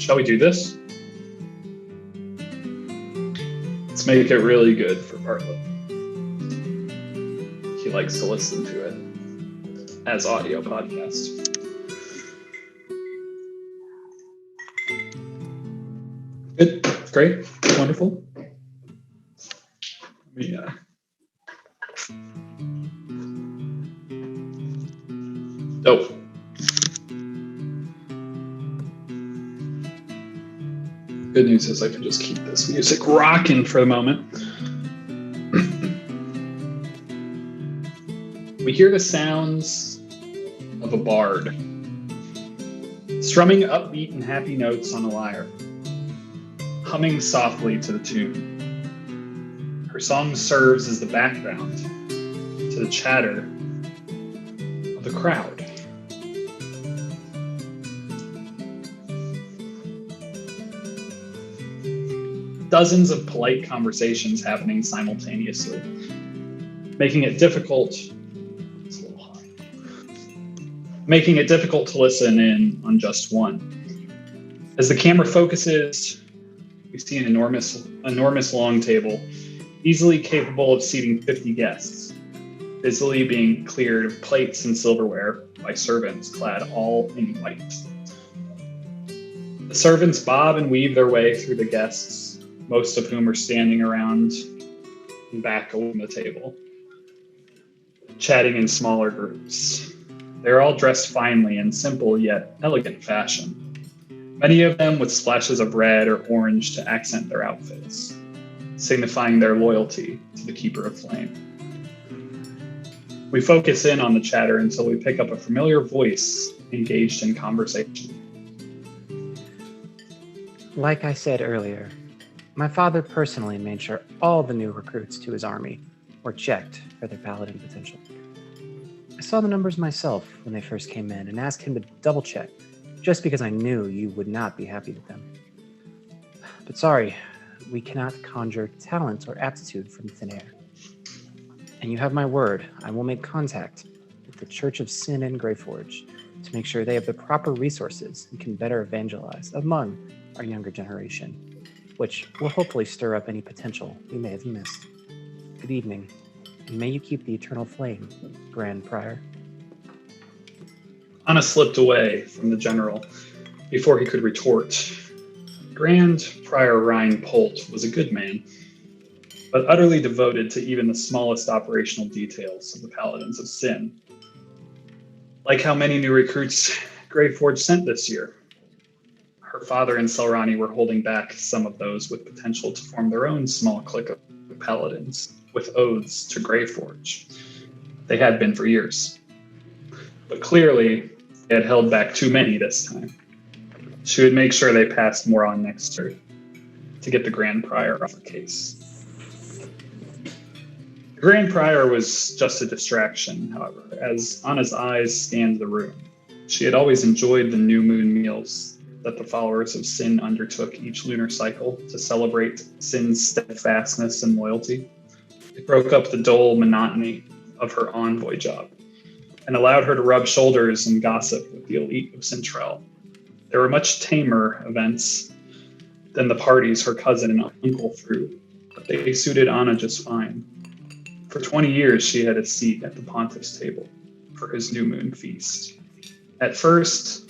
Shall we do this? Let's make it really good for Bartlett. He likes to listen to it as audio podcast. Good, great, wonderful. Yeah. Dope. Good news is I can just keep this music rocking for the moment. We hear the sounds of a bard strumming upbeat and happy notes on a lyre, humming softly to the tune. Her song serves as the background to the chatter of the crowd. Dozens of polite conversations happening simultaneously, making it difficult to listen in on just one. As the camera focuses, we see an enormous long table, easily capable of seating 50 guests, busily being cleared of plates and silverware by servants clad all in white. The servants bob and weave their way through the guests, most of whom are standing around and back along the table, chatting in smaller groups. They're all dressed finely in simple yet elegant fashion, many of them with splashes of red or orange to accent their outfits, signifying their loyalty to the Keeper of Flame. We focus in on the chatter until we pick up a familiar voice engaged in conversation. Like I said earlier, my father personally made sure all the new recruits to his army were checked for their paladin potential. I saw the numbers myself when they first came in and asked him to double check, just because I knew you would not be happy with them. But sorry, we cannot conjure talent or aptitude from thin air. And you have my word, I will make contact with the Church of Sin in Greyforge to make sure they have the proper resources and can better evangelize among our younger generation, which will hopefully stir up any potential we may have missed. Good evening, and may you keep the eternal flame, Grand Prior. Anna slipped away from the general before he could retort. Grand Prior Ryan Polt was a good man, but utterly devoted to even the smallest operational details of the Paladins of Sin. Like how many new recruits Greyforge sent this year. Her father and Selrani were holding back some of those with potential to form their own small clique of paladins with oaths to Greyforge. They had been for years. But clearly, they had held back too many this time. She would make sure they passed more on next year to get the Grand Prior off her case. The Grand Prior was just a distraction, however, as Anna's eyes scanned the room. She had always enjoyed the new moon meals that the followers of Sin undertook each lunar cycle to celebrate Sin's steadfastness and loyalty. It broke up the dull monotony of her envoy job and allowed her to rub shoulders and gossip with the elite of Sintrell. There were much tamer events than the parties her cousin and uncle threw, but they suited Anna just fine. For 20 years, she had a seat at the pontiff's table for his new moon feast. At first,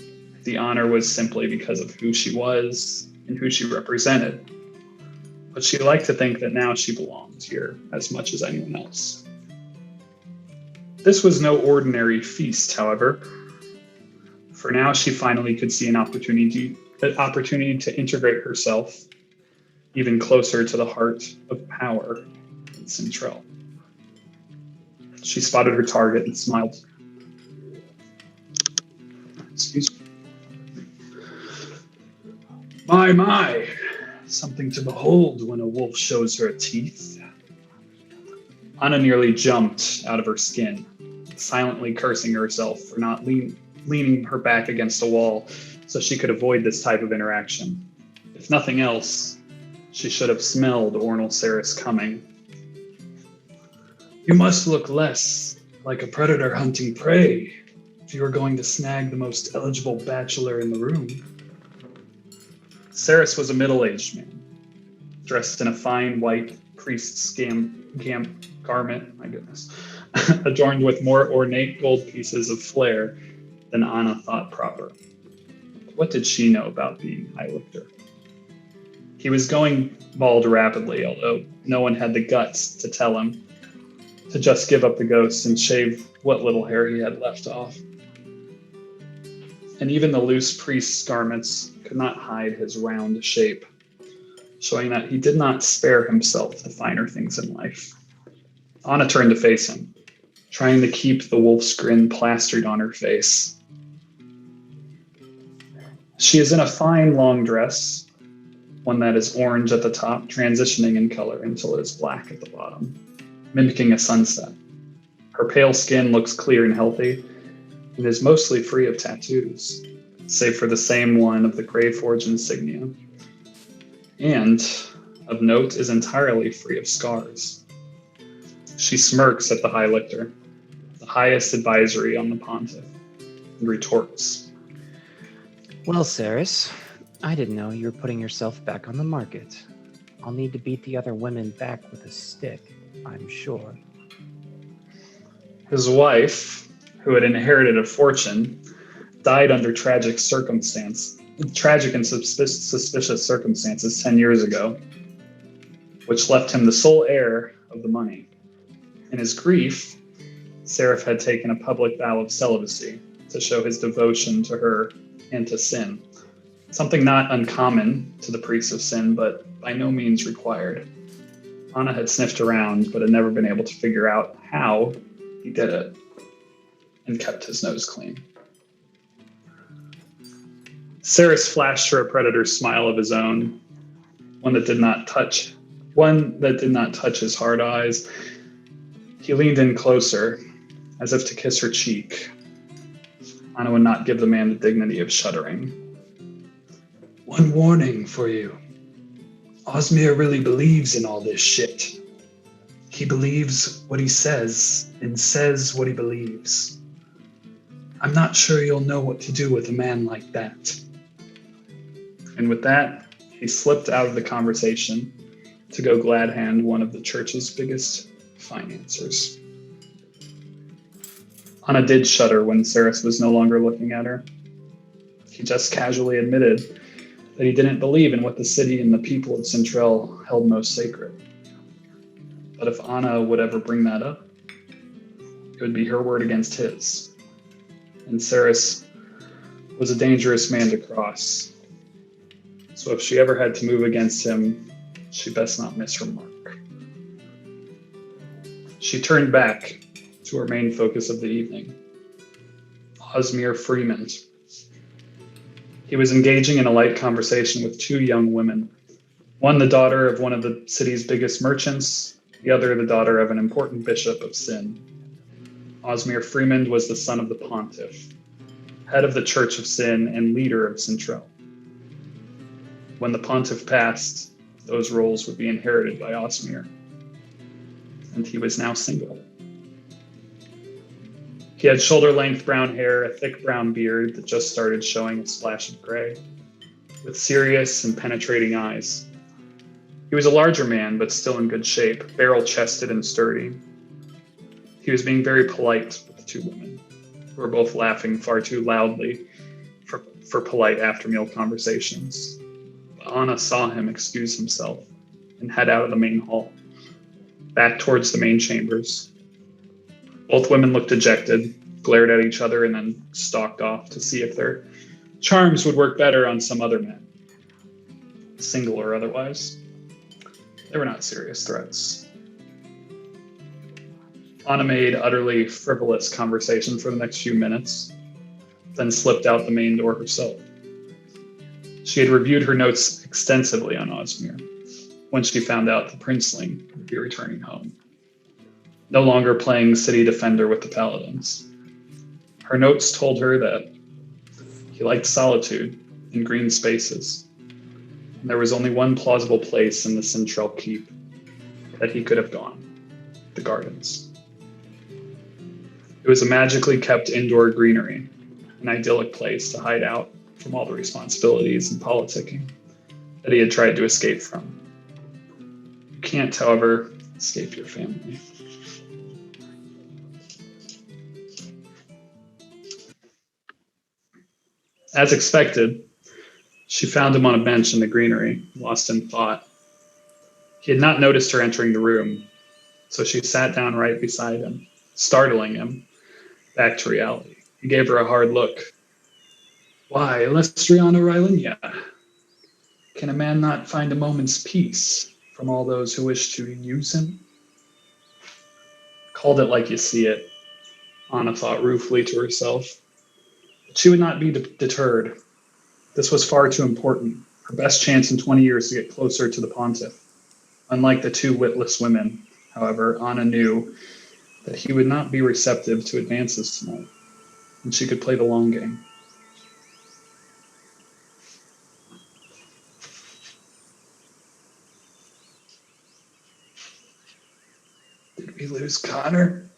the honor was simply because of who she was and who she represented. But she liked to think that now she belonged here as much as anyone else. This was no ordinary feast, however. For now, she finally could see an opportunity to integrate herself even closer to the heart of power in Sintrell. She spotted her target and smiled. Excuse me. My, something to behold when a wolf shows her teeth. Anna nearly jumped out of her skin, silently cursing herself for not leaning her back against a wall so she could avoid this type of interaction. If nothing else, she should have smelled Ornal Ceres coming. You must look less like a predator hunting prey if you are going to snag the most eligible bachelor in the room. Saris was a middle-aged man, dressed in a fine white priest's garment, my goodness, adorned with more ornate gold pieces of flair than Anna thought proper. What did she know about being High Lictor? He was going bald rapidly, although no one had the guts to tell him to just give up the ghost and shave what little hair he had left off. And even the loose priest's garments could not hide his round shape, showing that he did not spare himself the finer things in life. Anna turned to face him, trying to keep the wolf's grin plastered on her face. She is in a fine long dress, one that is orange at the top, transitioning in color until it is black at the bottom, mimicking a sunset. Her pale skin looks clear and healthy, and is mostly free of tattoos, save for the same one of the Greyforge insignia. And, of note, is entirely free of scars. She smirks at the High Lictor, the highest advisory on the Pontiff, and retorts. Well, Saris, I didn't know you were putting yourself back on the market. I'll need to beat the other women back with a stick, I'm sure. His wife, who had inherited a fortune, died under tragic and suspicious circumstances 10 years ago, which left him the sole heir of the money. In his grief, Seraph had taken a public vow of celibacy to show his devotion to her and to Sin, something not uncommon to the priests of Sin, but by no means required. Anna had sniffed around, but had never been able to figure out how he did it, and kept his nose clean. Saris flashed her a predator's smile of his own, one that did not touch his hard eyes. He leaned in closer, as if to kiss her cheek. Anna would not give the man the dignity of shuddering. One warning for you. Osmir really believes in all this shit. He believes what he says, and says what he believes. I'm not sure you'll know what to do with a man like that. And with that, he slipped out of the conversation to go glad hand one of the church's biggest financiers. Anna did shudder when Saris was no longer looking at her. He just casually admitted that he didn't believe in what the city and the people of Centrel held most sacred. But if Anna would ever bring that up, it would be her word against his. And Saris was a dangerous man to cross. So if she ever had to move against him, she best not miss her mark. She turned back to her main focus of the evening, Osmir Freeman. He was engaging in a light conversation with two young women, one the daughter of one of the city's biggest merchants, the other the daughter of an important bishop of Sin. Osmir Freeman was the son of the Pontiff, head of the Church of Sin and leader of Centrel. When the Pontiff passed, those roles would be inherited by Osmir, and he was now single. He had shoulder-length brown hair, a thick brown beard that just started showing a splash of gray, with serious and penetrating eyes. He was a larger man, but still in good shape, barrel-chested and sturdy. He was being very polite with the two women, who were both laughing far too loudly for polite after-meal conversations. Anna saw him excuse himself and head out of the main hall, back towards the main chambers. Both women looked dejected, glared at each other, and then stalked off to see if their charms would work better on some other men, single or otherwise. They were not serious threats. Anna made utterly frivolous conversation for the next few minutes, then slipped out the main door herself. She had reviewed her notes extensively on Osmir when she found out the princeling would be returning home, no longer playing city defender with the paladins. Her notes told her that he liked solitude and green spaces, and there was only one plausible place in the Centrel Keep that he could have gone: the gardens. It was a magically kept indoor greenery, an idyllic place to hide out from all the responsibilities and politicking. that he had tried to escape from. You can't, however, escape your family. As expected, she found him on a bench in the greenery, lost in thought. He had not noticed her entering the room, so she sat down right beside him, startling him back to reality. He gave her a hard look. Why, Lestriana Rylinia, can a man not find a moment's peace from all those who wish to use him? Called it like you see it, Anna thought ruefully to herself. But she would not be deterred. This was far too important, her best chance in 20 years to get closer to the pontiff. Unlike the two witless women, however, Anna knew that he would not be receptive to advances tonight, and she could play the long game. Did we lose Connor?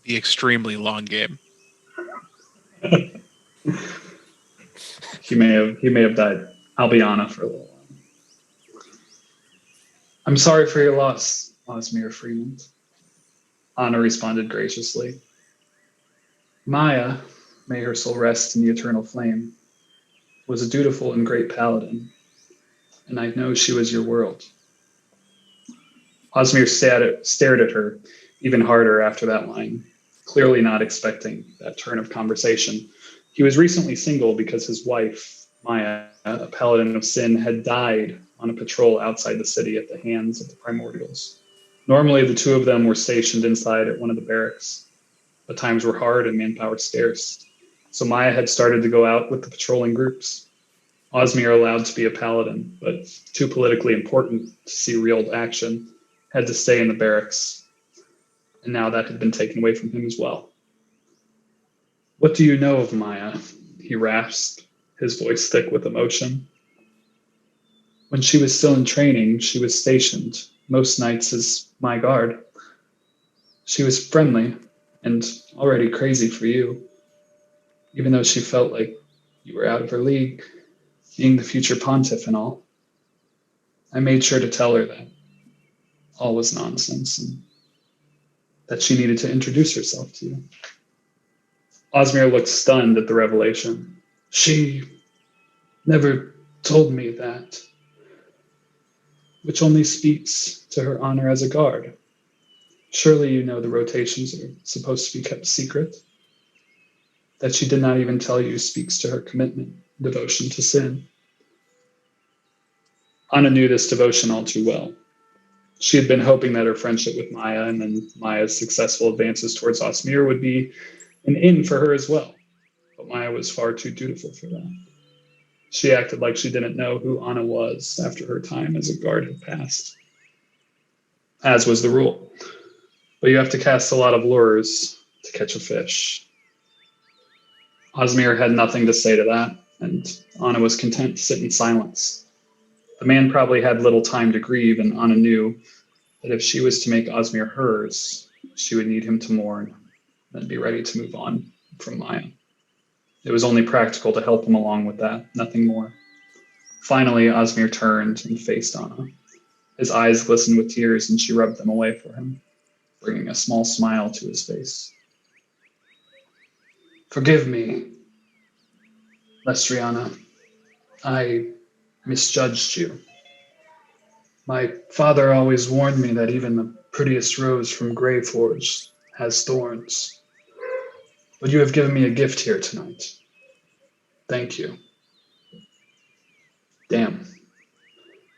The extremely long game. He may have died. I'll be Anna for a little while. I'm sorry for your loss, Osmir Fremont. Anna responded graciously. Maya, may her soul rest in the eternal flame, was a dutiful and great paladin, and I know she was your world. Osmir stared at her even harder after that line, clearly not expecting that turn of conversation. He was recently single because his wife, Maya, a paladin of sin, had died on a patrol outside the city at the hands of the primordials. Normally, the two of them were stationed inside at one of the barracks, but times were hard and manpower scarce, so Maya had started to go out with the patrolling groups. Osmir, allowed to be a paladin, but too politically important to see real action, had to stay in the barracks, and now that had been taken away from him as well. What do you know of Maya? He rasped, his voice thick with emotion. When she was still in training, she was stationed, most nights as my guard. She was friendly and already crazy for you, even though she felt like you were out of her league, being the future pontiff and all. I made sure to tell her that all was nonsense and that she needed to introduce herself to you. Osmir looked stunned at the revelation. She never told me that, which only speaks to her honor as a guard. Surely you know the rotations are supposed to be kept secret. That she did not even tell you speaks to her commitment, devotion to sin. Anna knew this devotion all too well. She had been hoping that her friendship with Maya and then Maya's successful advances towards Osmir would be an in for her as well. But Maya was far too dutiful for that. She acted like she didn't know who Anna was after her time as a guard had passed, as was the rule. But you have to cast a lot of lures to catch a fish. Osmir had nothing to say to that, and Anna was content to sit in silence. The man probably had little time to grieve, and Anna knew that if she was to make Osmir hers, she would need him to mourn, then be ready to move on from Maya. It was only practical to help him along with that, nothing more. Finally, Osmir turned and faced Anna. His eyes glistened with tears, and she rubbed them away for him, bringing a small smile to his face. Forgive me, Lestriana. I misjudged you. My father always warned me that even the prettiest rose from Greyforge has thorns. But you have given me a gift here tonight. Thank you. Damn.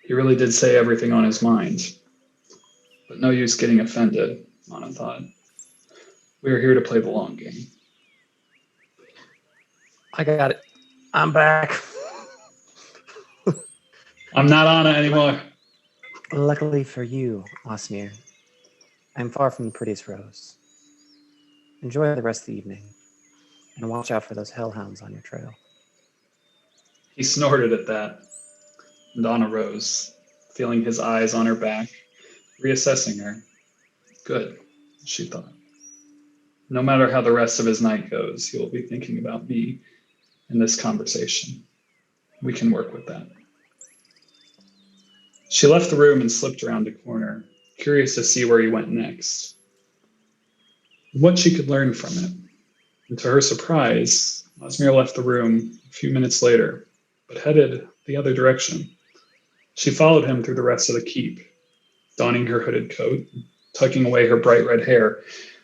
He really did say everything on his mind. But no use getting offended, Anna thought. We are here to play the long game. I got it. I'm back. I'm not Anna anymore. Luckily for you, Osmir, I'm far from the prettiest rose. Enjoy the rest of the evening, and watch out for those hellhounds on your trail. He snorted at that, and Anna rose, feeling his eyes on her back, reassessing her. Good, she thought. No matter how the rest of his night goes, he will be thinking about me in this conversation. We can work with that. She left the room and slipped around a corner, curious to see where he went next, and what she could learn from it. And to her surprise, Osmir left the room a few minutes later, but headed the other direction. She followed him through the rest of the keep, donning her hooded coat, tucking away her bright red hair,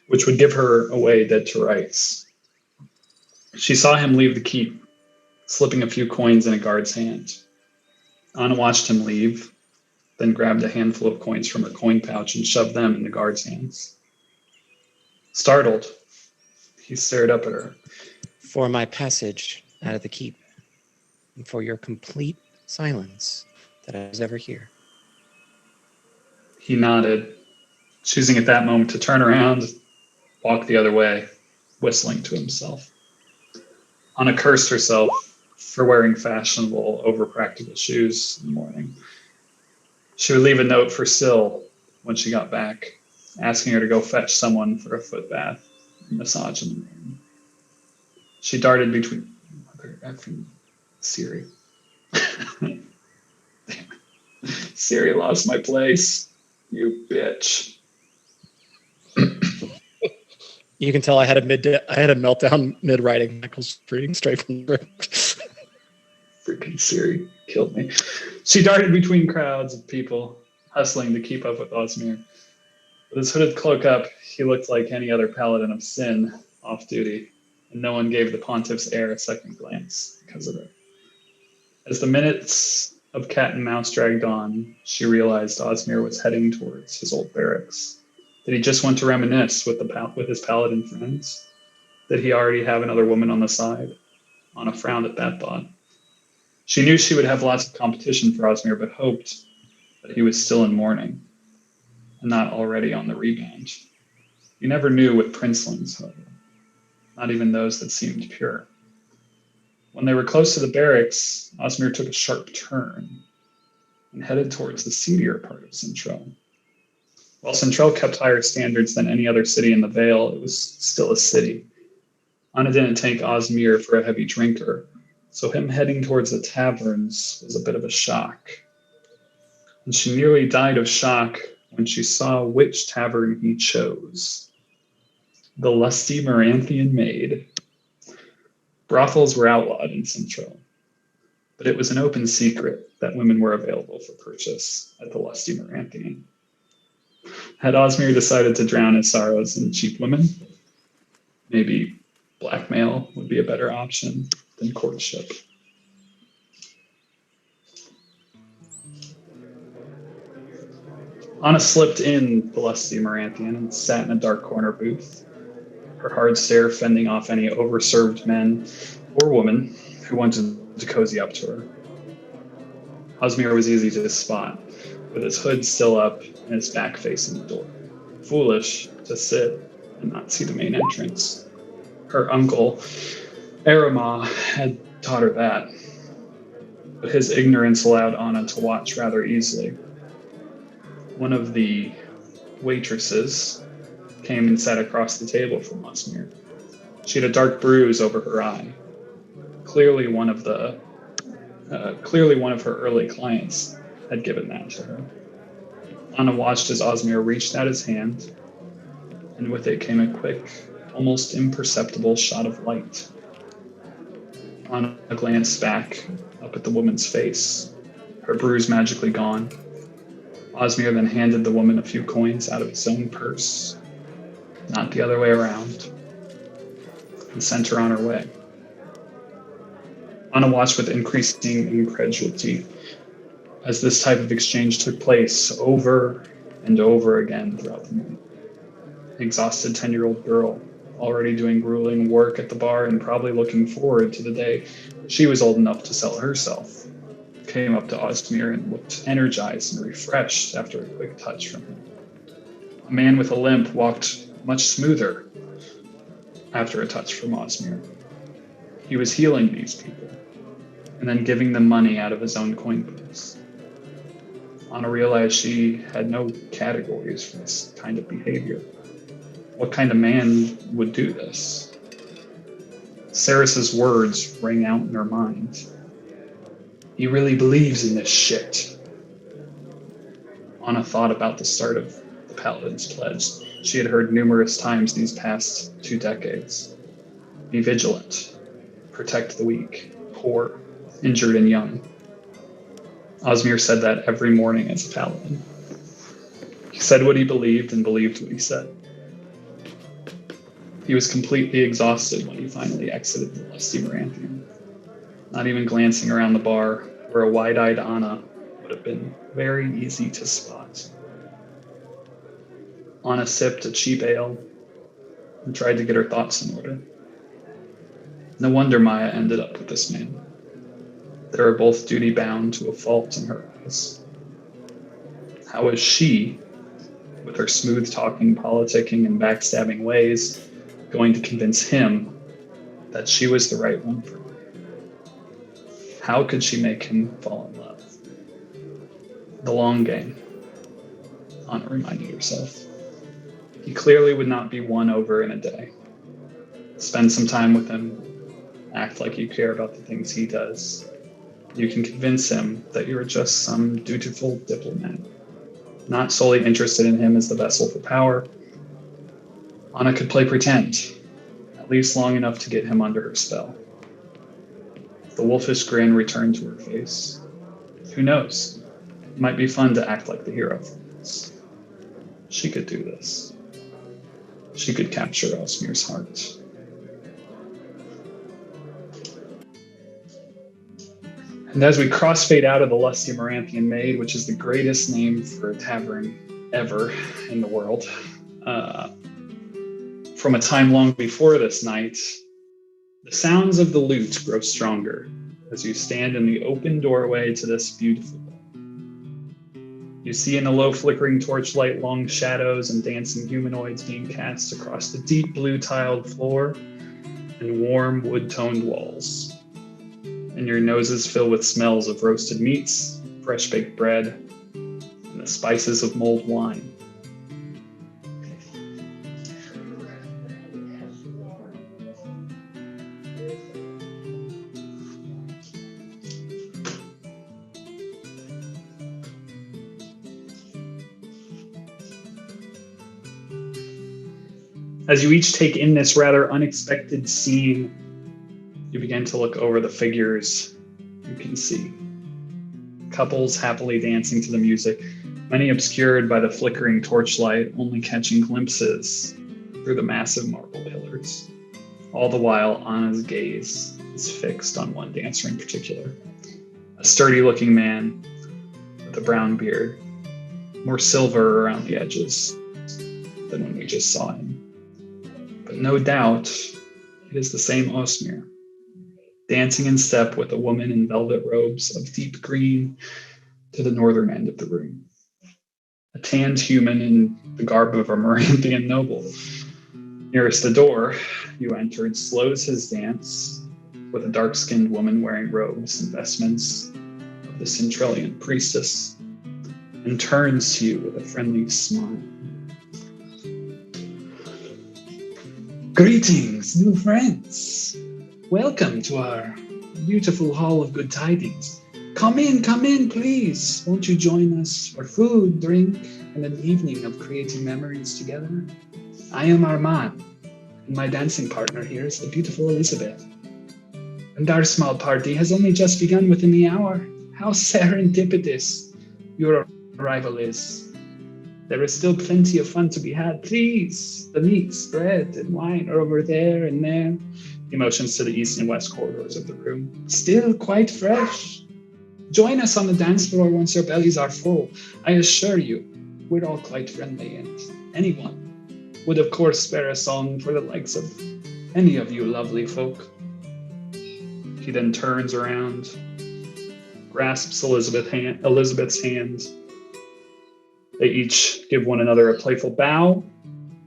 which would give her away dead to rights. She saw him leave the keep, slipping a few coins in a guard's hand. Anna watched him leave, then grabbed a handful of coins from her coin pouch and shoved them in the guard's hands. Startled, he stared up at her. For my passage out of the keep, and for your complete silence that I was ever here. He nodded, choosing at that moment to turn around, walk the other way, whistling to himself. Anna cursed herself for wearing fashionable, over-practical shoes in the morning. She would leave a note for Syl when she got back, asking her to go fetch someone for a foot bath and massage in the room. She darted between mother effing Siri. Damn it. Siri lost my place. You bitch. You can tell I had a meltdown mid-writing. Michael's reading straight from the script. Freaking Siri killed me. She darted between crowds of people, hustling to keep up with Osmir. With his hooded cloak up, he looked like any other paladin of sin off duty, and no one gave the pontiff's heir a second glance because of it. As the minutes of cat and mouse dragged on, she realized Osmir was heading towards his old barracks. Did he just want to reminisce with his paladin friends? Did he already have another woman on the side? Anna frowned at that thought. She knew she would have lots of competition for Osmir, but hoped that he was still in mourning and not already on the rebound. You never knew with princelings, however, not even those that seemed pure. When they were close to the barracks, Osmir took a sharp turn and headed towards the seedier part of Centrel. While Centrel kept higher standards than any other city in the Vale, it was still a city. Anna didn't take Osmir for a heavy drinker, so him heading towards the taverns was a bit of a shock. And she nearly died of shock when she saw which tavern he chose. The lusty Maranthian Maid. Brothels were outlawed in Centrel, but it was an open secret that women were available for purchase at the lusty Maranthian. Had Osmir decided to drown his sorrows in cheap women, maybe blackmail would be a better option than courtship. Anna slipped in the lusty Maranthian and sat in a dark corner booth, her hard stare fending off any overserved men or women who wanted to cozy up to her. Osmir was easy to spot, with his hood still up and his back facing the door. Foolish to sit and not see the main entrance. Her uncle, Arama, had taught her that, but his ignorance allowed Anna to watch rather easily. One of the waitresses came and sat across the table from Osmir. She had a dark bruise over her eye. Clearly one of her early clients had given that to her. Anna watched as Osmir reached out his hand, and with it came a quick, almost imperceptible shot of light. Anna glanced back up at the woman's face, her bruise magically gone. Osmir then handed the woman a few coins out of his own purse, not the other way around, and sent her on her way. Anna watched with increasing incredulity as this type of exchange took place over and over again throughout the night. An exhausted 10-year-old girl, already doing grueling work at the bar and probably looking forward to the day she was old enough to sell herself, came up to Osmir and looked energized and refreshed after a quick touch from him. A man with a limp walked much smoother after a touch from Osmir. He was healing these people and then giving them money out of his own coin purse. Anna realized she had no categories for this kind of behavior. What kind of man would do this? Saris's words rang out in her mind. He really believes in this shit. Anna thought about the start of the Paladin's Pledge. She had heard numerous times these past 2 decades. Be vigilant. Protect the weak, poor, injured, and young. Osmir said that every morning as a Paladin. He said what he believed and believed what he said. He was completely exhausted when he finally exited the lusty Maranthian, not even glancing around the bar where a wide-eyed Anna would have been very easy to spot. Anna sipped a cheap ale and tried to get her thoughts in order. No wonder Maya ended up with this man. They were both duty-bound to a fault in her eyes. How was she, with her smooth-talking, politicking, and backstabbing ways, going to convince him that she was the right one for him? How could she make him fall in love? The long game, Anna reminded herself. He clearly would not be won over in a day. Spend some time with him, act like you care about the things he does. You can convince him that you're just some dutiful diplomat, not solely interested in him as the vessel for power. Anna could play pretend, at least long enough to get him under her spell. The wolfish grin returned to her face. Who knows? It might be fun to act like the hero for once. She could do this. She could capture Osmir's heart. And as we crossfade out of the lusty Maranthian Maid, which is the greatest name for a tavern ever in the world, from a time long before this night, the sounds of the lute grow stronger as you stand in the open doorway to this beautiful ball. You see in the low flickering torchlight long shadows and dancing humanoids being cast across the deep blue tiled floor and warm wood-toned walls. And your noses fill with smells of roasted meats, fresh baked bread, and the spices of mulled wine. As you each take in this rather unexpected scene, you begin to look over the figures you can see. Couples happily dancing to the music, many obscured by the flickering torchlight, only catching glimpses through the massive marble pillars. All the while, Anna's gaze is fixed on one dancer in particular, a sturdy-looking man with a brown beard, more silver around the edges than when we just saw him. But no doubt, it is the same Osmir, dancing in step with a woman in velvet robes of deep green to the northern end of the room. A tanned human in the garb of a Maranthian noble. Nearest the door, you enter and slows his dance with a dark-skinned woman wearing robes and vestments of the Centralian priestess, and turns to you with a friendly smile. Greetings, new friends. Welcome to our beautiful Hall of Good Tidings. Come in, please. Won't you join us for food, drink, and an evening of creating memories together? I am Armand, and my dancing partner here is the beautiful Isabel. And our small party has only just begun within the hour. How serendipitous your arrival is. There is still plenty of fun to be had. Please, the meats, bread, and wine are over there and there. He motions to the east and west corridors of the room. Still quite fresh. Join us on the dance floor once your bellies are full. I assure you, we're all quite friendly, and anyone would of course spare a song for the likes of any of you lovely folk. He then turns around, grasps Elizabeth's hand. They each give one another a playful bow,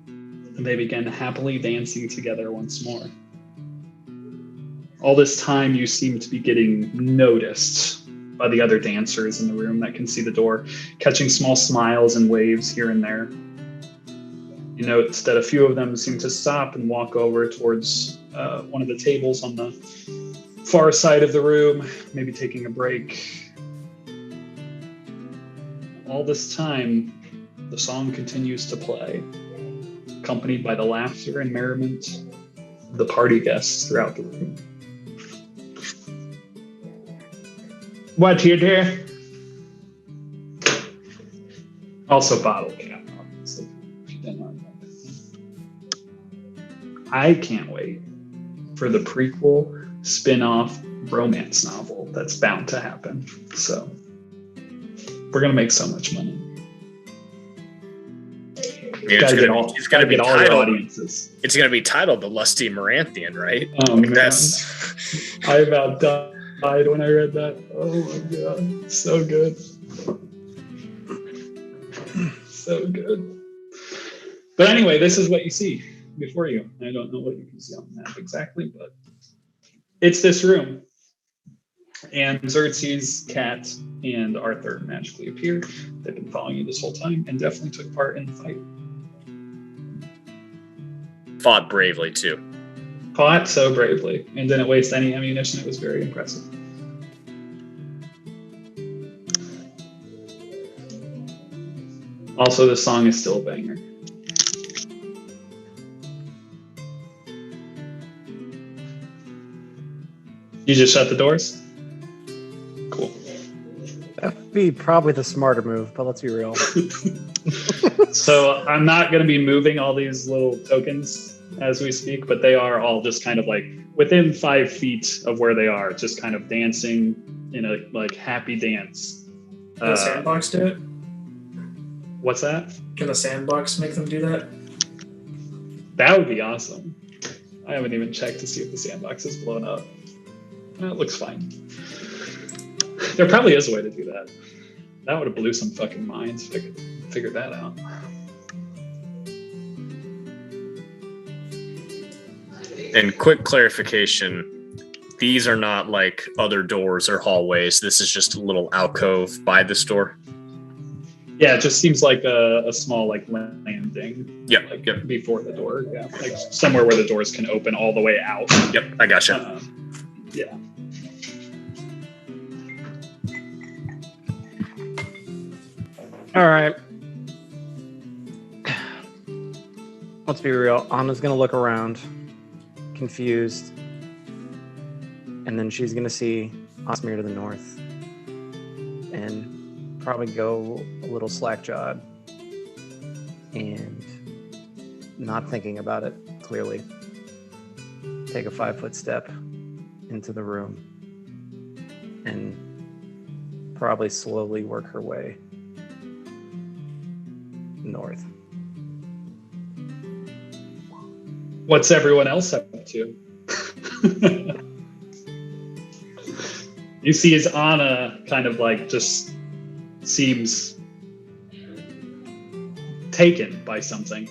and they begin happily dancing together once more. All this time, you seem to be getting noticed by the other dancers in the room that can see the door, catching small smiles and waves here and there. You note that a few of them seem to stop and walk over towards one of the tables on the far side of the room, maybe taking a break. all this time, the song continues to play, accompanied by the laughter and merriment of the party guests throughout the room. What you do? Also bottle cap, obviously. I can't wait for the prequel spin-off romance novel that's bound to happen. So we're gonna make so much money. It's gonna be all your titled. audiences. It's gonna be titled "The Lusty Maranthian," right? Oh man, That's I about died when I read that. Oh my god, so good, so good. But anyway, this is what you see before you. I don't know what you can see on the map exactly, but it's this room. And Xerxes, Kat, and Arthur magically appear. They've been following you this whole time and definitely took part in the fight. fought bravely too. Fought so bravely and didn't waste any ammunition. It was very impressive. Also, the song is still a banger. You just shut the doors? Cool. That'd be probably the smarter move, but let's be real. So I'm not going to be moving all these little tokens as we speak, but they are all just kind of like within 5 feet of where they are, just kind of dancing in a like happy dance. Can the sandbox do it? What's that? Can the sandbox make them do that? That would be awesome. I haven't even checked to see if the sandbox is blown up. It looks fine. There probably is a way to do that. That would have blew some fucking minds if I could figure that out. And quick clarification, these are not like other doors or hallways. This is just a little alcove by this door. Yeah, it just seems like a small like landing. Yep, Like yep. before the door. Yeah, like somewhere where the doors can open all the way out. Yep, I gotcha. Yeah. All right. Let's be real. Anna's gonna look around, confused, and then she's gonna see Osmir to the north, and probably go a little slack-jawed, and not thinking about it clearly. Take a 5-foot step into the room, and probably slowly work her way north. What's everyone else up to? You see as Anna kind of like just seems taken by something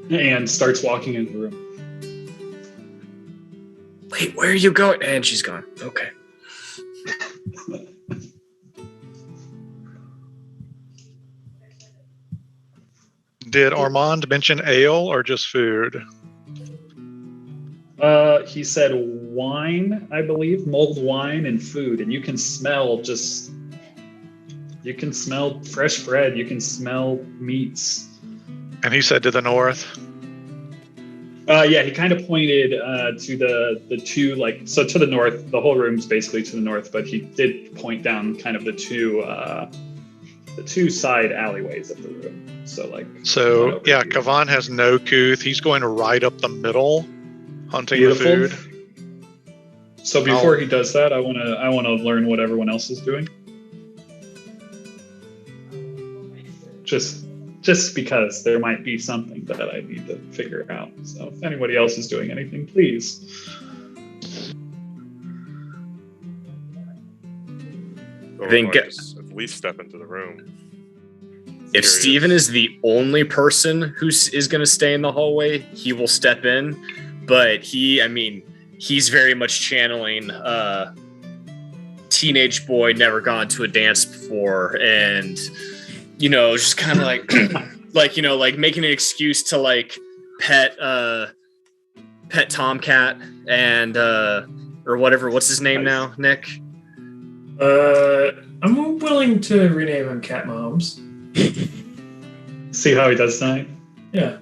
and starts walking into the room. Wait, where are you going? And she's gone. Okay. Did Armand mention ale or just food? He said wine, I believe, mulled wine and food, and you can smell fresh bread, you can smell meats. And he said to the north. Yeah, he kind of pointed to the two, like, so to the north. The whole room's basically to the north, but he did point down kind of the two side alleyways of the room. So like. So yeah, Kavan has no couth. He's going to ride up the middle, hunting Beautiful. the food. So before he does that, I wanna learn what everyone else is doing. Just because there might be something that I need to figure out. So if anybody else is doing anything, please. I think at least step into the room. if Steven is the only person who is going to stay in the hallway, he will step in. But he's very much channeling teenage boy, never gone to a dance before, and just kind of like like making an excuse to like pet Tomcat and or whatever. What's his name now, Nick? I'm willing to rename him Cat Mahomes. See how he does tonight? Yeah.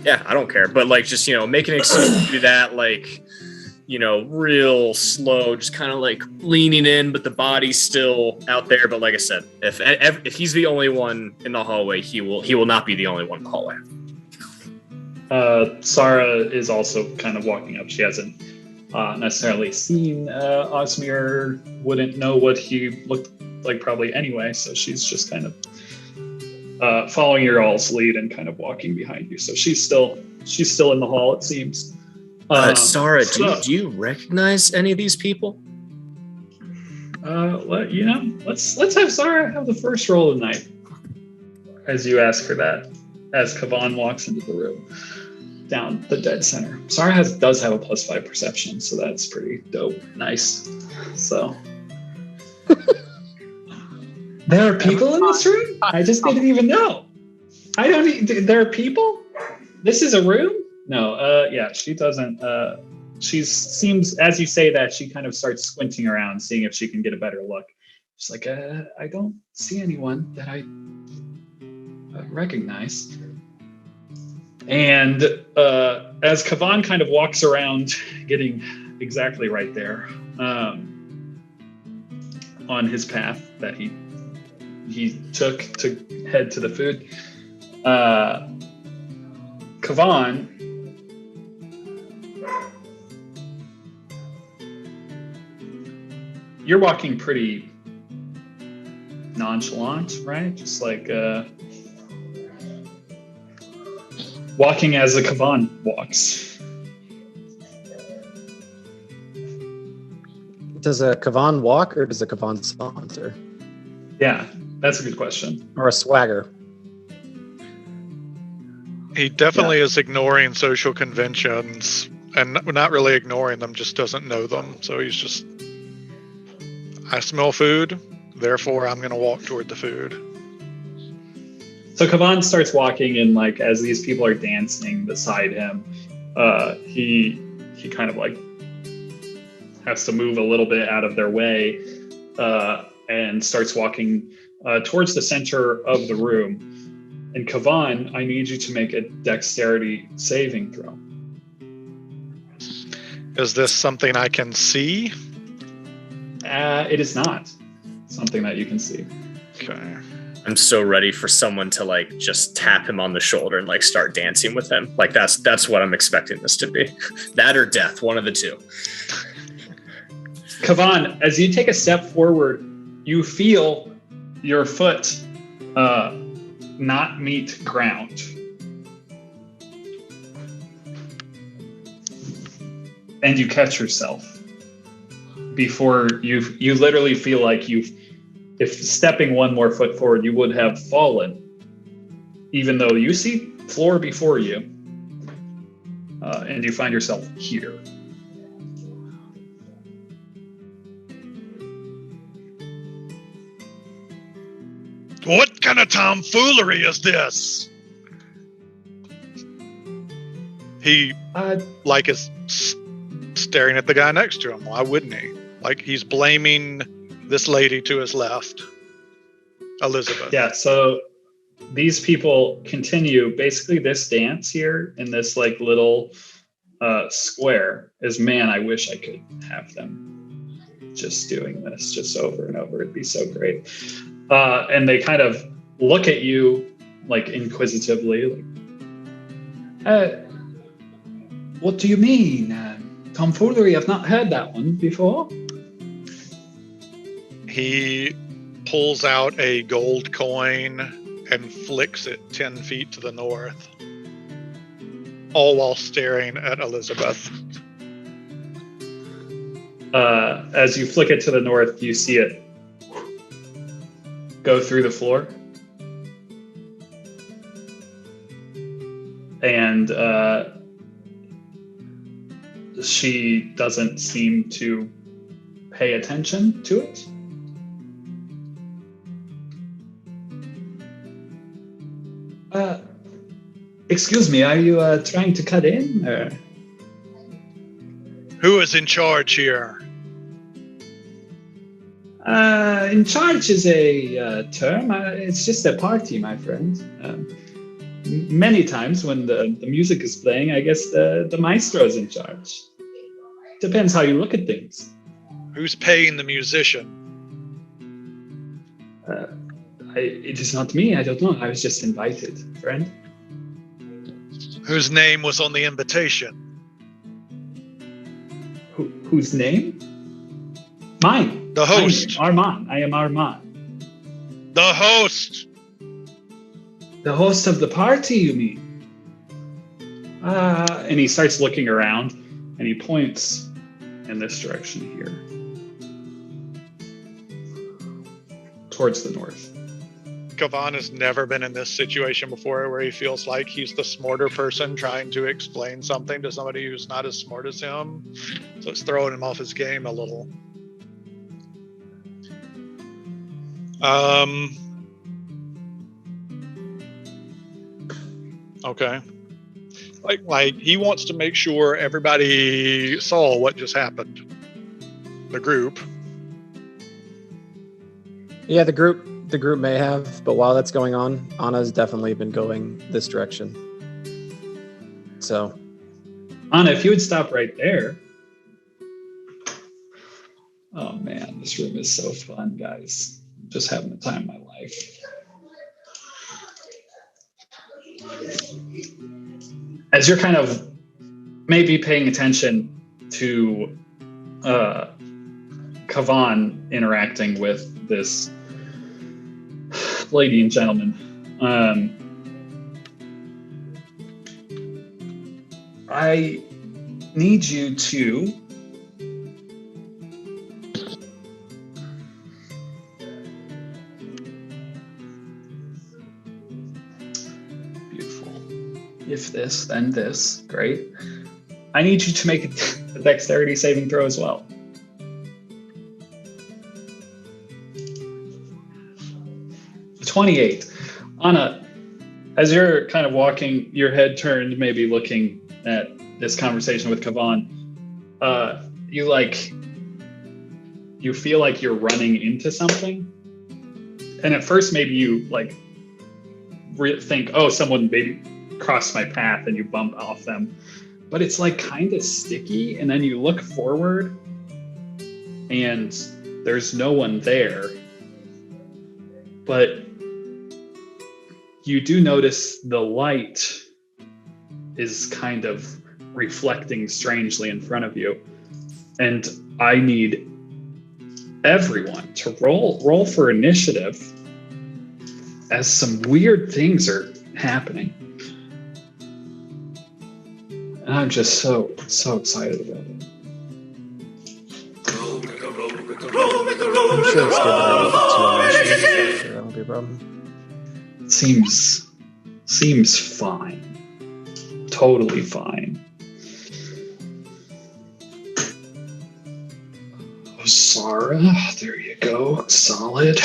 Yeah, I don't care. But, like, just, make an excuse to do that, like, real slow, just kind of, like, leaning in, but the body's still out there. But like I said, if he's the only one in the hallway, he will not be the only one in the hallway. Sarah is also kind of walking up. She hasn't necessarily seen Osmir, wouldn't know what he looked like probably anyway, so she's just kind of following your all's lead and kind of walking behind you. So she's still in the hall, it seems. Sarah, do you recognize any of these people? Let's have Sarah have the first roll of the night. As you ask her that, as Kavan walks into the room, down the dead center. Sarah does have a +5 perception, so that's pretty dope. Nice. So there are people in this room? I just didn't even know. There are people? This is a room? No, yeah, she doesn't. She seems, as you say that, she kind of starts squinting around, seeing if she can get a better look. She's like, I don't see anyone that I recognize. And as Kavan kind of walks around, getting exactly right there, on his path that he took to head to the food, Kavan, you're walking pretty nonchalant, right? Just like walking as a Kavan walks. Does a Kavan walk or does a Kavan saunter? Yeah, that's a good question. Or a swagger? He definitely is ignoring social conventions and not really ignoring them, just doesn't know them. So he's just, I smell food, therefore I'm going to walk toward the food. So Kavan starts walking, and like as these people are dancing beside him, he kind of like has to move a little bit out of their way and starts walking towards the center of the room. And Kavan, I need you to make a dexterity saving throw. Is this something I can see? It is not something that you can see. Okay. I'm so ready for someone to like just tap him on the shoulder and like start dancing with him. Like that's what I'm expecting this to be. That or death, one of the two. Kavan, as you take a step forward, you feel your foot not meet ground. And you catch yourself before you literally feel like if stepping one more foot forward, you would have fallen, even though you see floor before you, and you find yourself here. What kind of tomfoolery is this? He is staring at the guy next to him. Why wouldn't he? Like he's blaming this lady to his left, Elizabeth. Yeah, so these people continue. Basically, this dance here in this like little square is, man, I wish I could have them just doing this just over and over. It'd be so great. And they kind of look at you like inquisitively, like, what do you mean? Tomfoolery, I've not heard that one before. He pulls out a gold coin and flicks it 10 feet to the north, all while staring at Elizabeth. As you flick it to the north, you see it go through the floor. And she doesn't seem to pay attention to it. Excuse me, are you trying to cut in? Or? Who is in charge here? In charge is a term. It's just a party, my friend. Many times when the music is playing, I guess the maestro is in charge. Depends how you look at things. Who's paying the musician? It is not me. I don't know. I was just invited, friend. Whose name was on the invitation? Whose name? Mine. The host. Armand. I am Armand. The host. The host of the party, you mean? And he starts looking around, and he points in this direction here, towards the north. Kavan has never been in this situation before where he feels like he's the smarter person trying to explain something to somebody who's not as smart as him. So it's throwing him off his game a little. Okay. Like he wants to make sure everybody saw what just happened. The group. Yeah, the group may have, but while that's going on, Anna's definitely been going this direction. So, Anna, if you would stop right there. Oh man, this room is so fun, guys. I'm just having the time of my life. As you're kind of maybe paying attention to Kavan interacting with this lady and gentleman, I need you to if this, then this. Great. I need you to make a dexterity saving throw as well. A 28. Anna, as you're kind of walking, your head turned, maybe looking at this conversation with Kavan, you feel like you're running into something. And at first, maybe you think, oh, someone maybe cross my path, and you bump off them, but it's like kind of sticky, and then you look forward and there's no one there, but you do notice the light is kind of reflecting strangely in front of you, and I need everyone to roll for initiative as some weird things are happening. And I'm just so excited about it. I'm sure it's good that I rolled a 2 on my sheet. That won't be a problem. Seems fine. Totally fine. Oh, Sarah, there you go. Solid.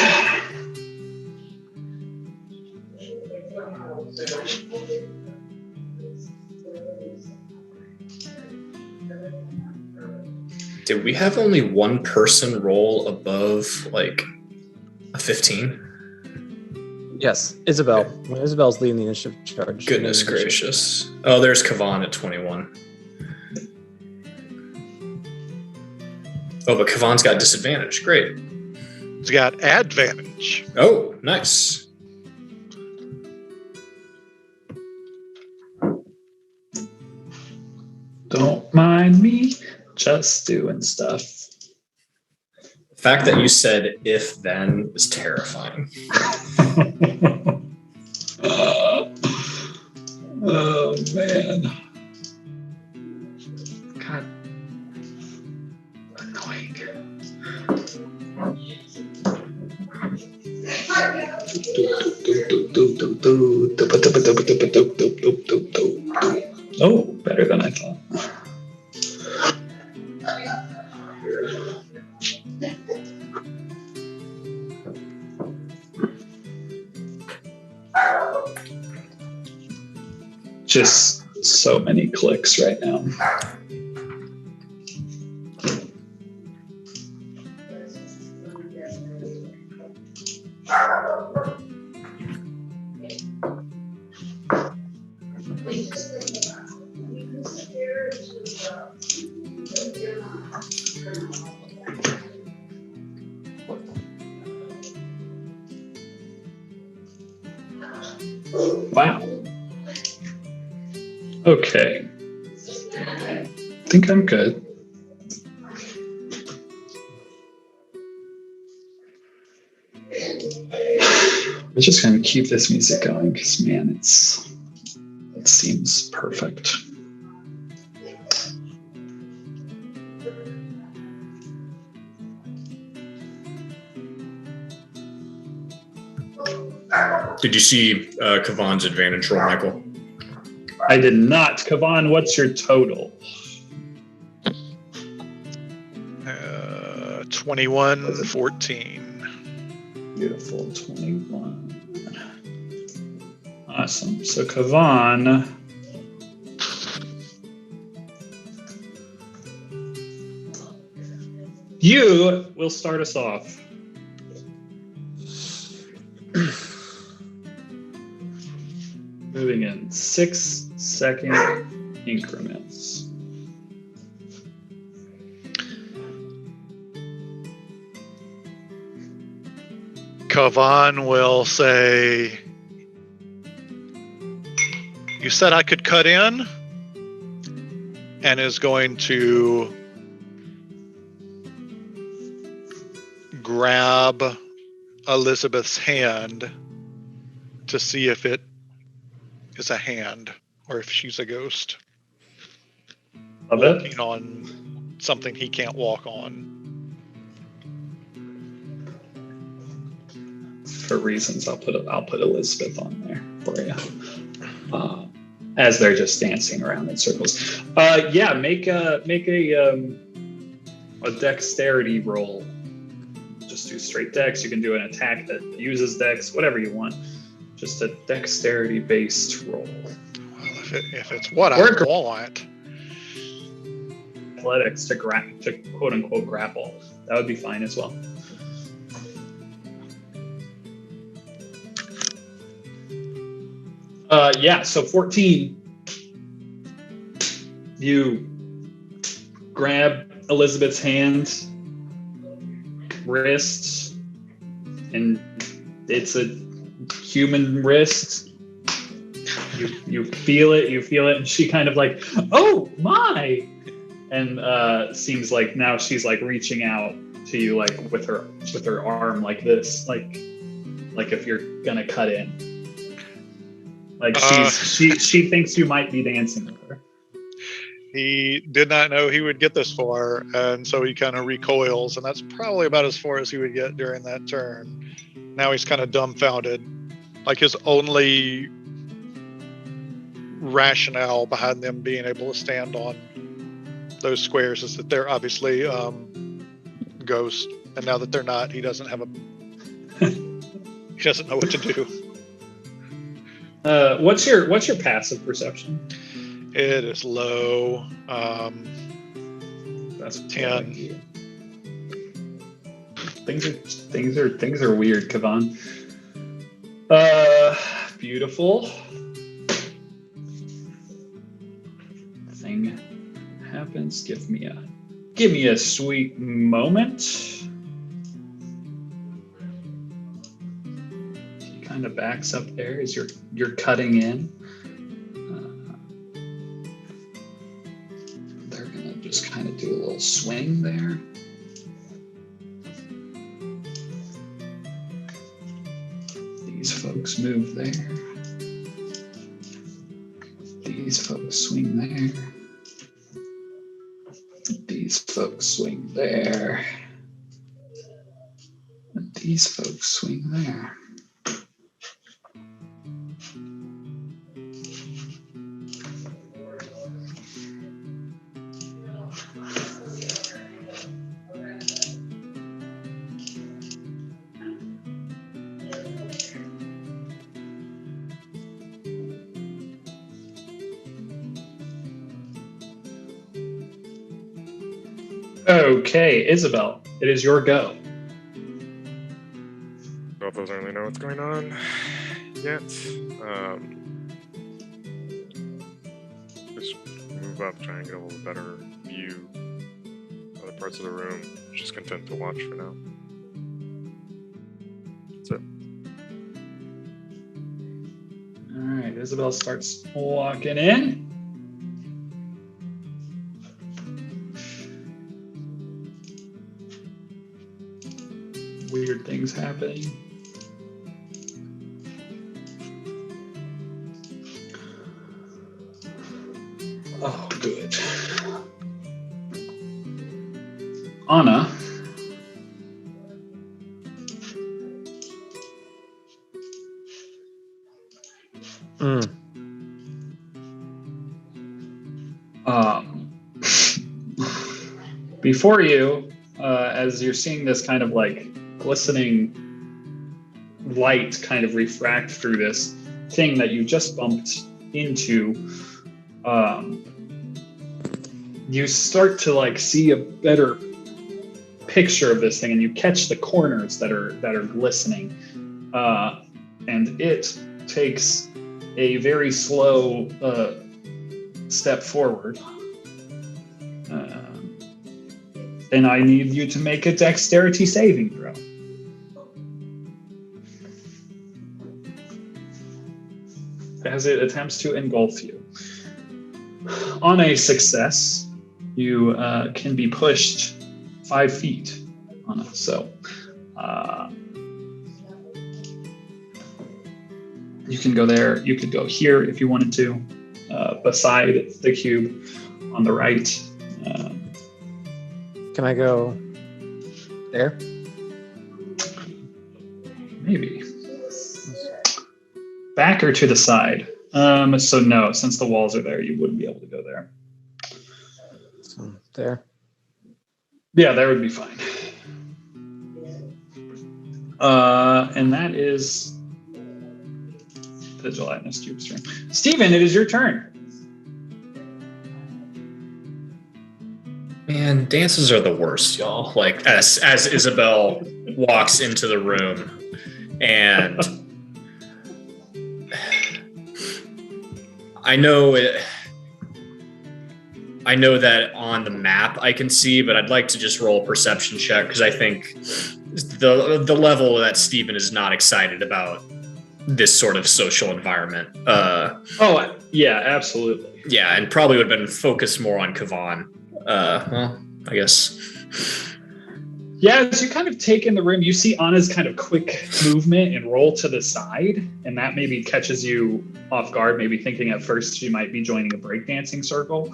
Did we have only one person roll above like a 15? Yes, Isabel. When Isabel's leading the initiative charge. Goodness gracious. Oh, there's Kavan at 21. Oh, but Kavan's got disadvantage. Great. He's got advantage. Oh, nice. Don't mind me. Just doing stuff. The fact that you said if then is terrifying. Oh man. God. Annoying. Oh, better than I thought. Just so many clicks right now. Wow. Okay. I think I'm good. We're just going to keep this music going because, man, it seems perfect. Did you see Kavan's advantage roll, Michael? I did not. Kavan, what's your total? 21-14. Beautiful. 21. Awesome. So, Kavan, you will start us off. Moving in 6-second increments. Kavan will say, "You said I could cut in," and is going to grab Elizabeth's hand to see if it is a hand or if she's a ghost. Love it. Walking on something he can't walk on. For reasons, I'll put Elizabeth on there for you. As they're just dancing around in circles. Yeah, make a dexterity roll. Just do straight dex. You can do an attack that uses dex, whatever you want. Just a dexterity-based roll. Well, if it's what I want. Athletics to quote unquote grapple. That would be fine as well. Yeah, so 14. You grab Elizabeth's hand, wrists, and it's a human wrist. You feel it, and she kind of like, oh my, and seems like now she's like reaching out to you like with her arm like this, like if you're gonna cut in. Like she thinks you might be dancing with her. He did not know he would get this far, and so he kind of recoils, and that's probably about as far as he would get during that turn. Now he's kind of dumbfounded. Like his only rationale behind them being able to stand on those squares is that they're obviously ghosts, and now that they're not, he doesn't have he doesn't know what to do. What's your passive perception? It is low. That's 10. Things are weird, Kavan. Beautiful. Thing happens. Give me a sweet moment. He kind of backs up there as you're cutting in. They're gonna just kind of do a little swing there. These folks move there. These folks swing there. These folks swing there. And these folks swing there. Okay, Isabel, it is your go. Both of us don't really know what's going on yet. Just move up, try and get a little better view of other parts of the room. Just content to watch for now. That's it. All right, Isabel starts walking in. Weird things happening. Oh, good. Anna. Before you, as you're seeing this kind of like glistening light kind of refract through this thing that you just bumped into, you start to like see a better picture of this thing, and you catch the corners that are glistening, and it takes a very slow step forward. And I need you to make a dexterity saving throw. As it attempts to engulf you. On a success, you can be pushed 5 feet on it. So you can go there. You could go here if you wanted to, beside the cube on the right. Can I go there? Maybe. Back or to the side? So no, since the walls are there, you wouldn't be able to go there. So there. Yeah, that would be fine. And that is the gelatinous cube's turn. Steven, it is your turn. Man, dances are the worst, y'all. Like as Isabel walks into the room, and I know that on the map I can see, but I'd like to just roll a perception check because I think the level that Steven is not excited about this sort of social environment. Oh yeah, absolutely. Yeah, and probably would have been focused more on Kavan. Well, I guess. Yeah, as you kind of take in the room, you see Anna's kind of quick movement and roll to the side, and that maybe catches you off guard, maybe thinking at first she might be joining a breakdancing circle.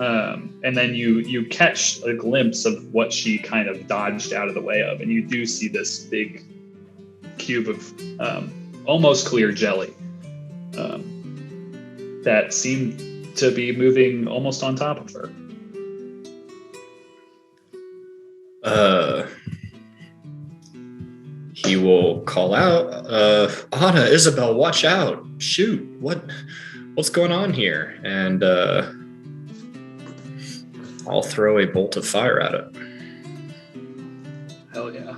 And then you catch a glimpse of what she kind of dodged out of the way of, and you do see this big cube of almost clear jelly that seemed to be moving almost on top of her. He will call out, Anna, Isabel, watch out. Shoot, what's going on here? And I'll throw a bolt of fire at it. Hell yeah.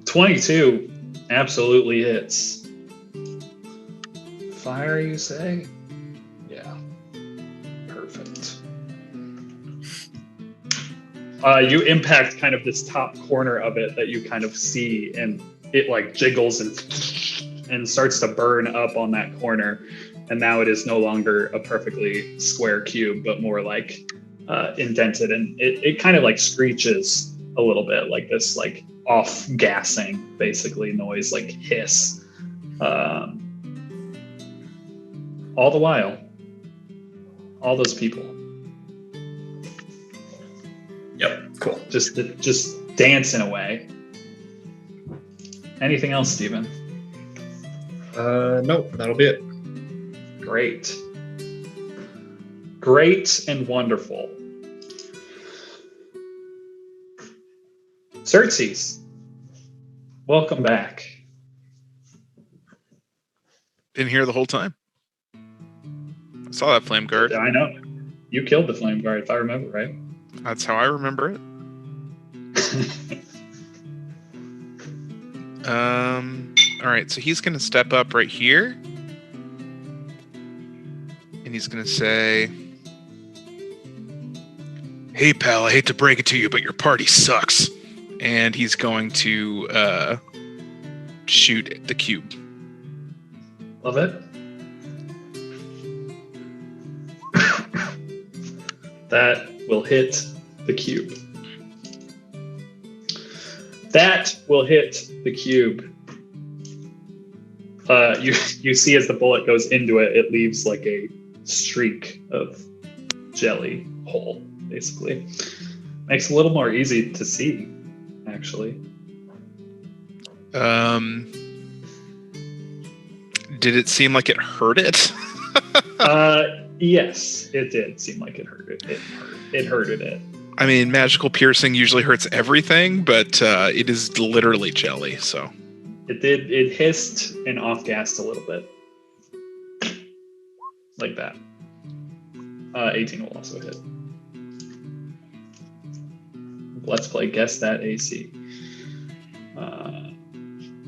22 absolutely hits. Fire, you say? Yeah. Perfect. You impact kind of this top corner of it that you kind of see, and it like jiggles and starts to burn up on that corner. And now it is no longer a perfectly square cube, but more like indented. And it kind of like screeches a little bit, like this like off gassing basically noise, like hiss. All the while, all those people. Yep, cool. Just dancing away. Anything else, Steven? Nope, that'll be it. Great. Great and wonderful. Xerxes, welcome back. Been here the whole time. I saw that flame guard. I know. You killed the flame guard, if I remember right. That's how I remember it. All right, so he's going to step up right here. and he's going to say, "Hey, pal, I hate to break it to you, but your party sucks." And he's going to shoot the cube. Love it. That will hit the cube. That will hit the cube. You see as the bullet goes into it, it leaves like a streak of jelly hole, basically. Makes it a little more easy to see, actually. Did it seem like it hurt it? Yes, it did seem like it hurted it. It hurted it. I mean, magical piercing usually hurts everything, but it is literally jelly, so. It did. It hissed and off-gassed a little bit. Like that. 18 will also hit. Let's play Guess That AC.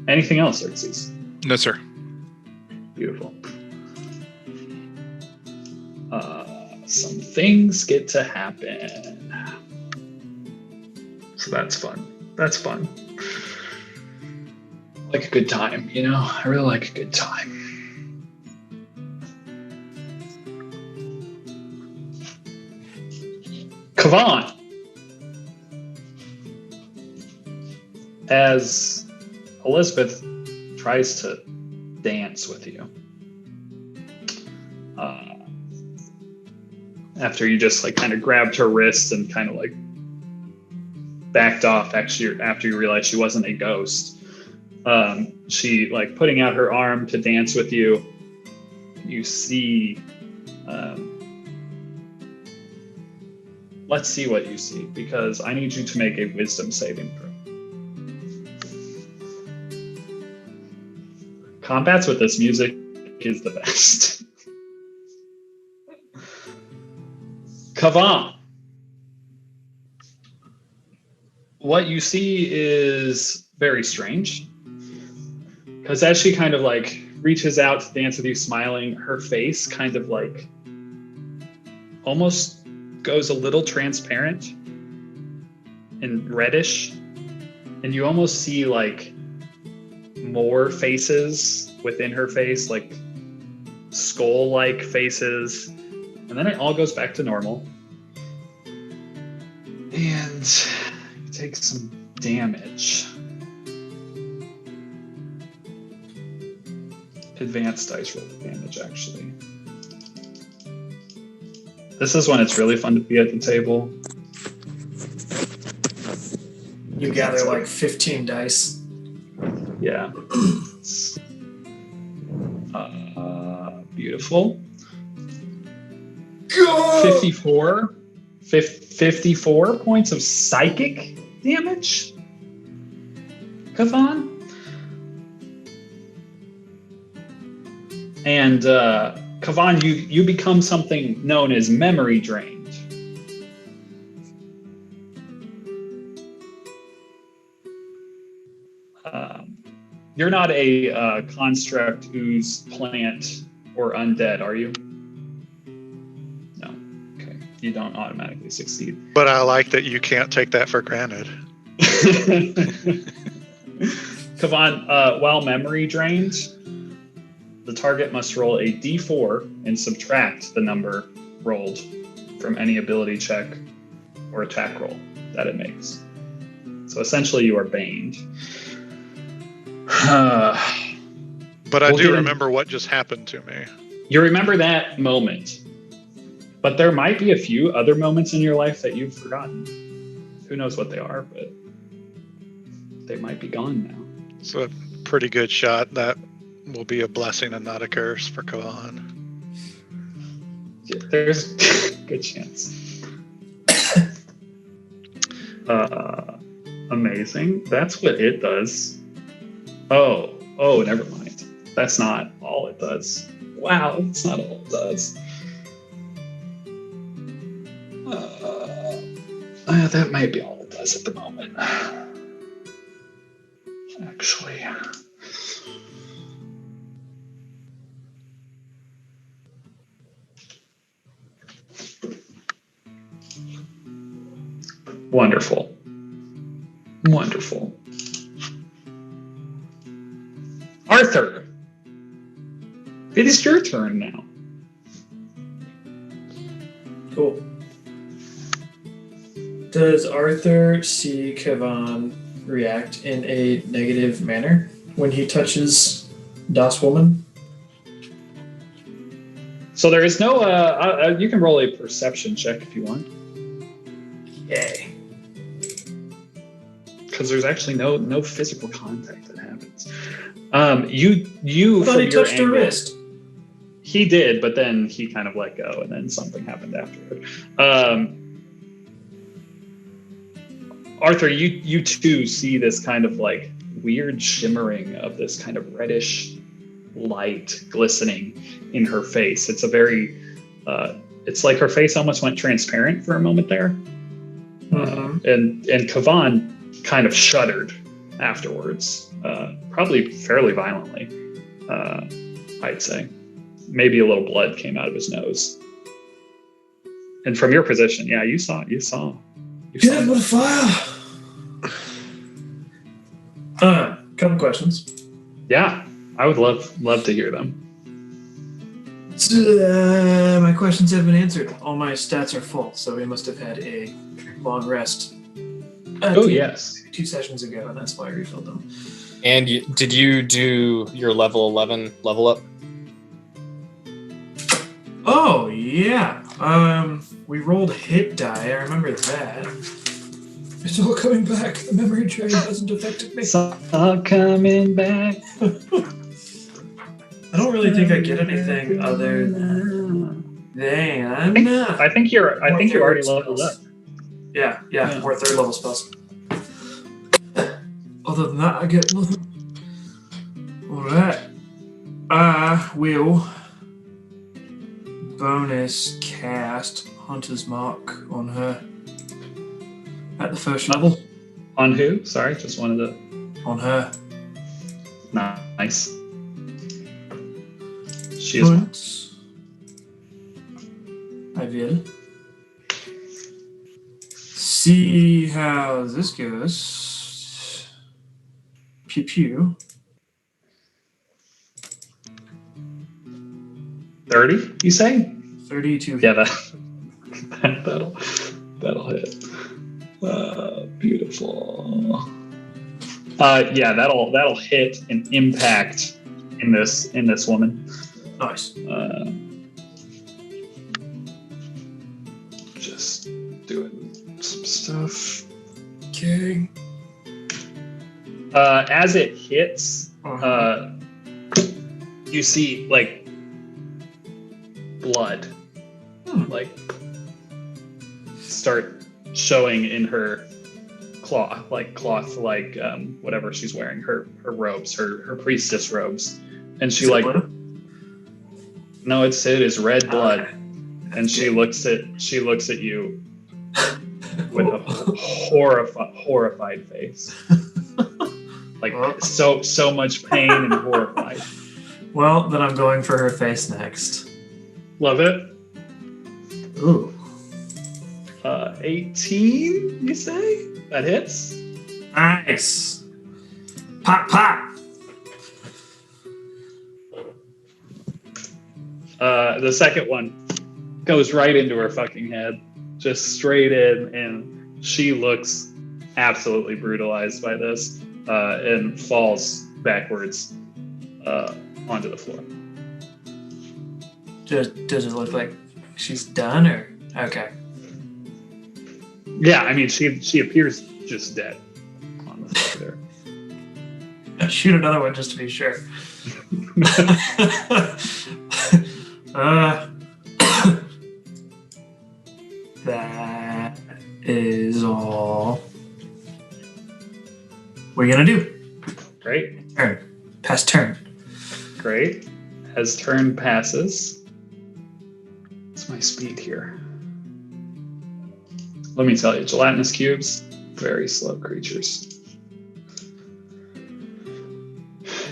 Anything else, Xerxes? No, sir. Beautiful. Some things get to happen. So that's fun. That's fun. I like a good time, you know? I really like a good time. Kavan. As Elizabeth tries to dance with you. After you just like kind of grabbed her wrist and kind of like backed off actually after you realized she wasn't a ghost. She like putting out her arm to dance with you. You see, let's see what you see, because I need you to make a wisdom saving throw. Combats with this music is the best. Kavan. What you see is very strange. Because as she kind of like reaches out to dance with you, smiling, her face kind of like almost goes a little transparent and reddish. And you almost see like more faces within her face, like skull-like faces. And then it all goes back to normal. And you take some damage. Advanced dice roll damage, actually. This is when it's really fun to be at the table. You gather like 15 dice. Yeah. Beautiful. 54 points of psychic damage. Kavan. And Kavan, you become something known as memory drained. You're not a construct, ooze, plant, or undead, are you? No. Okay. You don't automatically succeed. But I like that you can't take that for granted. Kavan, while memory drained, the target must roll a d4 and subtract the number rolled from any ability check or attack roll that it makes. So essentially you are baned. But I do remember what just happened to me. You remember that moment. But there might be a few other moments in your life that you've forgotten. Who knows what they are, but they might be gone now. It's a pretty good shot. That will be a blessing and not a curse for Kavan. Yeah, there's a good chance. Amazing. That's what it does. Oh, never mind. That's not all it does. Wow, that's not all it does. That might be all it does at the moment. Actually. Wonderful. Wonderful. Arthur, it is your turn now. Cool. Does Arthur see Kavan react in a negative manner when he touches Das Woman? So there is no, you can roll a perception check if you want. Yay. Because there's actually no physical contact that happens. You I thought from he your touched her angle, wrist. He did, but then he kind of let go, and then something happened afterward. Arthur, you too see this kind of like weird shimmering of this kind of reddish light glistening in her face. It's a very, it's like her face almost went transparent for a moment there. And Kavan kind of shuddered afterwards, probably fairly violently, I'd say. Maybe a little blood came out of his nose. And from your position, yeah, you saw. Get up with fire! Couple questions. Yeah, I would love to hear them. My questions have been answered. All my stats are full, so we must have had a long rest. Yes. 2 sessions ago, and that's why I refilled them. And did you do your level 11 level up? Oh, yeah. We rolled hit die. I remember that. It's all coming back. The memory train hasn't affected me. It's all coming back. I don't really think I get anything other than I think you already leveled up. Yeah, more third level spells. Other than that, I get nothing. Alright. I will bonus cast Hunter's Mark on her at the first level. On who? Sorry, just wanted to. On her. Nice. She is one. I will see how this goes. Pew pew. 30, you say? 32. Yeah, that'll hit. Beautiful. Yeah, that'll hit and impact in this woman. Nice. Just doing some stuff. Okay. As it hits, you see like blood, like start showing in her cloth, like whatever she's wearing, her robes, her priestess robes, and she like. Blood? No, it is red blood, and she looks at you with a horrified face, like so much pain and horrified. Well, then I'm going for her face next. Love it. Ooh. 18, you say? That hits? Nice. Pop, pop. The second one goes right into her fucking head, just straight in, and she looks absolutely brutalized by this, and falls backwards onto the floor. Does it look like she's done, or okay? Yeah, I mean she appears just dead on the floor there. Shoot another one just to be sure. That is all we're gonna do. Great. Turn. Pass turn. Great. As turn passes, what's my speed here? Let me tell you, gelatinous cubes, very slow creatures.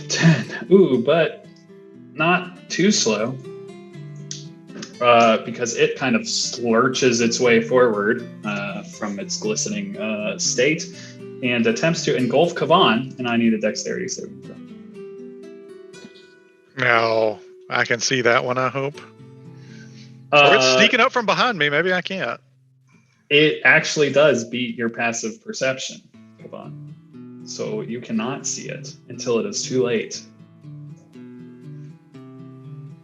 10. Ooh, but not too slow. Because it kind of lurches its way forward from its glistening state and attempts to engulf Kavan, and I need a dexterity saving throw. Now, I can see that one, I hope. Or it's sneaking up from behind me. Maybe I can't. It actually does beat your passive perception, Kavan. So you cannot see it until it is too late.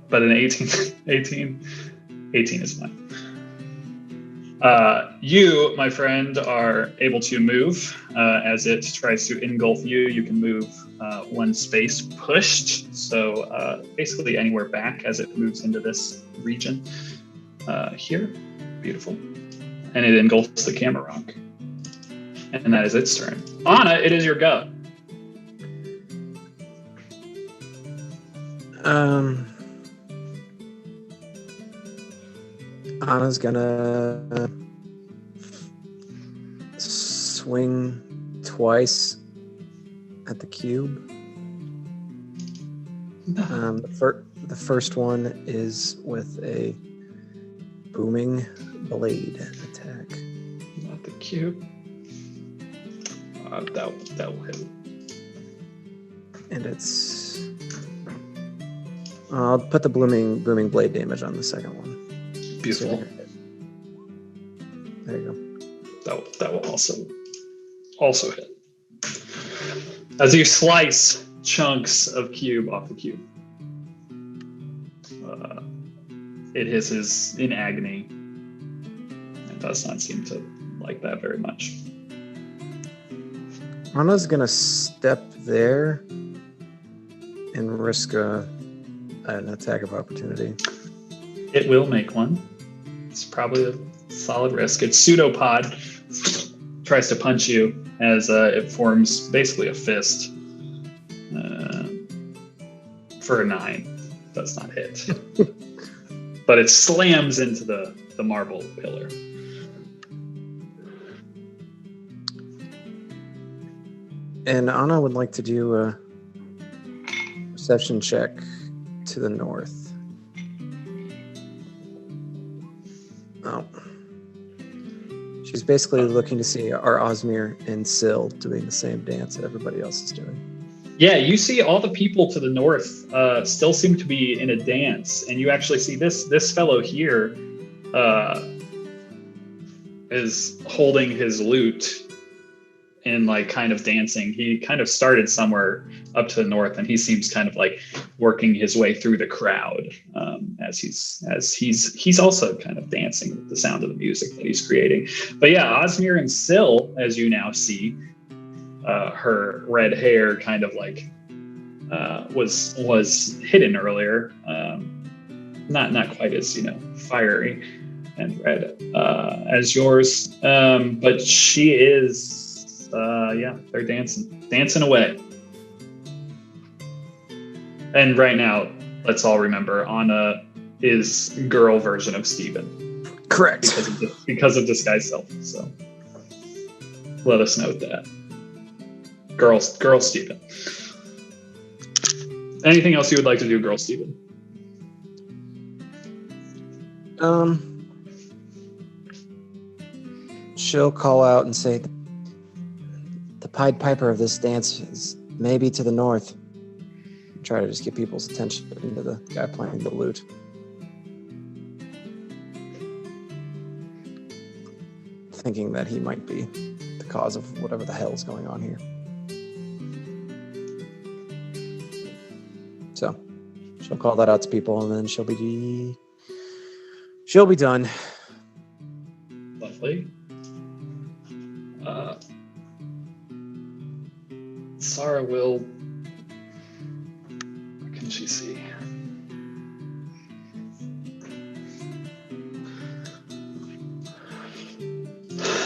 But an 18 is fine. You, my friend, are able to move as it tries to engulf you. You can move one space pushed, so basically anywhere back as it moves into this region here. Beautiful. And it engulfs the camera rock. And that is its turn. Anna, it is your go. Anna's gonna swing twice at the cube. The first one is with a booming blade attack. Not the cube. That will hit. And it's... I'll put the booming blade damage on the second one. Beautiful. There you go. That will also hit. As you slice chunks of cube off the cube, it hisses in agony. It does not seem to like that very much. Anna's gonna step there and risk an attack of opportunity. It will make one. It's probably a solid risk. Its pseudopod tries to punch you as it forms basically a fist for a 9. Does not hit. But it slams into the marble pillar. And Anna would like to do a perception check to the north. Oh. She's basically looking to see are Osmir and Syl doing the same dance that everybody else is doing. Yeah, you see all the people to the north still seem to be in a dance, and you actually see this fellow here is holding his lute and like kind of dancing. He kind of started somewhere up to the north, and he seems kind of like working his way through the crowd as he's also kind of dancing with the sound of the music that he's creating. But yeah, Osmir and Syl, as you now see, her red hair kind of like was hidden earlier, not quite as fiery and red as yours, but she is. They're dancing away. And right now, let's all remember, Anna is girl version of Steven. Correct. Because of disguise self. So let us note that. Girl Steven. Anything else you would like to do, girl Steven? She'll call out and say, the Pied Piper of this dance is maybe to the north. Try to just get people's attention to the guy playing the lute. Thinking that he might be the cause of whatever the hell is going on here. So she'll call that out to people, and then she'll be done. Lovely. Sarah will. What can she see?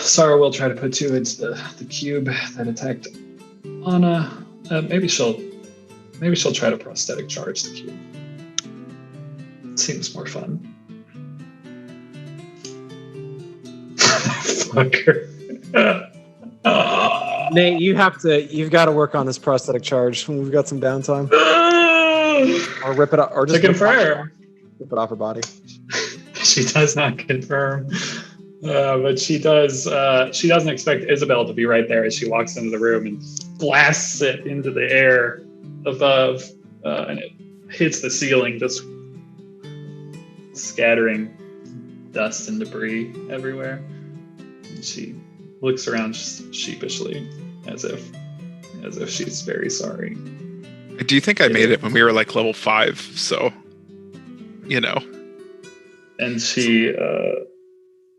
Sarah will try to put 2 into the cube that attacked Anna. Maybe she'll try to prosthetic charge the cube. Seems more fun. Fucker. Nate, you've got to work on this prosthetic charge when we've got some downtime. Or rip it off, or just to confirm. Rip it off her body. She does not confirm. But she does. She doesn't expect Isabel to be right there as she walks into the room and blasts it into the air above, and it hits the ceiling, just scattering dust and debris everywhere. And she looks around just sheepishly, as if she's very sorry. I do think I made it when we were like level 5, so you know. And she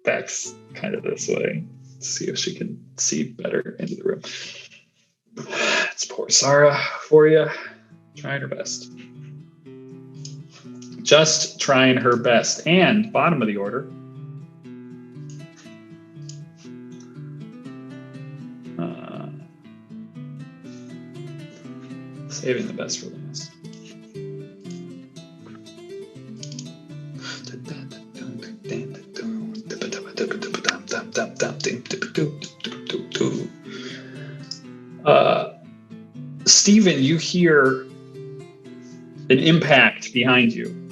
backs kind of this way to see if she can see better into the room. It's poor Sarah for you, trying her best. Just trying her best. And bottom of the order. Saving the best for last. Steven, you hear an impact behind you.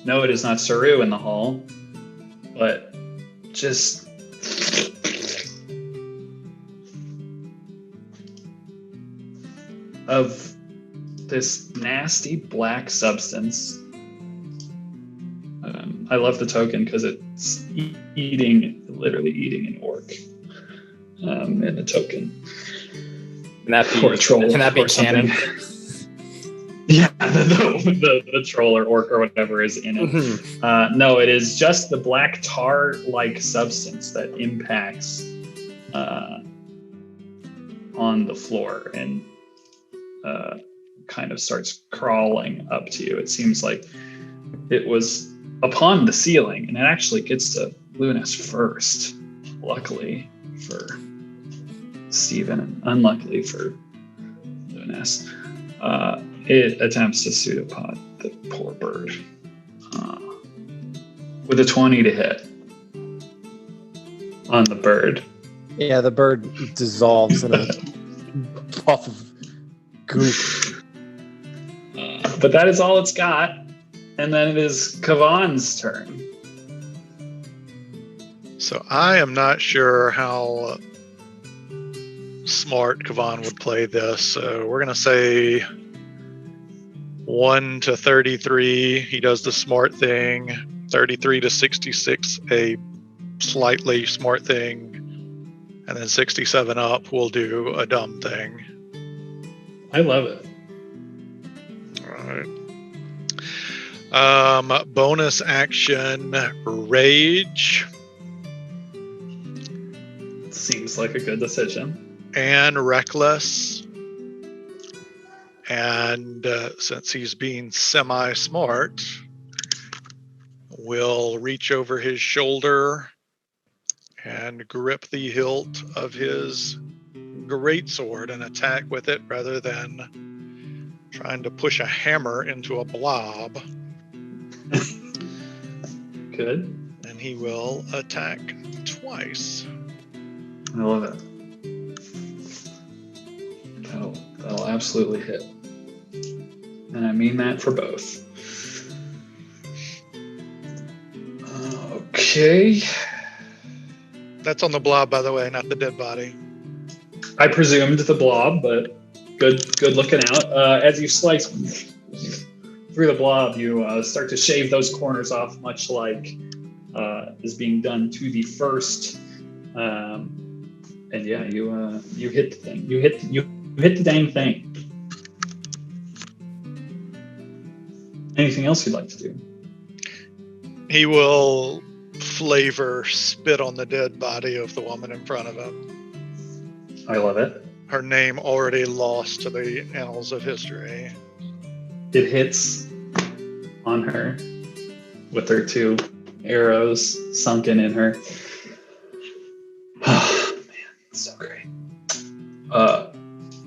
No, it is not Saru in the hall, but just of this nasty black substance. I love the token because it's literally eating an orc in the token. Can that be, or a troll? Can that be or canon? Yeah, the troll or orc or whatever is in it. Mm-hmm. No, it is just the black tar-like substance that impacts on the floor and kind of starts crawling up to you. It seems like it was upon the ceiling, and it actually gets to Lunas first, luckily for Steven and unluckily for Lunas. It attempts to pseudopod the poor bird with a 20 to hit on the bird. Yeah, the bird dissolves in a puff of goop. But that is all it's got. And then it is Kavan's turn. So I am not sure how smart Kavan would play this. So we're going to say 1 to 33, he does the smart thing. 33 to 66, a slightly smart thing. And then 67 up, we'll do a dumb thing. I love it. All right. Bonus action, Rage. Seems like a good decision. And Reckless. And since he's being semi-smart, we'll reach over his shoulder and grip the hilt of his greatsword and attack with it rather than trying to push a hammer into a blob. Good. And he will attack twice. I love it. That'll absolutely hit. And I mean that for both. Okay. That's on the blob, by the way, not the dead body. I presumed the blob, but good looking out. As you slice through the blob, you start to shave those corners off, much like is being done to the first. And yeah, you hit the thing. You hit the dang thing. Anything else you'd like to do? He will flavor spit on the dead body of the woman in front of him. I love it. Her name already lost to the annals of history. It hits on her with her 2 arrows sunken in her. Oh, man, it's so great.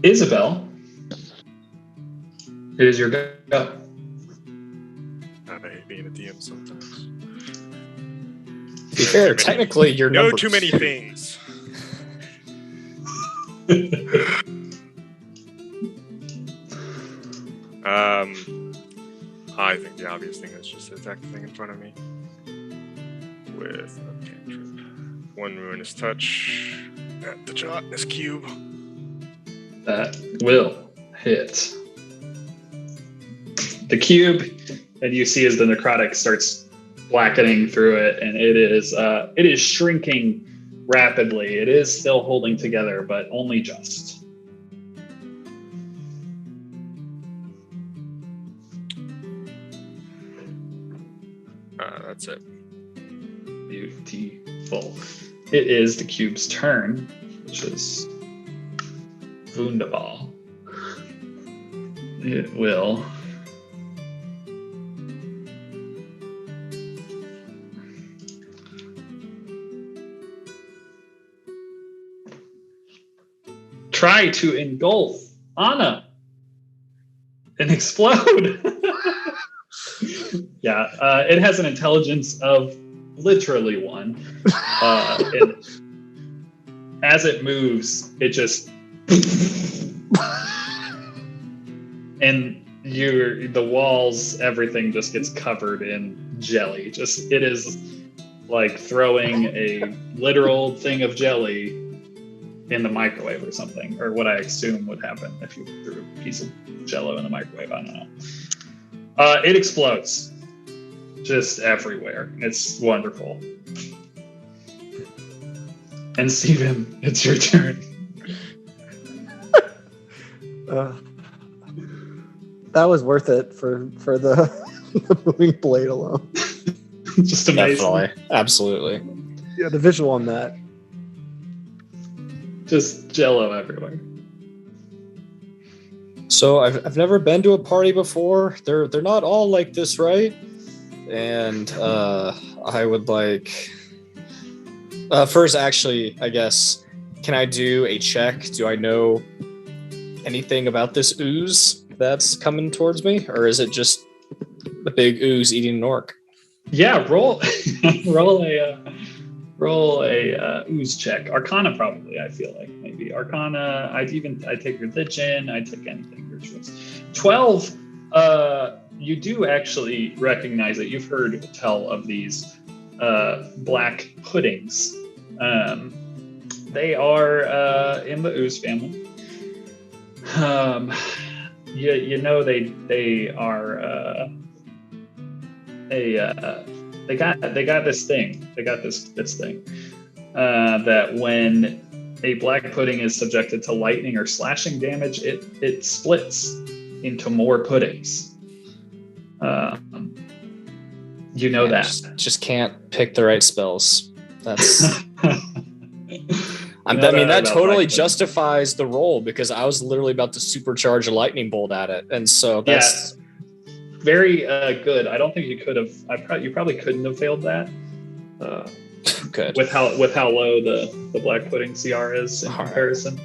Isabel, it is your go. I hate being a DM sometimes. To be fair, technically you're No number too many 2. things. I think the obvious thing is just to attack the thing in front of me with a cantrip. one ruinous touch at the gelatinous cube. That will hit. The cube that you see as the necrotic starts blackening through it, and it is shrinking rapidly. It is still holding together, but only just. That's it. Beautiful. It is the cube's turn, which is wunderbar. It will try to engulf Anna and explode. Yeah, it has an intelligence of literally 1. As it moves, it just and the walls, everything just gets covered in jelly. It is like throwing a literal thing of jelly in the microwave or something, or what I assume would happen if you threw a piece of Jello in the microwave. I don't know. It explodes just everywhere. It's wonderful. And Steven, it's your turn. That was worth it for the, the moving blade alone. Just amazing. Definitely. Absolutely. Yeah, the visual on that. Just Jello everywhere. So I've never been to a party before. They're not all like this, right? And I would like first, actually, I guess, can I do a check? Do I know anything about this ooze that's coming towards me, or is it just a big ooze eating an orc? Yeah, roll a ooze check. Arcana, probably. I feel like maybe Arcana. I'd take religion. I'd take anything. Your choice. 12. You do actually recognize it. You've heard tell of these black puddings. They are in the ooze family. You know they are they got this thing. They got this thing that when a black pudding is subjected to lightning or slashing damage, it splits into more puddings. You know that. Just can't pick the right spells. That's. I mean, that totally justifies the roll, because I was literally about to supercharge a lightning bolt at it, and so that's very good. I don't think you could have. You probably couldn't have failed that. Good. With how low the black pudding CR is in comparison.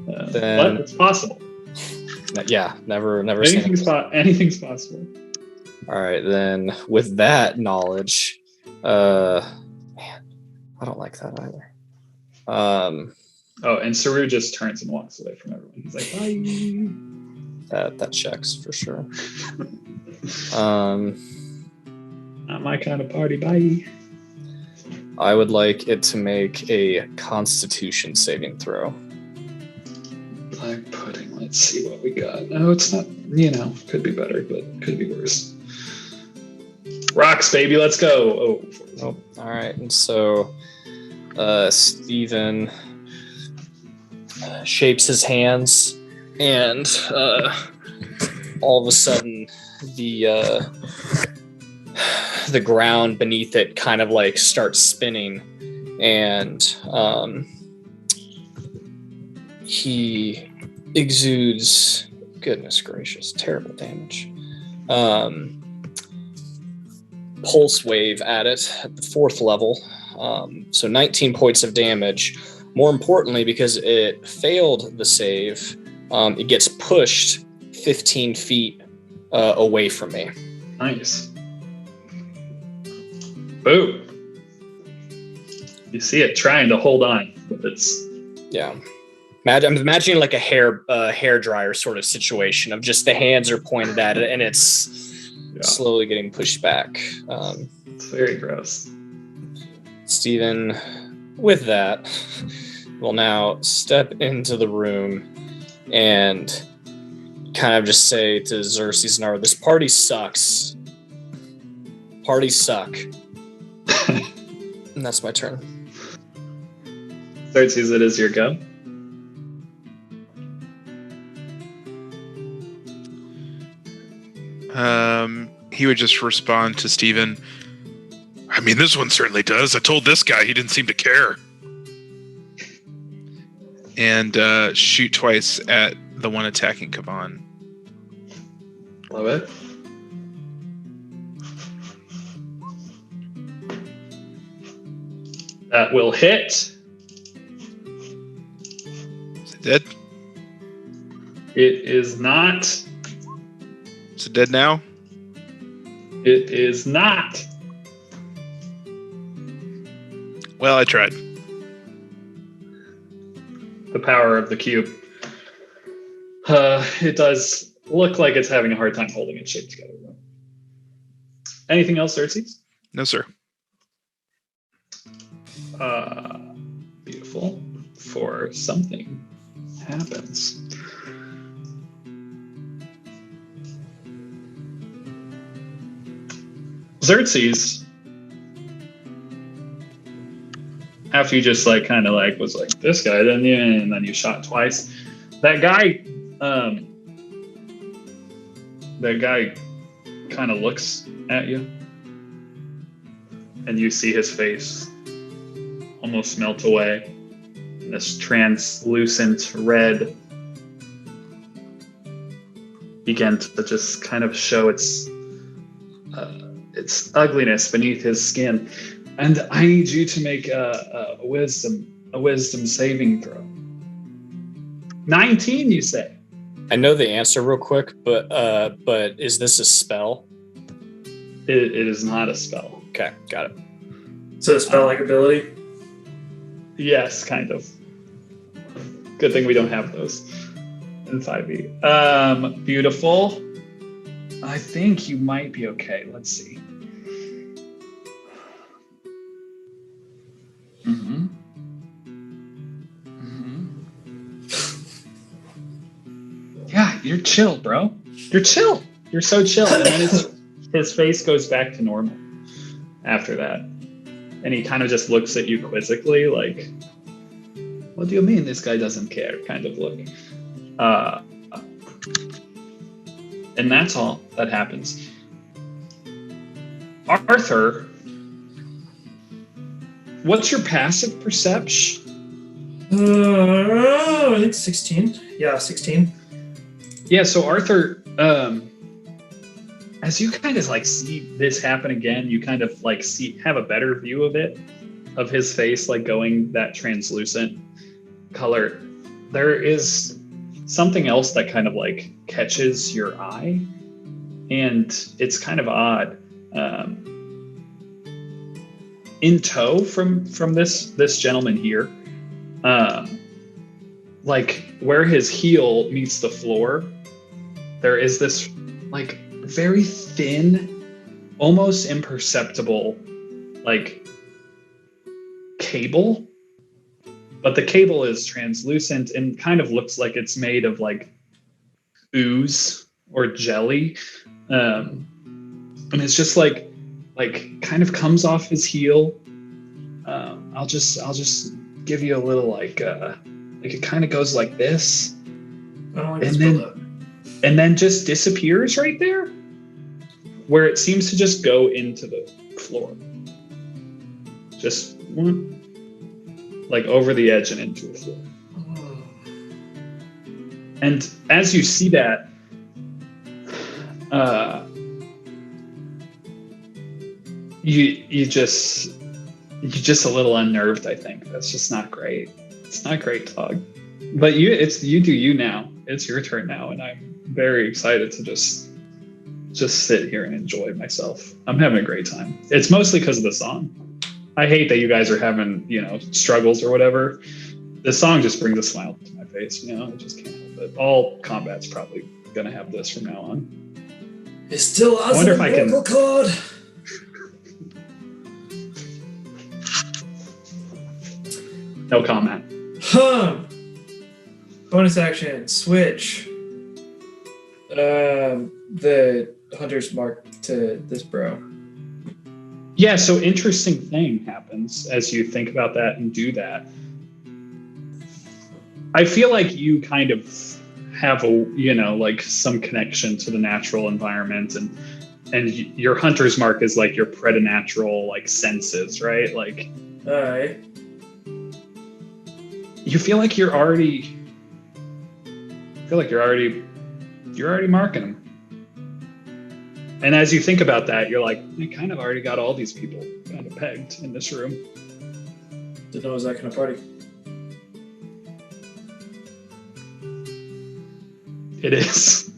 But it's possible. Yeah, never. Anything's possible. All right, then with that knowledge, man, I don't like that either. And Saru just turns and walks away from everyone. He's like, bye. That checks for sure. Not my kind of party. Bye. I would like it to make a Constitution saving throw. Black pudding. Let's see what we got. No, it's not. Could be better, but could be worse. Rocks, baby. Let's go. Oh, all right. And so, Steven shapes his hands, and all of a sudden, the ground beneath it kind of like starts spinning, and he exudes, goodness gracious, terrible damage. Pulse wave at it at the 4th level. So 19 points of damage. More importantly, because it failed the save, it gets pushed 15 feet away from me. Nice. Boom. You see it trying to hold on with its. Yeah. I'm imagining like a hair dryer sort of situation of just the hands are pointed at it and it's slowly getting pushed back. It's very gross. Steven with that, we'll now step into the room and kind of just say to Xerxes and Nara, this party sucks. Parties suck. And that's my turn. Xerxes, it is your go. He would just respond to Steven. I mean, this one certainly does. I told this guy, he didn't seem to care. And shoot twice at the one attacking Kavan. Love it. That will hit. Is it dead? It is not. Is it dead now? It is not. Well, I tried. The power of the cube. It does look like it's having a hard time holding its shape together. Anything else, Xerxes? No, sir. Beautiful. For something happens. Xerxes, after you just like kind of like was like this guy, didn't you? And then you shot twice. That guy kind of looks at you, and you see his face almost melt away. And this translucent red began to just kind of show its ugliness beneath his skin. And I need you to make a wisdom saving throw. 19, you say? I know the answer real quick, but is this a spell? It is not a spell. Okay, got it. So a spell-like ability? Yes, kind of. Good thing we don't have those in 5e. Beautiful. I think you might be okay. Let's see. Yeah, you're chill, bro. You're chill. You're so chill. And then his face goes back to normal after that. And he kind of just looks at you quizzically, like, what do you mean this guy doesn't care? Kind of look. And that's all that happens. Arthur, what's your passive perception? I think 16. Yeah, 16. Yeah, so Arthur, as you kind of like see this happen again, you kind of like have a better view of it, of his face like going that translucent color. There is something else that kind of like catches your eye, and it's kind of odd. In tow from this gentleman here, like where his heel meets the floor, there is this like very thin, almost imperceptible like cable, but the cable is translucent and kind of looks like it's made of like ooze or jelly, and it's just like kind of comes off his heel. I'll just give you a little like it kind of goes like this, and then just disappears right there, where it seems to just go into the floor, just like over the edge and into the floor. And as you see that, you're just a little unnerved. I think that's just not great. It's not great, dog. But you do you now. It's your turn now, and I'm very excited to just sit here and enjoy myself. I'm having a great time. It's mostly because of the song. I hate that you guys are having, struggles or whatever. The song just brings a smile to my face, I just can't help it. All combat's probably gonna have this from now on. It still has wonder a if I can- vocal cord. No comment. Bonus action, switch. The hunter's mark to this bro. Yeah, so interesting thing happens as you think about that and do that. I feel like you kind of have like some connection to the natural environment, and your hunter's mark is like your preternatural like senses, right? Like, Alright. you feel like you're already marking them. And as you think about that, you're like, I kind of already got all these people kind of pegged in this room. Didn't know it was that kind of party. It is.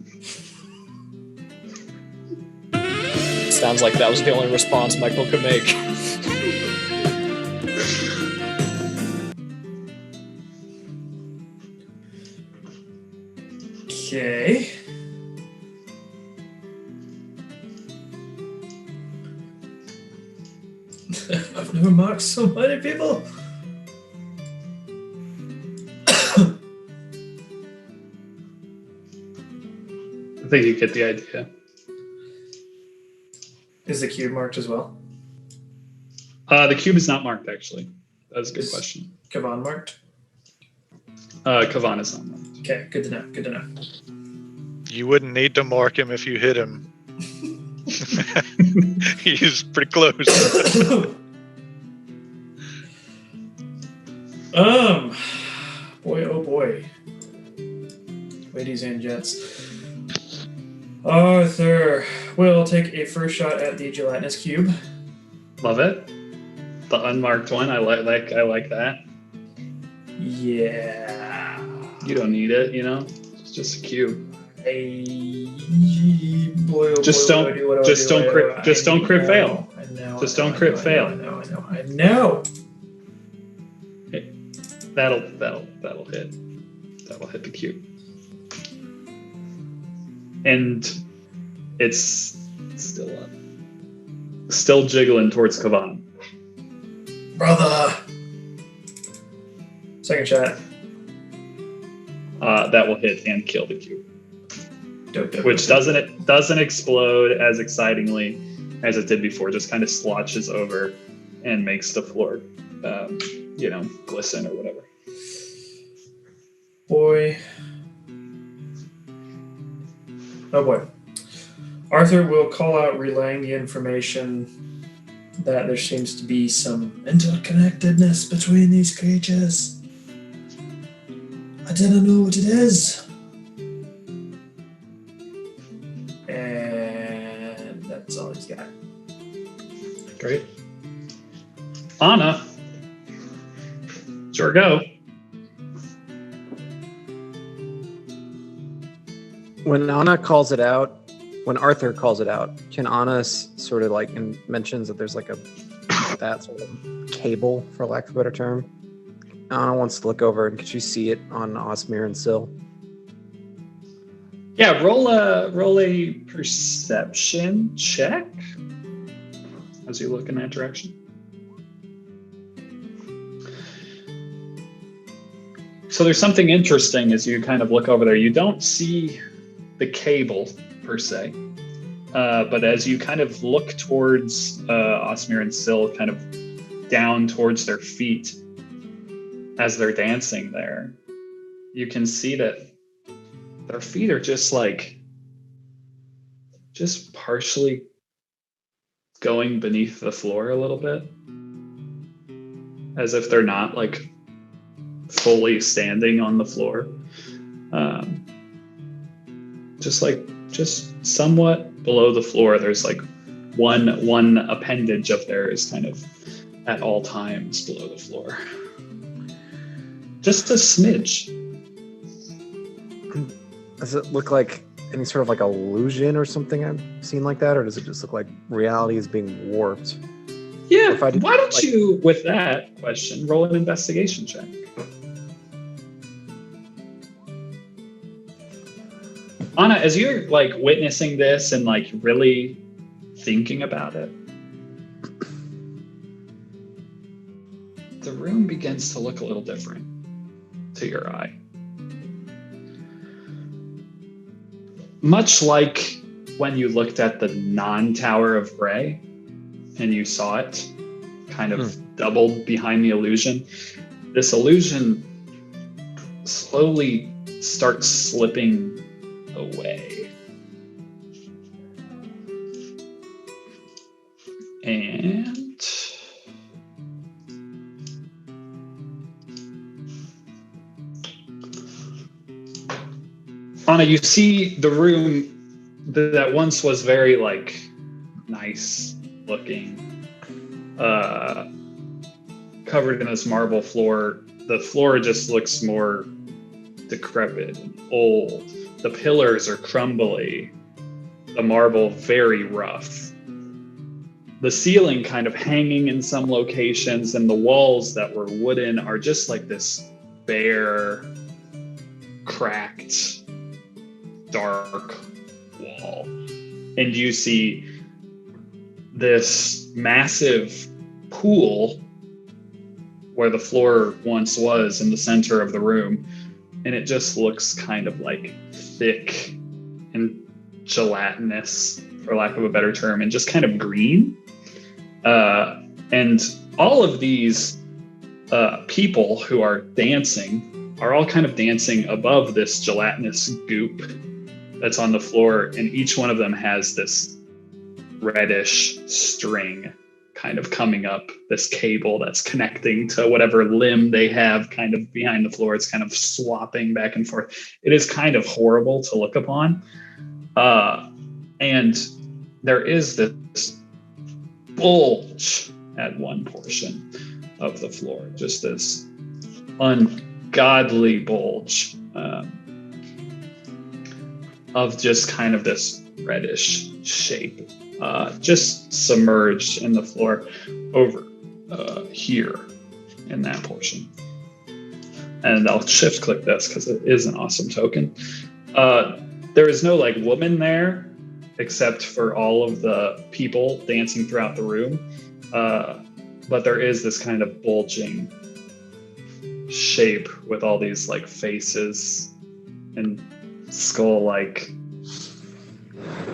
Sounds like that was the only response Michael could make. Okay. I've never marked so many people. I think you get the idea. Is the cube marked as well? The cube is not marked, actually. That was a good question. Kavan marked? Kavan is not marked. Okay, good to know. Good to know. You wouldn't need to mark him if you hit him. He's pretty close. Boy, oh boy. Ladies and gents. Arthur will take a first shot at the gelatinous cube. Love it. The unmarked one. I like that. Yeah. You don't need it, It's just a cube. Boy, oh Just boy, don't- what do I do, what do I just do, don't what crit- do I do? just don't crit I fail. know, I know, Just I know, don't crit I know, fail. I know, I know. That'll hit. That'll hit the cube. And it's still up. Still jiggling towards Kavan. Brother. Second shot. That will hit and kill the cube. Dope. Which doesn't explode as excitingly as it did before. Just kind of slotches over and makes the floor, glisten or whatever. Boy. Oh boy. Arthur will call out, relaying the information that there seems to be some interconnectedness between these creatures. I didn't know what it is. And that's all he's got. Great. Anna. Sure go. When Arthur calls it out, can Anna sort of like and mentions that there's like that sort of cable, for lack of a better term? Anna wants to look over, and could you see it on Osmir and Syl? Yeah, roll a perception check as you look in that direction. So there's something interesting as you kind of look over there. You don't see the cable per se, but as you kind of look towards Osmir and Syl, kind of down towards their feet as they're dancing there, you can see that their feet are just partially going beneath the floor a little bit, as if they're not like fully standing on the floor. Just somewhat below the floor, there's like one appendage of theirs kind of at all times below the floor. Just a smidge. Does it look like any sort of like illusion or something I've seen like that, or does it just look like reality is being warped? Yeah, If I did, why don't like- you, with that question, roll an investigation check? Anna, as you're like witnessing this and like really thinking about it, the room begins to look a little different to your eye. Much like when you looked at the non-Tower of Gray and you saw it kind of doubled behind the illusion, this illusion slowly starts slipping away. And Anna, you see the room that once was very like nice looking, covered in this marble floor. The floor just looks more decrepit and old. The pillars are crumbly, the marble very rough. The ceiling kind of hanging in some locations, and the walls that were wooden are just like this bare, cracked, dark wall. And you see this massive pool where the floor once was in the center of the room, and it just looks kind of like thick and gelatinous, for lack of a better term, and just kind of green. And all of these people who are dancing are all kind of dancing above this gelatinous goop that's on the floor, and each one of them has this reddish string kind of coming up, this cable that's connecting to whatever limb they have kind of behind the floor. It's kind of swapping back and forth. It is kind of horrible to look upon. And there is this bulge at one portion of the floor, just this ungodly bulge of just kind of this reddish shape, just submerged in the floor over here in that portion. And I'll shift click this because it is an awesome token. There is no like woman there, except for all of the people dancing throughout the room. But there is this kind of bulging shape with all these like faces and skull-like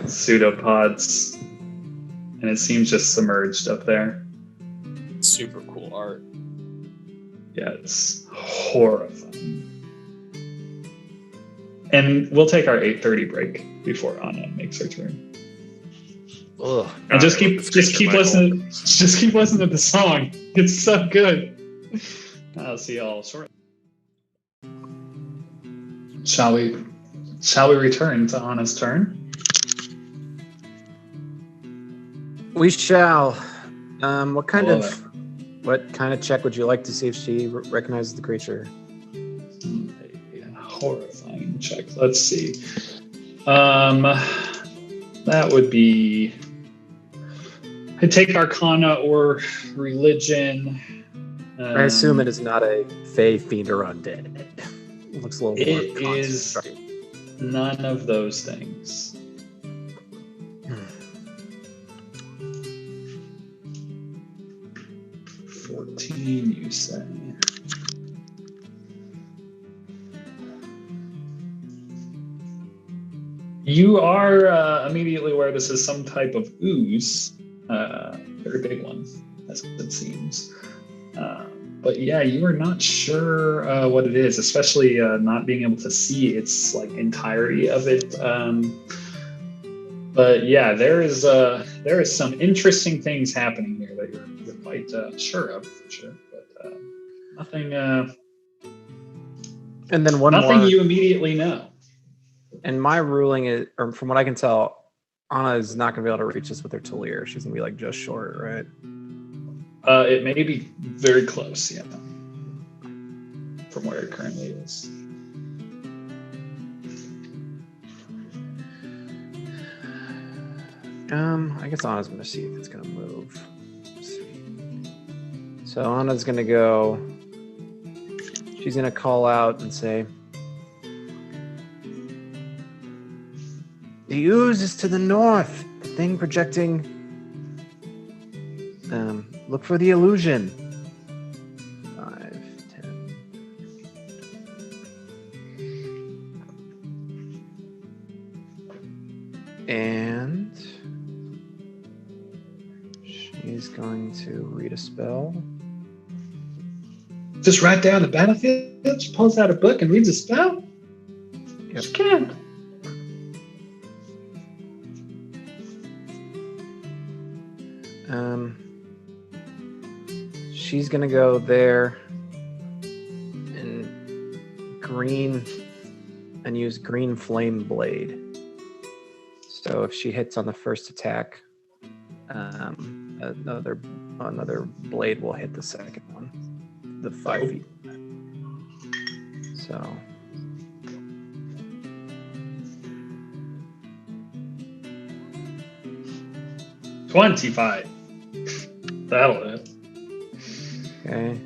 pseudopods, and it seems just submerged up there. Super cool art. Yeah, it's horrifying. And we'll take our 8:30 break before Anna makes her turn. Ugh. And just keep listening. Just keep listening to the song. It's so good. I'll see y'all shortly. Shall we return to Anna's turn? We shall. What kind of check would you like to see if she recognizes the creature? A horrifying check. Let's see. That would be. I'd take Arcana or Religion. I assume it is not a fey, fiend, or undead. It looks a little more It is none of those things. You say. You are immediately aware this is some type of ooze, very big one, as it seems. But yeah, you are not sure what it is, especially not being able to see its like entirety of it. But yeah, there is some interesting things happening here that you're quite sure of, for sure. But nothing. And then nothing you immediately know. And my ruling is, or from what I can tell, Anna is not going to be able to reach this with her Tulier. She's going to be like just short, right? It may be very close, yeah, from where it currently is. I guess Anna's going to see if it's going to move. Let's see. So Anna's going to go. She's going to call out and say, "The ooze is to the north. The thing projecting. Look for the illusion." to read a spell. Just right there on the battlefield, she pulls out a book and reads a spell? Yep. She can. She's gonna go there and use green flame blade. So if she hits on the first attack, another blade will hit the second one, the 5 feet. So 25. That'll hit. okay.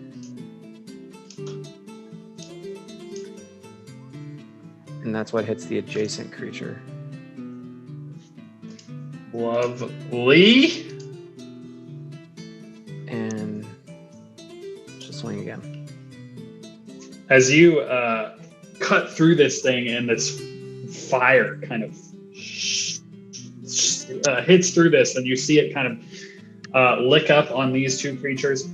And that's what hits the adjacent creature. Lovely. And she'll swing again. As you cut through this thing and this fire kind of hits through this, and you see it kind of lick up on these two creatures,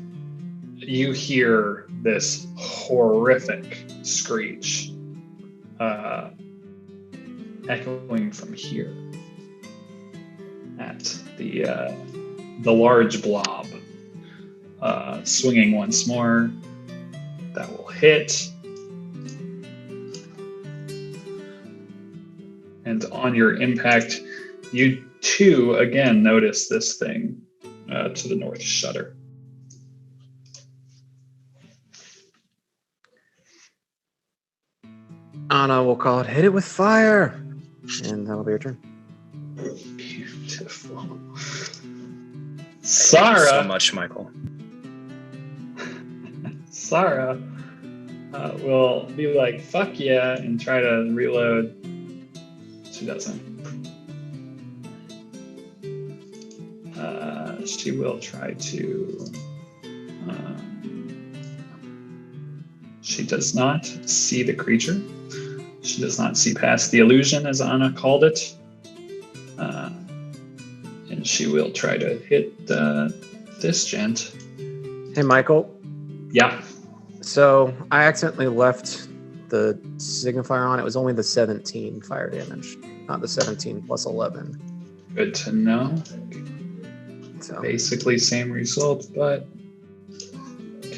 you hear this horrific screech echoing from here at the large blob. Swinging once more. That will hit. And on your impact, you too again notice this thing to the north shudder. Anna will call it, hit it with fire! And that'll be your turn. Beautiful. Thank you Sarah. so much, Michael. Sarah will be like, fuck yeah, and try to reload. She doesn't. She will try to. She does not see the creature. She does not see past the illusion, as Anna called it. And she will try to hit this gent. Hey, Michael. Yeah. So I accidentally left the signifier on. It was only the 17 fire damage, not the 17 plus 11. Good to know. So Basically same result, but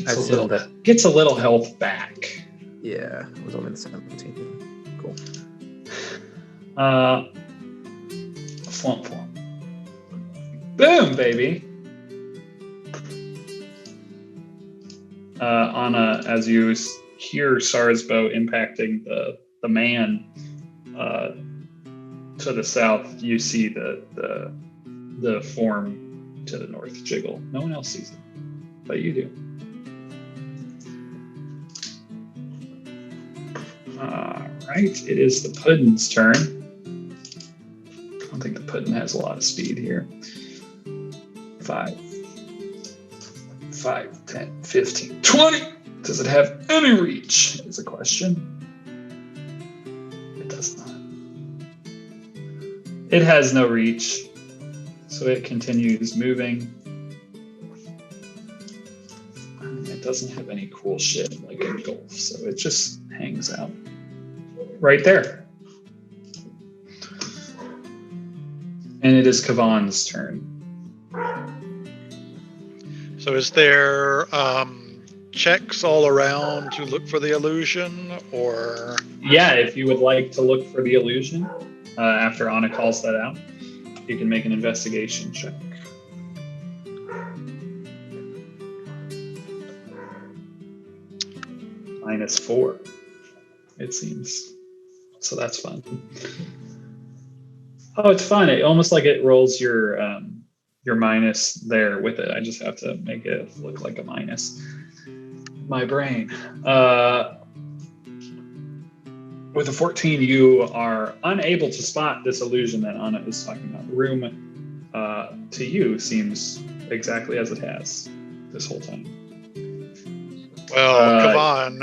I assumed that. gets a little health back. Yeah, it was only the 17. Cool. Flump flump. Boom, baby. Anna, as you hear Sarah's bow impacting the man to the south, you see the form to the north jiggle. No one else sees it, but you do. All right, it is the puddin's turn. I don't think the puddin has a lot of speed here. 5, 10, 15, 20. Does it have any reach? Is a question. It does not. It has no reach, so it continues moving. It doesn't have any cool shit like in golf, so it just hangs out right there. And it is Kavan's turn. So is there checks all around to look for the illusion, or? Yeah, if you would like to look for the illusion, after Anna calls that out, you can make an investigation check. -4, it seems. So that's fun. Oh, it's fun. It almost like it rolls your minus there with it. I just have to make it look like a minus. My brain. With a 14, you are unable to spot this illusion that Anna is talking about. The room to you seems exactly as it has this whole time. Well, Kavan.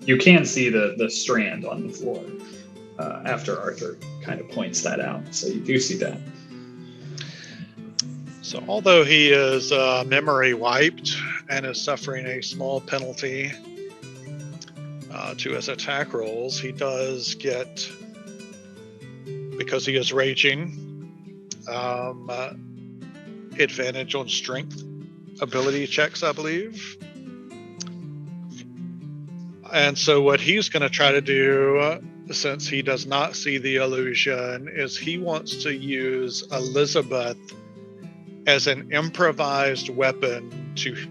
You can see the strand on the floor after Arthur kind of points that out. So you do see that. So although he is memory wiped and is suffering a small penalty to his attack rolls, he does get, because he is raging, advantage on strength ability checks, I believe. And so what he's going to try to do, since he does not see the illusion, is he wants to use Elizabeth as an improvised weapon to hit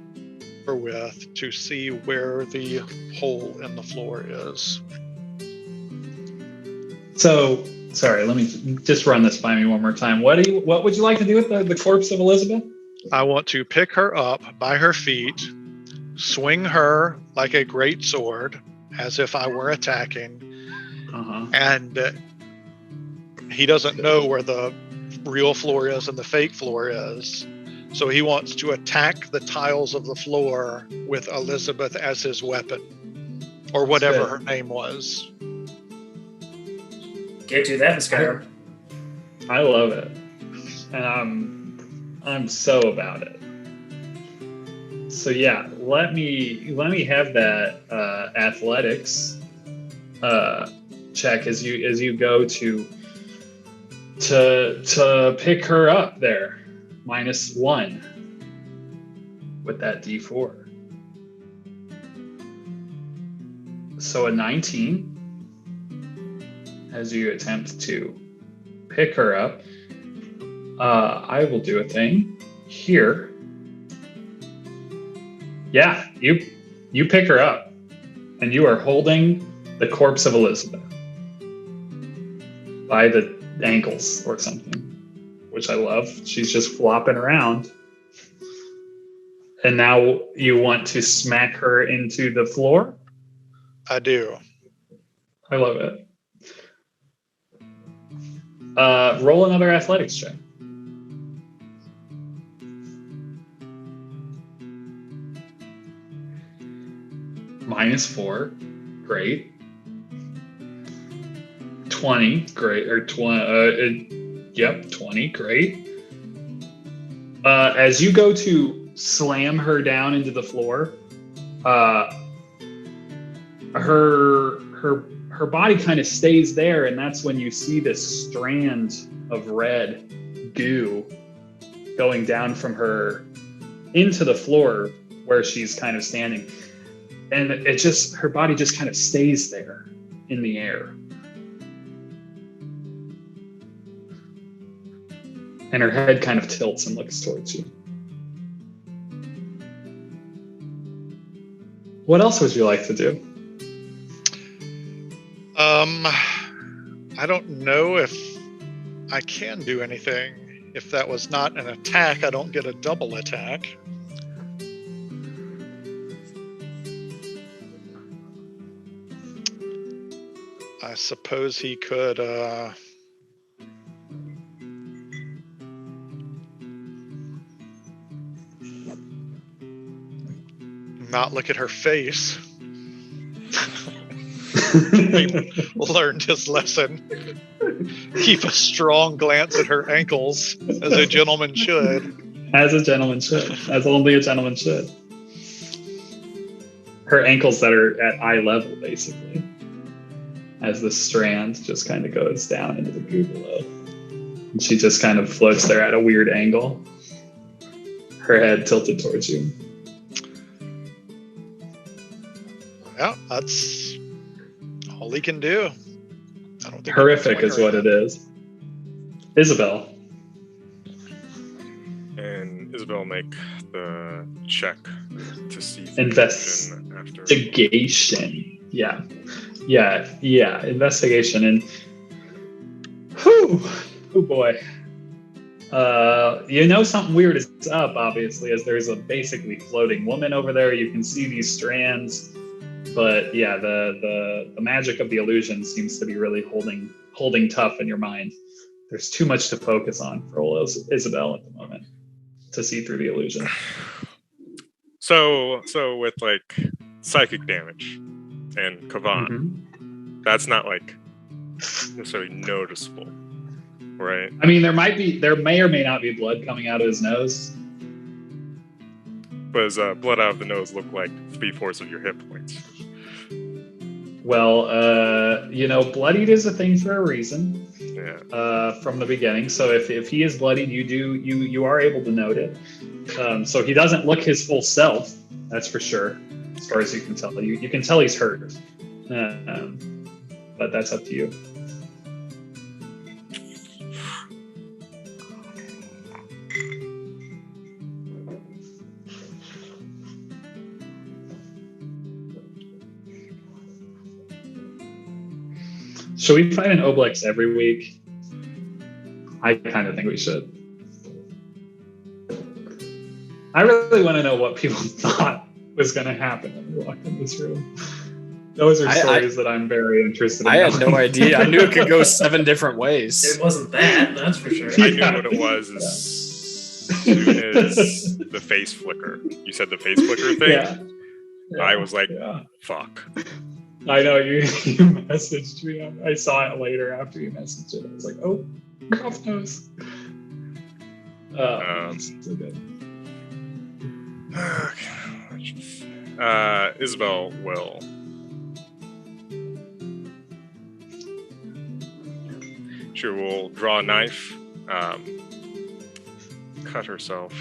her with to see where the hole in the floor is. So, sorry, let me just run this by me one more time. What would you like to do with the corpse of Elizabeth? I want to pick her up by her feet, swing her like a great sword, as if I were attacking, and he doesn't know where the real floor is and the fake floor is. So he wants to attack the tiles of the floor with Elizabeth as his weapon, or whatever her name was. Can't do that in Skyrim. I love it, and I'm so about it. So yeah, let me have that athletics check as you go to pick her up there. -1 with that D4. So a 19 as you attempt to pick her up. I will do a thing here. Yeah, you pick her up, and you are holding the corpse of Elizabeth by the ankles or something, which I love. She's just flopping around. And now you want to smack her into the floor? I do. I love it. Roll another athletics check. -4, great. 20, great. Or 20, yep, 20, great. As you go to slam her down into the floor, her body kind of stays there, and that's when you see this strand of red goo going down from her into the floor where she's kind of standing. And her body just kind of stays there in the air. And her head kind of tilts and looks towards you. What else would you like to do? I don't know if I can do anything. If that was not an attack, I don't get a double attack. I suppose he could not look at her face. He learned his lesson. Keep a strong glance at her ankles, as a gentleman should. As a gentleman should. As only a gentleman should. Her ankles that are at eye level, basically. As the strand just kind of goes down into the goo below. And she just kind of floats there at a weird angle. Her head tilted towards you. Yeah, that's all he can do. I don't think horrific is what it is. Isabel. And Isabel make the check to see investigation. Yeah. Investigation, and oh boy. Something weird is up, obviously, as there's a basically floating woman over there. You can see these strands, but yeah, the magic of the illusion seems to be really holding tough in your mind. There's too much to focus on for old Isabel at the moment to see through the illusion. So with like psychic damage and Kavan, that's not like necessarily noticeable. Right. I mean, there may or may not be blood coming out of his nose. But does blood out of the nose look like 3/4 of your hit points? Well, bloodied is a thing for a reason. Yeah. From the beginning. So if he is bloodied, you are able to note it. So he doesn't look his full self. That's for sure. As far as you can tell, you can tell he's hurt. But that's up to you. Should we fight an Obelix every week? I kind of think we should. I really want to know what people thought was going to happen when we walked in this room. Those are stories that I'm very interested in. I had no idea. I knew it could go 7 different ways. It wasn't that, that's for sure. I knew what it was as soon as the face flicker. You said the face flicker thing? Yeah. I was like, Yeah. fuck. I know you messaged me. I saw it later after you messaged it. I was like, oh, Golf knows. So good. Isabel will she will draw a knife, cut herself,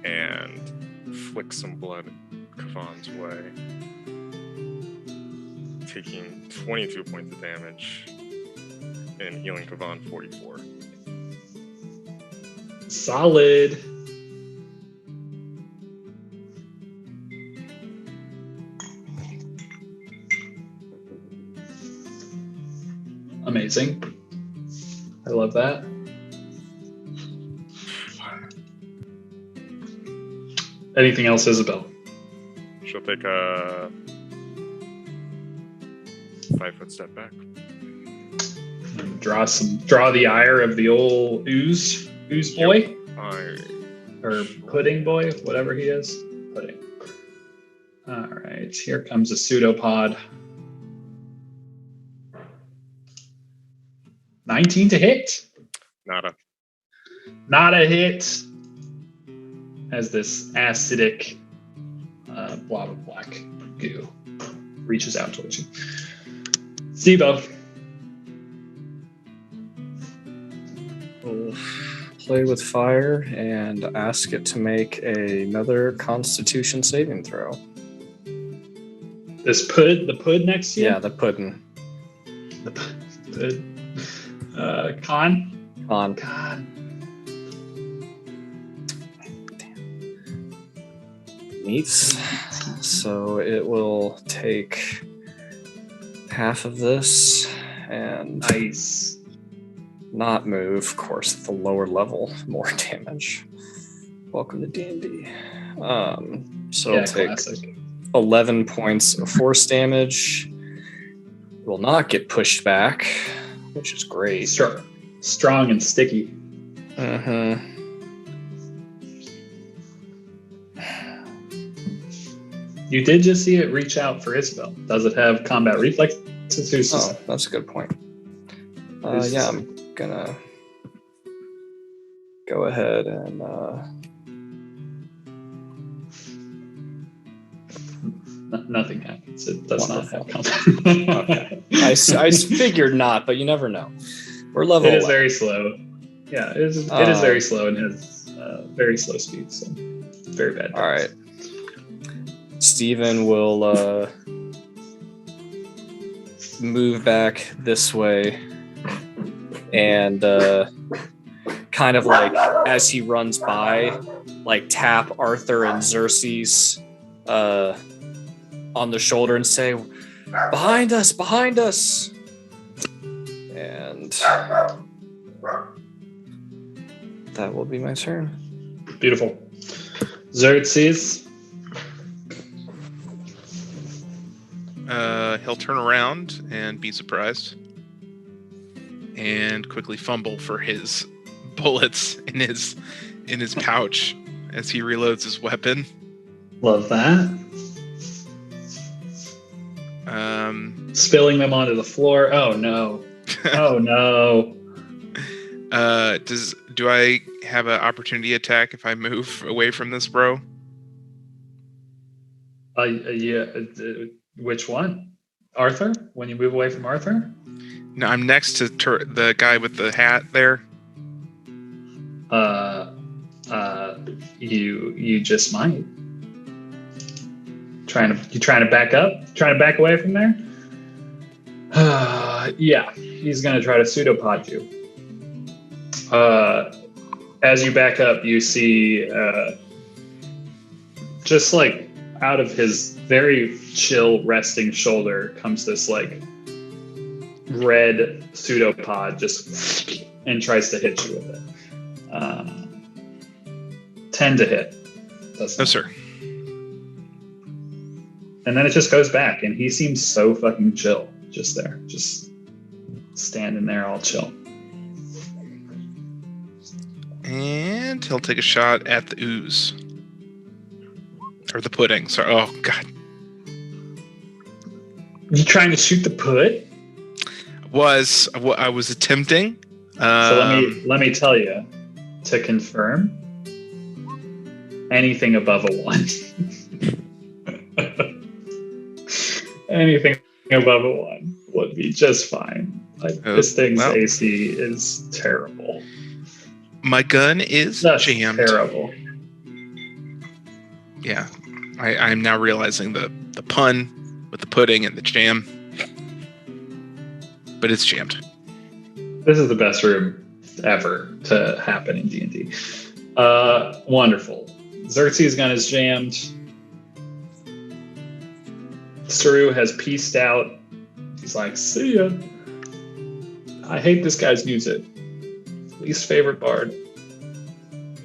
and flick some blood Kavan's way, taking 22 points of damage and healing Kavan 44. Solid. Amazing. I love that. Anything else, Isabel? She'll take a 5-foot step back. Draw the ire of the old ooze boy, or pudding boy, whatever he is. Pudding. All right, here comes a pseudopod. 19 to hit. Not a hit. As this acidic blob of black goo reaches out towards you. Steve-O. We'll play with fire and ask it to make another Constitution saving throw. The pud next to you? Yeah, the pudding. The pud. Con. Meets. So it will take half of this and Nice. not move. Of course, at the lower level, more damage. Welcome to D&D. So it'll take classic. 11 points of force damage. Will not get pushed back, which is great. Strong and sticky. Mm-hmm. You did just see it reach out for Isabel. Does it have combat reflexes? Who's to Oh, say? that's a good point. Who's to Yeah, say? I'm gonna go ahead and Nothing happens. It does Wonderful. not have combat. Okay. I figured not, but you never know. We're level It is 11. very slow. Yeah, it is very slow and has very slow speed. So very bad. All right. Steven will move back this way and kind of like as he runs by, like tap Arthur and Xerxes on the shoulder and say, behind us. And that will be my turn. Beautiful. Xerxes. He'll turn around and be surprised and quickly fumble for his bullets in his pouch as he reloads his weapon. Love that. Spilling them onto the floor. Oh no. Oh no. Do I have an opportunity attack if I move away from this bro? Yeah. Which one? Arthur? When you move away from Arthur? No, I'm next to the guy with the hat there. You just might. You trying to back up? Trying to back away from there? Yeah, he's gonna try to pseudopod you. As you back up, you see just like out of his very chill resting shoulder comes this like red pseudopod just and tries to hit you with it. 10 to hit. No, sir. And then it just goes back, and he seems so fucking chill, just there, just standing there all chill. And he'll take a shot at the ooze. Or the pudding. Sorry. Oh, God. You trying to shoot the put? I was attempting. So let me tell you, to confirm, anything above a 1. Anything above a 1 would be just fine. This thing's AC is terrible. My gun is That's jammed. Terrible. Yeah. I'm now realizing the pun with the pudding and the jam. But it's jammed. This is the best room ever to happen in D&D. Wonderful. Xerxes' gun is jammed. Saru has pieced out. He's like, see ya. I hate this guy's music. Least favorite bard.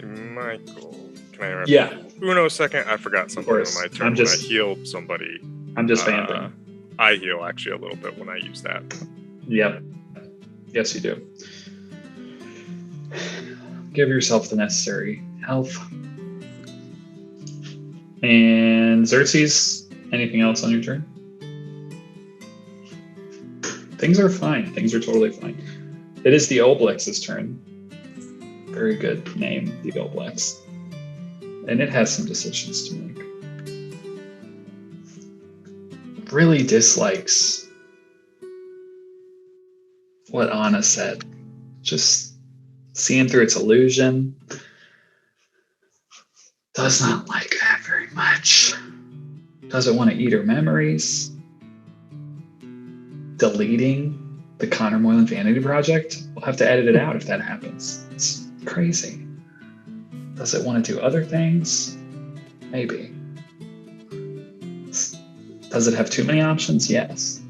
Michael, can I interrupt? Yeah. Uno second, I forgot something on my turn. When I healed somebody. I'm just vamping. I heal actually a little bit when I use that. Yep. Yes, you do. Give yourself the necessary health. And Xerxes, anything else on your turn? Things are fine. Things are totally fine. It is the Oblex's turn. Very good name, the Oblex. And it has some decisions to make. Really dislikes what Anna said. Just seeing through its illusion. Does not like that very much. Doesn't want to eat her memories. Deleting the Connor Moylan Vanity Project. We'll have to edit it out if that happens. It's crazy. Does it want to do other things? Maybe. Does it have too many options? Yes.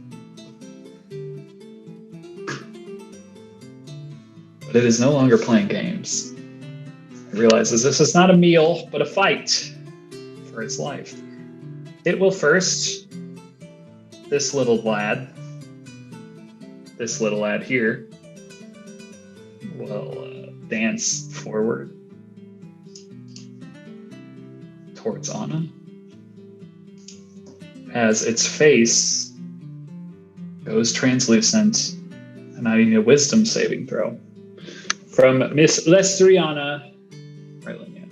But it is no longer playing games. It realizes this is not a meal, but a fight for its life. It will first, this little lad here, will dance forward towards Anna as its face goes translucent, and I need a wisdom saving throw from Miss Lestriana. Right, Linnea.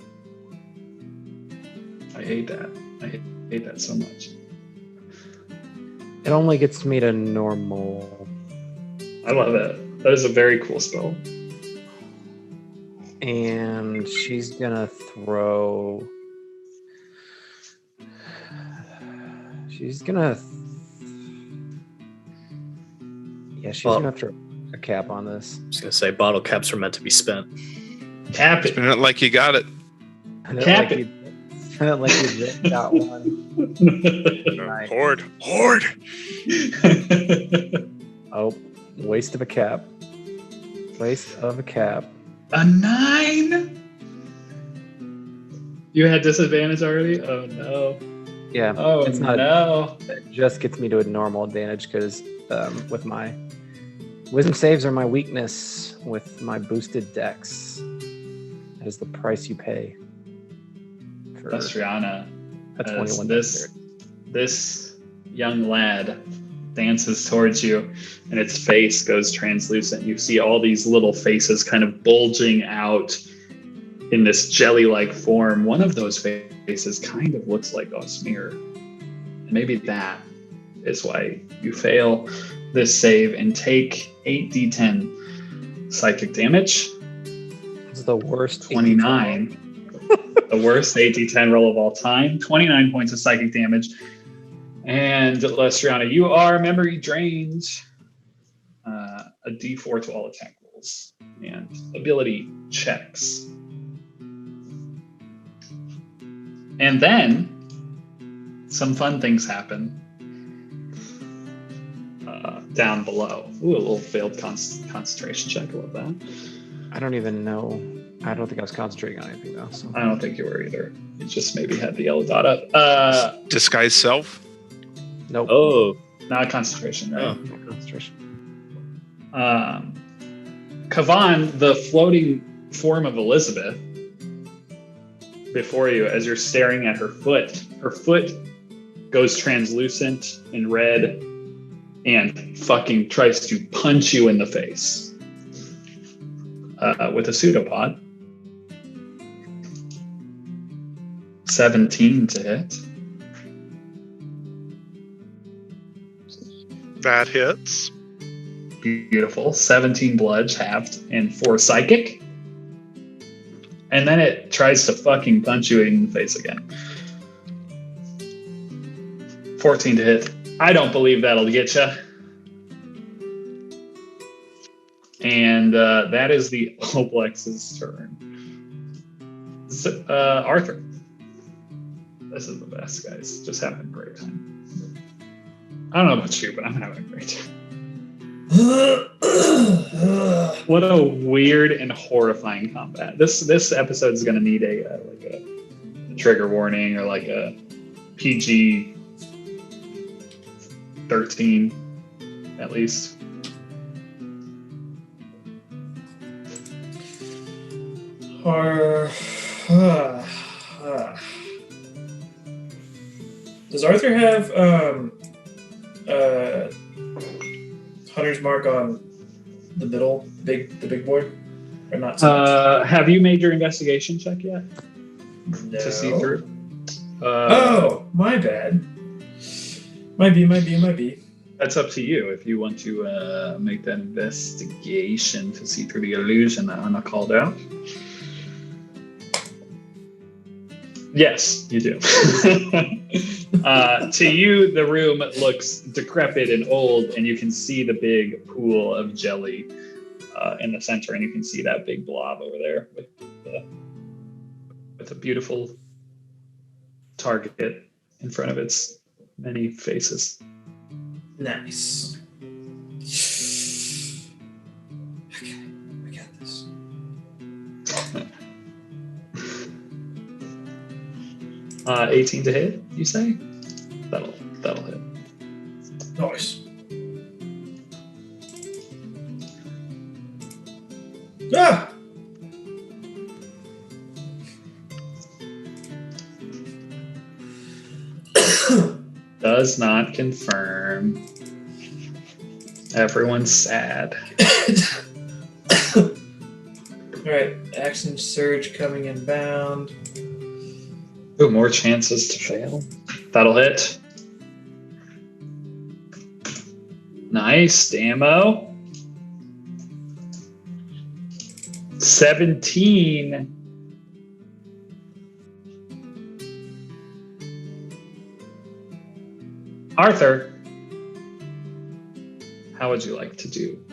I hate that. I hate that so much. It only gets me to normal. I love it. That is a very cool spell. And she's gonna throw. She's gonna. Yeah, she's gonna throw a cap on this. I was gonna say bottle caps are meant to be spent. Cap it. Spin it like you got it. Cap it. I don't like you just got one. Nice. Hoard. Oh, waste of a cap. Waste of a cap. A 9? You had disadvantage already? Oh no. Yeah. Oh it's not, no. It just gets me to a normal advantage because with my wisdom saves are my weakness with my boosted dex. That is the price you pay. For Lestriana, a 21. this young lad dances towards you, and its face goes translucent. You see all these little faces kind of bulging out in this jelly-like form. One of those faces kind of looks like Osmir. And maybe that is why you fail this save and take 8d10 psychic damage. It's the worst. 29. The worst 8d10 roll of all time. 29 points of psychic damage. And Lestriana, you are memory drained. A d4 to all attack rolls and ability checks. And then some fun things happen down below. Ooh, a little failed concentration check. I love that. I don't even know. I don't think I was concentrating on anything though. So. I don't think you were either. You just maybe had the yellow dot up. Disguise self? Nope. Oh, Not concentration, right? Oh. No concentration. Kavan, the floating form of Elizabeth, before you, as you're staring at her foot goes translucent and red and fucking tries to punch you in the face with a pseudopod. 17 to hit. That hits. Beautiful. 17 bludge halved and 4 psychic. And then it tries to fucking punch you in the face again. 14 to hit. I don't believe that'll get you. And that is the Oblex's turn. So, Arthur. This is the best, guys. Just having a great time. I don't know about you, but I'm having a great time. What a weird and horrifying combat. This episode is going to need a trigger warning or like a PG 13 at least. Does Arthur have Hunter's mark on the middle, the big boy, or not? So much? Have you made your investigation check yet No. to see through? Oh, my bad. Might be. That's up to you if you want to make that investigation to see through the illusion that Anna called out. Yes, you do. To you, the room looks decrepit and old, and you can see the big pool of jelly in the center, and you can see that big blob over there with a beautiful target in front of its many faces. Nice. Okay, I got this. 18 to hit, you say? That'll hit. Nice. Ah! Does not confirm. Everyone's sad. Alright, action surge coming inbound. Ooh, more chances to fail. That'll hit. Nice, Damo. 17. Arthur, how would you like to do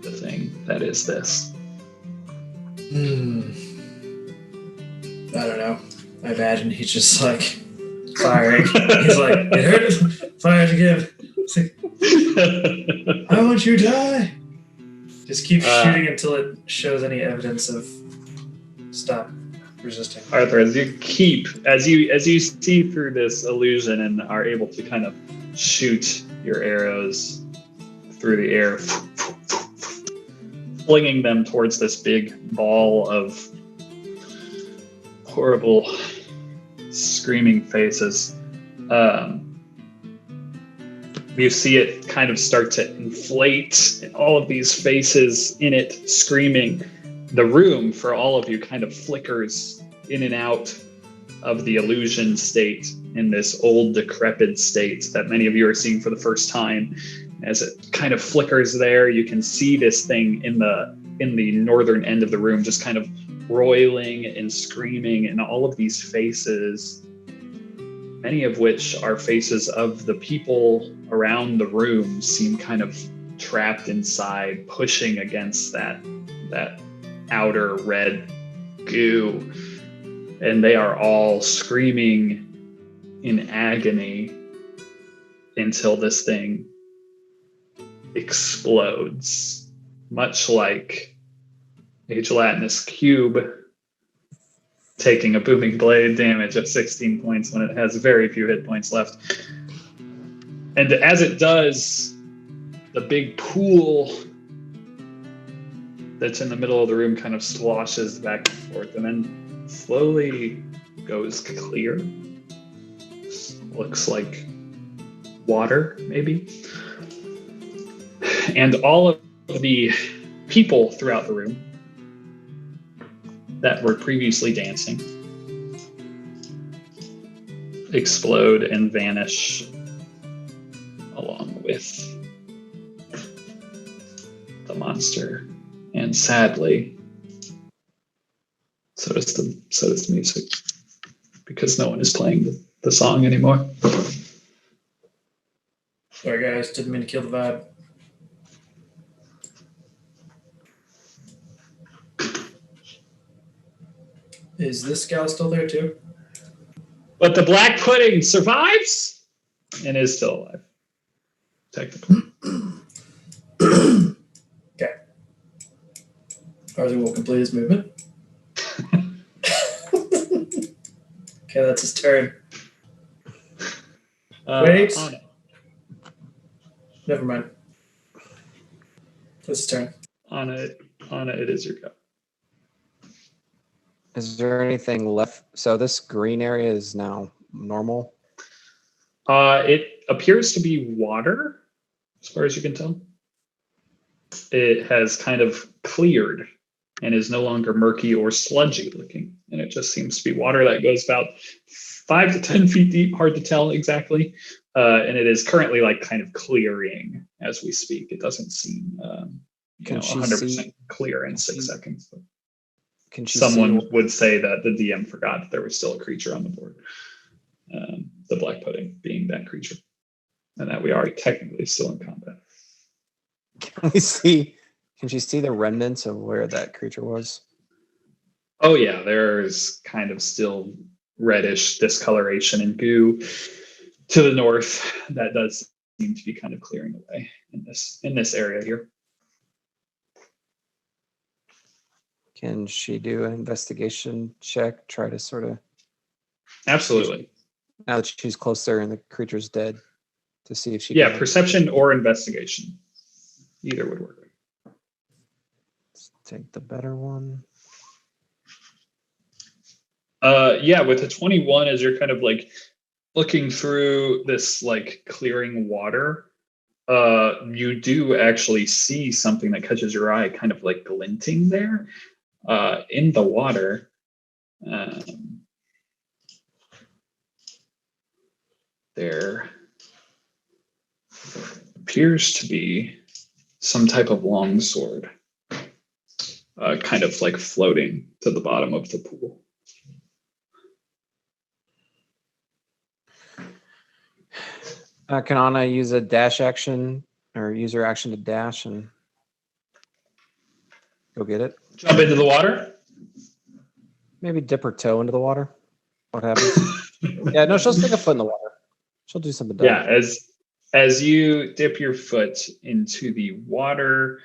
the thing that is this? I don't know. I imagine he's just like firing. He's like, it hurt. Fire again. It's like, I want you to die. Just keep shooting until it shows any evidence of stop resisting. Arthur, as you see through this illusion and are able to kind of shoot your arrows through the air, flinging them towards this big ball of horrible screaming faces. You see it kind of start to inflate, and all of these faces in it screaming. The room, for all of you, kind of flickers in and out of the illusion state, in this old, decrepit state that many of you are seeing for the first time. As it kind of flickers there, you can see this thing in the northern end of the room, just kind of roiling and screaming, and all of these faces, many of which are faces of the people around the room, seem kind of trapped inside, pushing against that outer red goo. And they are all screaming in agony until this thing explodes, much like a gelatinous cube taking a booming blade damage of 16 points when it has very few hit points left. And as it does, the big pool that's in the middle of the room kind of sloshes back and forth and then slowly goes clear. Looks like water, maybe. And all of the people throughout the room that were previously dancing explode and vanish along with the monster. And sadly, so does the music, because no one is playing the song anymore. Sorry guys, didn't mean to kill the vibe. Is this gal still there too? But the black pudding survives and is still alive, technically. Okay. Arthur will complete his movement. Okay, that's his turn. Wait. Anna. Never mind. That's his turn. Anna, it is your go. Is there anything left? So this green area is now normal. It appears to be water, as far as you can tell. It has kind of cleared and is no longer murky or sludgy looking. And it just seems to be water that goes about 5 to 10 feet deep, hard to tell exactly. And it is currently like kind of clearing as we speak. It doesn't seem 100% clear in 6 seconds. But someone would say that the DM forgot that there was still a creature on the board. The black pudding being that creature. And that we are technically still in combat. Can she see the remnants of where that creature was? Oh yeah, there's kind of still reddish discoloration and goo to the north. That does seem to be kind of clearing away in this area here. Can she do an investigation check? Try to sort of... Absolutely. Now that she's closer and the creature's dead, to see if she can... Yeah, perception or investigation. Either would work. Let's take the better one. Yeah, with a 21, as you're kind of like looking through this like clearing water, you do actually see something that catches your eye, kind of like glinting there in the water. There appears to be some type of long sword, kind of like floating to the bottom of the pool. Can Anna use a dash action or use her action to dash and go get it? Jump into the water? Maybe dip her toe into the water. What happens? Yeah, no, she'll stick a foot in the water. She'll do something dumb. Yeah, as you dip your foot into the water,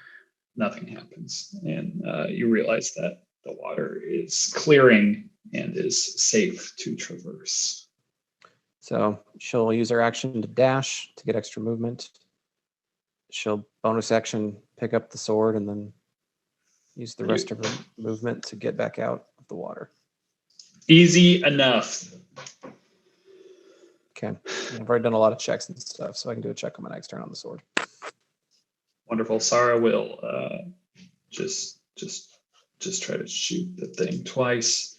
nothing happens. And you realize that the water is clearing and is safe to traverse. So she'll use her action to dash to get extra movement. She'll bonus action pick up the sword and then use the rest of her movement to get back out of the water. Easy enough. Okay. I've already done a lot of checks and stuff, so I can do a check on my next turn on the sword. Wonderful. Sarah will just try to shoot the thing twice.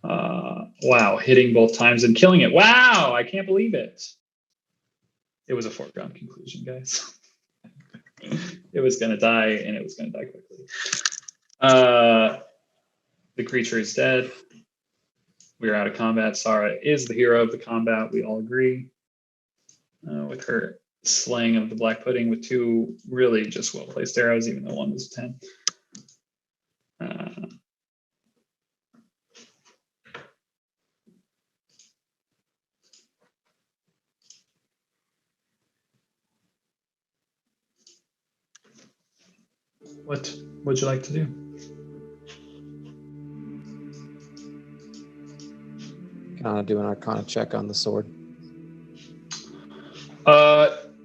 Wow, hitting both times and killing it. Wow, I can't believe it. It was a foregone conclusion, guys. It was going to die, and it was going to die quickly. The creature is dead. We are out of combat. Sarah is the hero of the combat. We all agree. With her slaying of the black pudding with 2 really just well-placed arrows, even though one was 10. What would you like to do? Can I do an Arcana check on the sword?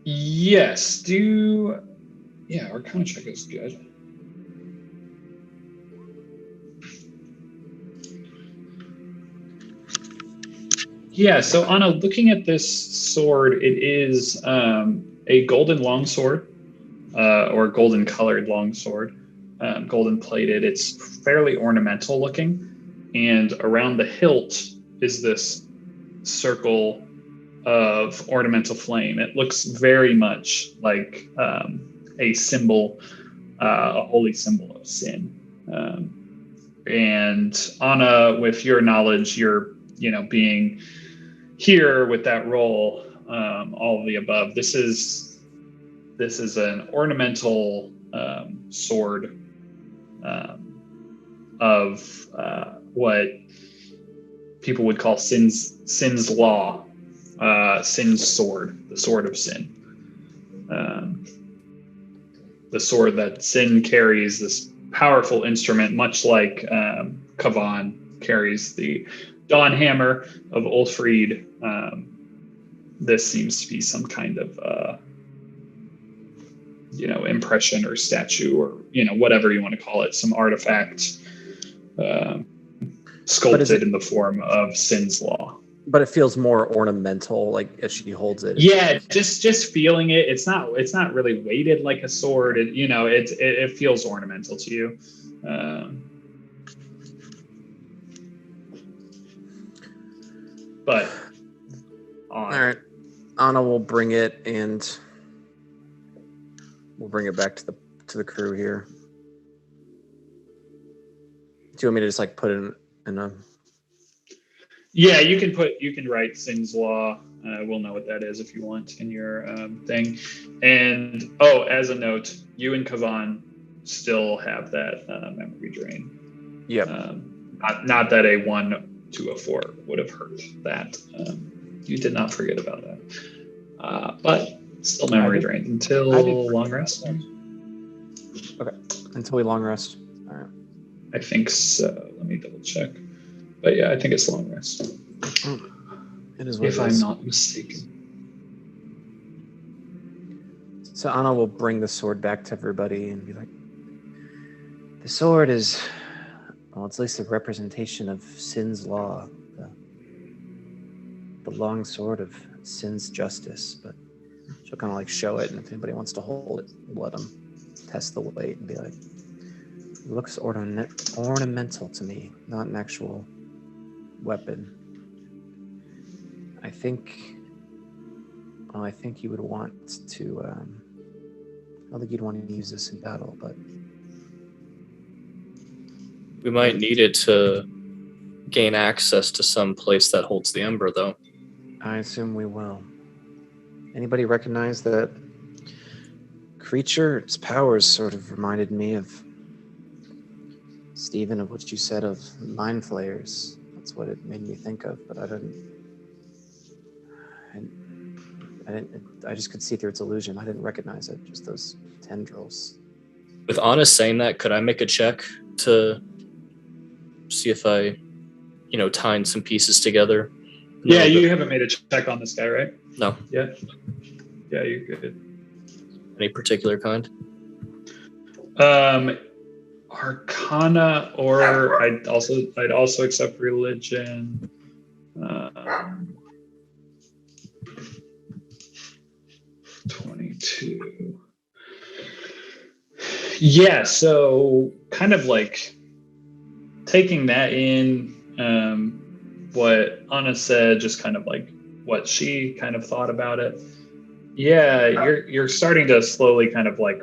Yes. Arcana check is good. Yeah, so Anna, looking at this sword, it is a golden longsword, or golden colored longsword, golden plated. It's fairly ornamental looking, and around the hilt is this circle of ornamental flame. It looks very much like a symbol, a holy symbol of sin. And Anna, with your knowledge, you're being here with that role, all of the above. This is an ornamental sword of what people would call sin's law, sin's sword, the sword of sin. The sword that sin carries, this powerful instrument, much like Kavan carries the Dawn Hammer of Ulfried. This seems to be some kind of impression or statue, or whatever you want to call it, some artifact sculpted in the form of sin's law. But it feels more ornamental, like as she holds it. Yeah, just feeling it. It's not really weighted like a sword. It feels ornamental to you. But all right, Anna will bring it, and we'll bring it back to the crew here. Do you want me to just put it in a? Yeah, you can write Sin's Law. We'll know what that is if you want in your thing. And as a note, you and Kavan still have that memory drain. Yep. Not that a 1 to a 4 would have hurt that. You did not forget about that. But still memory drained until long rest. Okay. Until we long rest. All right. I think so. Let me double check. But yeah, I think it's long rest. It is what if it I'm is. not mistaken. So Anna will bring the sword back to everybody and be like, the sword is, well, it's at least a representation of sin's law, the long sword of sin's justice. But she'll kind of show it, and if anybody wants to hold it, let them test the weight and be like, it looks ornamental to me, not an actual weapon. I think you would want to. I don't think you'd want to use this in battle, but we might need it to gain access to some place that holds the ember, though. I assume we will. Anybody recognize that creature? Its powers sort of reminded me of Stephen, of what you said of mind flayers. That's what it made me think of, but I just could see through its illusion. I didn't recognize it, just those tendrils. With Anna saying that, could I make a check to see if I, tying some pieces together? Yeah, you haven't made a check on this guy, right? No. Yeah. Yeah, you're good. Any particular kind? Arcana, or I'd also accept religion. 2. Yeah, so kind of like taking that in, what Anna said, just kind of like what she kind of thought about it. Yeah, you're starting to slowly kind of like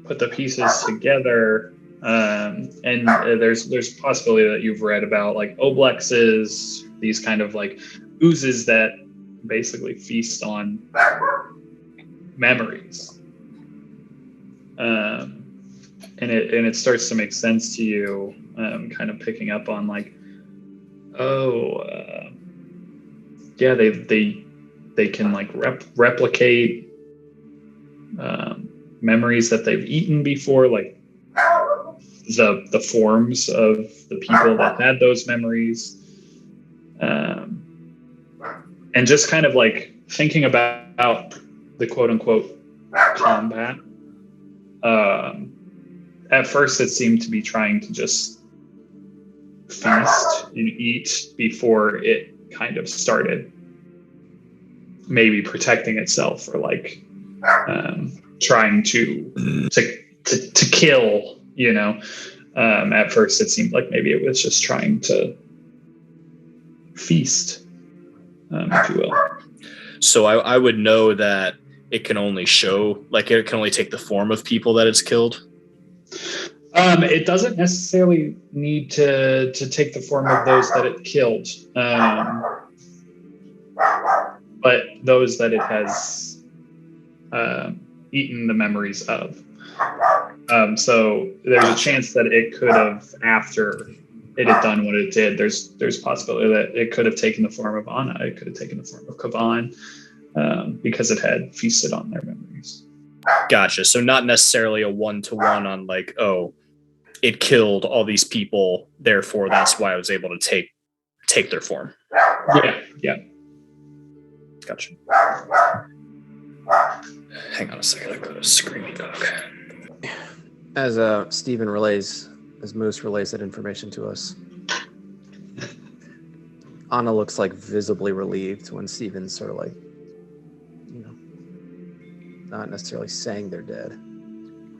put the pieces together, and there's possibility that you've read about like oblexes, these kind of like oozes that basically feast on memories, and it starts to make sense to you, kind of picking up on like, yeah, they can like replicate memories that they've eaten before, like the forms of the people that had those memories, and just kind of like thinking about the quote unquote combat. At first, it seemed to be trying to just feast and eat before it kind of started maybe protecting itself, or like trying to kill, you know. At first it seemed like maybe it was just trying to feast, if you will. So I would know that it can only show, like it can only take the form of people that it's killed. It doesn't necessarily need to take the form of those that it killed, but those that it has eaten the memories of. So there's a chance that it could have, after it had done what it did, there's possibility that it could have taken the form of Anna, it could have taken the form of Kavan, because it had feasted on their memories. Gotcha. So not necessarily a 1-to-1 on like, oh, it killed all these people, therefore that's why I was able to take their form. Yeah. Gotcha. Hang on a second, I've got a screamy dog. As Stephen as Moose relays that information to us, Anna looks like visibly relieved when Stephen's sort of like, you know, not necessarily saying they're dead.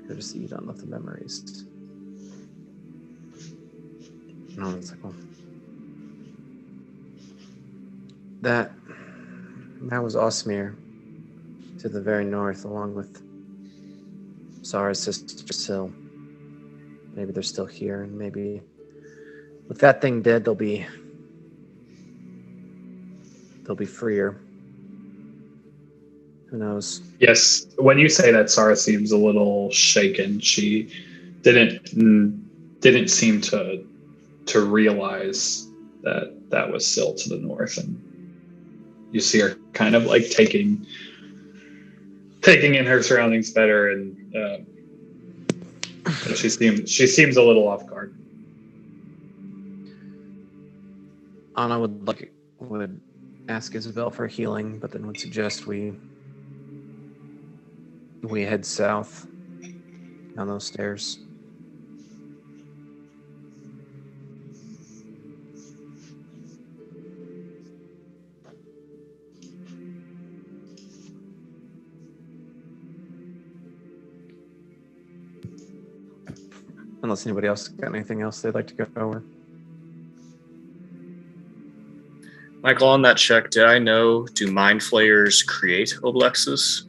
They're just eat on the memories. And it's like, well, that was Osmir to the very north, along with Zara's sister Syl. Maybe they're still here, and maybe with that thing dead, they'll be freer. Who knows? Yes, when you say that, Sarah seems a little shaken. She didn't seem to realize that was Syl to the north, and you see her kind of like taking in her surroundings better, and she seems a little off guard. Anna would ask Isabel for healing, but then would suggest we head south down those stairs. Unless anybody else got anything else they'd like to go over. Michael, on that check, did I know, do mind flayers create oblexes?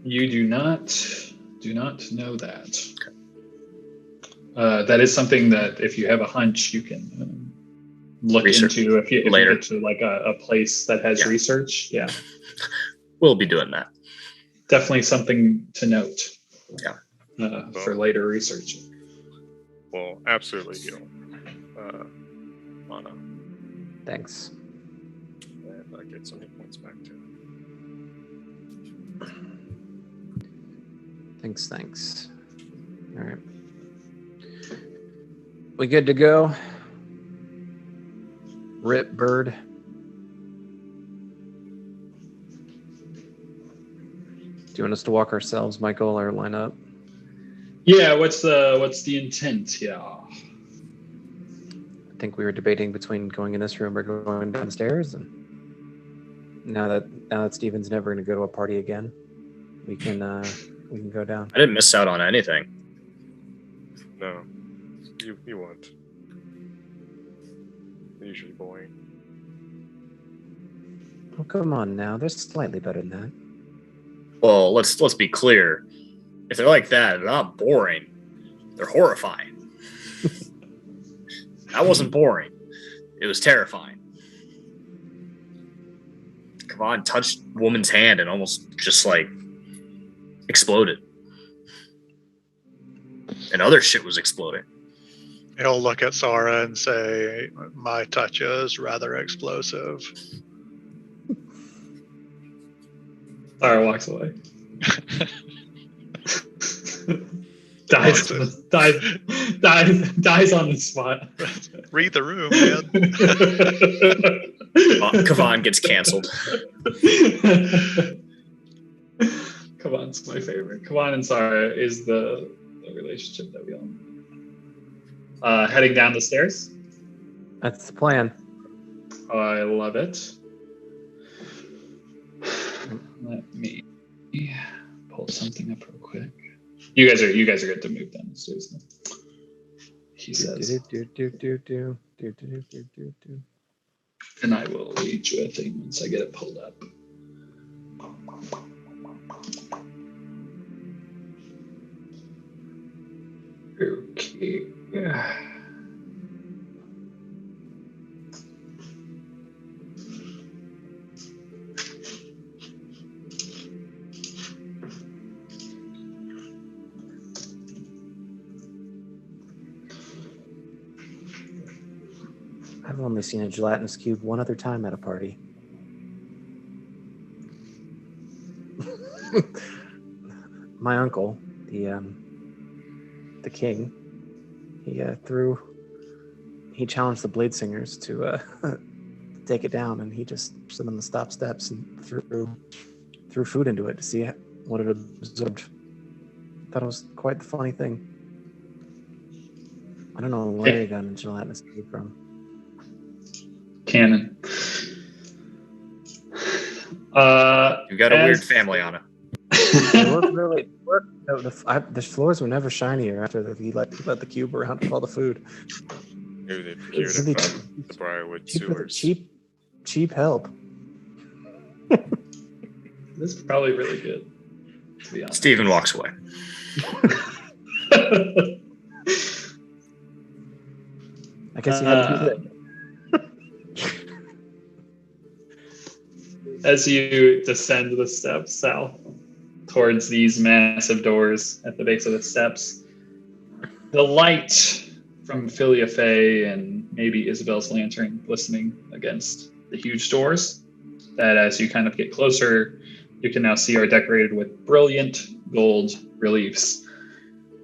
You do not know that. That is something that if you have a hunch, you can look into if you get to like a place that has research. Yeah. We'll be doing that. Definitely something to note. Yeah. For later research. Well, absolutely heal. Anna. Thanks. And I get some hit points back too. Thanks. All right. We good to go? Rip, bird. Do you want us to walk ourselves, Michael, or line up? Yeah, what's the intent? Yeah. I think we were debating between going in this room or going downstairs, and now that Steven's never going to go to a party again, we can go down. I didn't miss out on anything. No. You won't. Usually boring. Oh, come on now. They're slightly better than that. Well, let's be clear. If they're like that, they're not boring. They're horrifying. That wasn't boring. It was terrifying. Kavan touched woman's hand and almost just like exploded. And other shit was exploding. He'll look at Sara and say, "My touch is rather explosive." Sarah walks away. dies on the spot. Read the room, man. Kavan gets canceled. Kavan's my favorite. Kavan and Sarah is the relationship that we all know. Heading down the stairs. That's the plan. I love it. Let me pull something up real quick. You guys are good to move down the stairs now. He says. And I will read you a thing once I get it pulled up. Okay. I've only seen a gelatinous cube one other time at a party. My uncle, the king, he challenged the Blade Singers to take it down, and he just stood on the stop steps and threw food into it to see what it absorbed. Thought it was quite the funny thing. I don't know where he got a gelatinous cube from. Canon. You got a weird family on it. The floors were never shinier after he let the cube around with all the food. Maybe they procured it from the Briarwood sewers. Cheap help. This is probably really good, to be honest. Steven walks away. I guess you had to do that. As you descend the steps south towards these massive doors at the base of the steps, the light from Philia Faye and maybe Isabel's lantern glistening against the huge doors that, as you kind of get closer, you can now see are decorated with brilliant gold reliefs.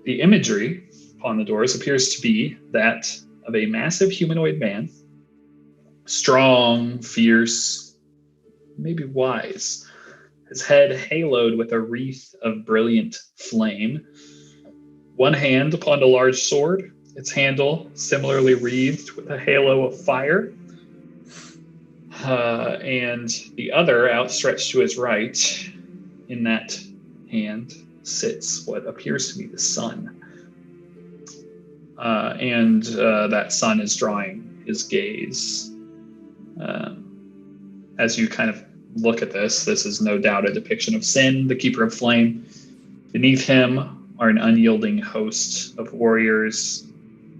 The imagery upon the doors appears to be that of a massive humanoid man, strong, fierce, maybe wise. His head haloed with a wreath of brilliant flame. One hand upon a large sword, its handle similarly wreathed with a halo of fire. And the other outstretched to his right. In that hand sits what appears to be the sun. And that sun is drawing his gaze. As you kind of look at this is no doubt a depiction of Sin, the Keeper of Flame. Beneath him are an unyielding host of warriors,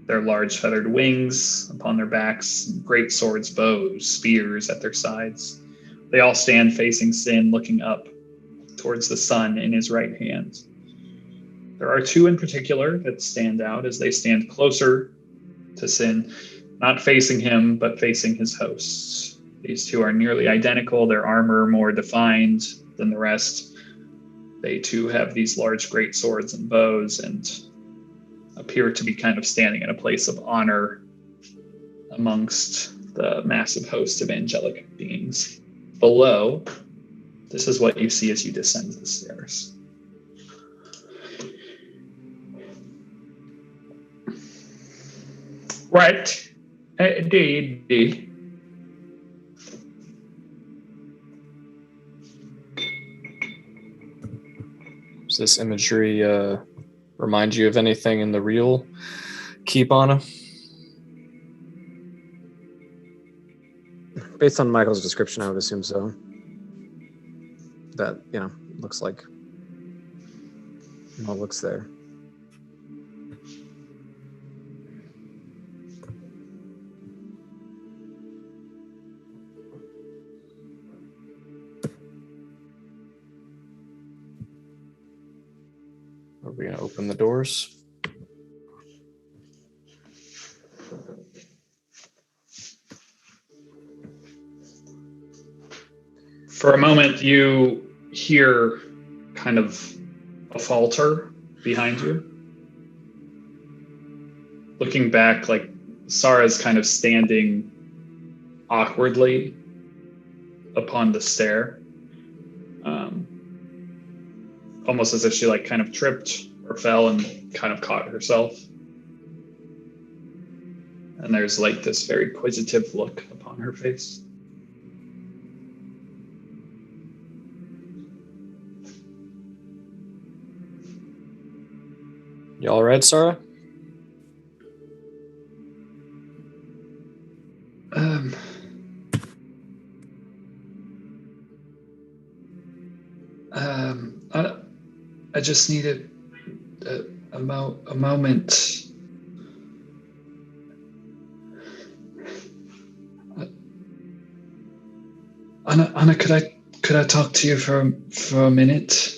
their large feathered wings upon their backs, great swords, bows, spears at their sides. They all stand facing Sin, looking up towards the sun in his right hand. There are two in particular that stand out as they stand closer to Sin, not facing him, but facing his hosts. These two are nearly identical, their armor more defined than the rest. They too have these large great swords and bows and appear to be kind of standing in a place of honor amongst the massive host of angelic beings. Below, this is what you see as you descend the stairs. Right. D. Does this imagery remind you of anything in the real Keep Anna? Based on Michael's description, I would assume so. That, looks like what looks there. Are we going to open the doors? For a moment, you hear kind of a falter behind you. Looking back, like Sarah's kind of standing awkwardly upon the stair, almost as if she like kind of tripped or fell and kind of caught herself. And there's like this very quizzitive look upon her face. You all right, Sarah? I just needed a moment. Anna, could I talk to you for a minute?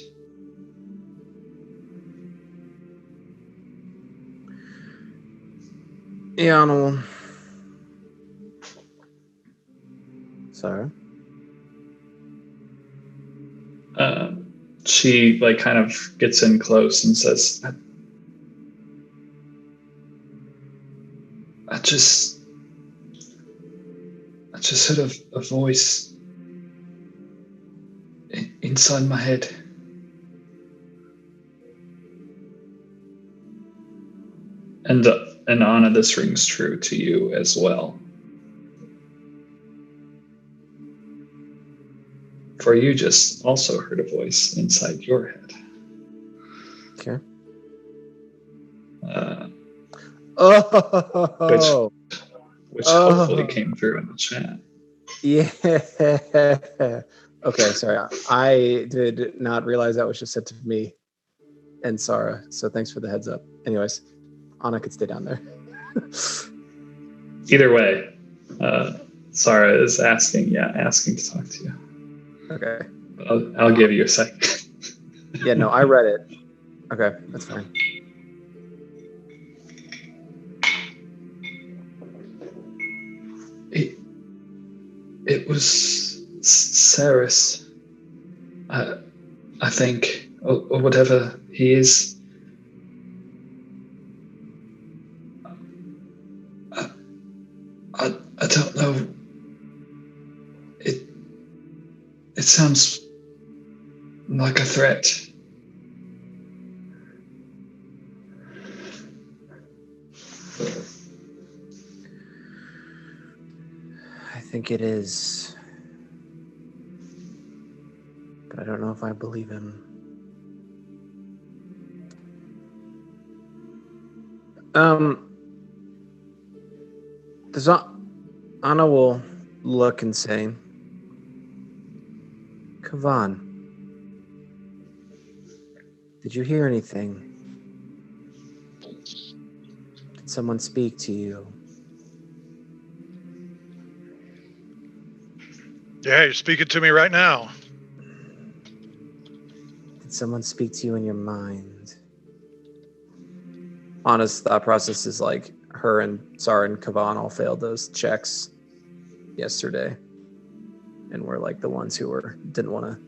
Yeah, no. Sarah? She like kind of gets in close and says, I just heard a voice inside my head. And Anna, this rings true to you as well. For you just also heard a voice inside your head. Okay. Which hopefully came through in the chat. Yeah. Okay, sorry. I did not realize that was just said to me and Sarah. So thanks for the heads up. Anyways, Anna could stay down there. Either way, Sarah is asking to talk to you. Okay. I'll give you a second. Yeah, no, I read it. Okay, that's fine. It was Ceres, I think, or whatever he is. I don't know. It sounds like a threat. I think it is. But I don't know if I believe him. Anna will look and say, Kavan, did you hear anything? Did someone speak to you? Yeah, you're speaking to me right now. Did someone speak to you in your mind? Anna's thought process is like her and Sarah and Kavan all failed those checks yesterday. And we're like the ones who didn't want to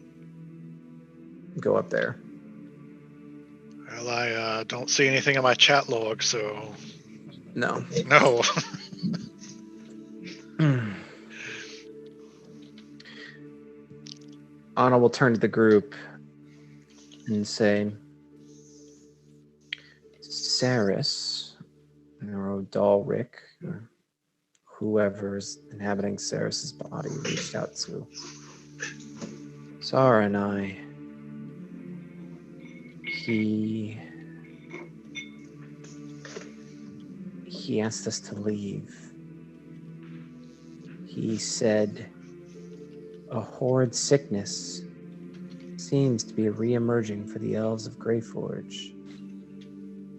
go up there. Well, I don't see anything in my chat log, so No. no. Anna will turn to the group and say, Ceres, or Dalric, or whoever's inhabiting Ceres' body, reached out to Sarah and I. He asked us to leave. He said a horrid sickness seems to be re-emerging for the elves of Greyforge.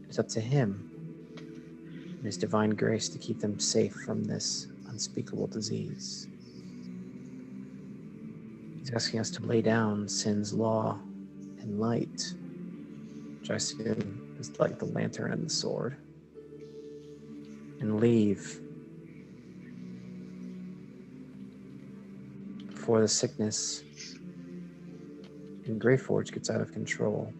It's up to him and his divine grace to keep them safe from this unspeakable disease. He's asking us to lay down sin's law and light, which I assume is like the lantern and the sword, and leave before the sickness in Greyforge gets out of control.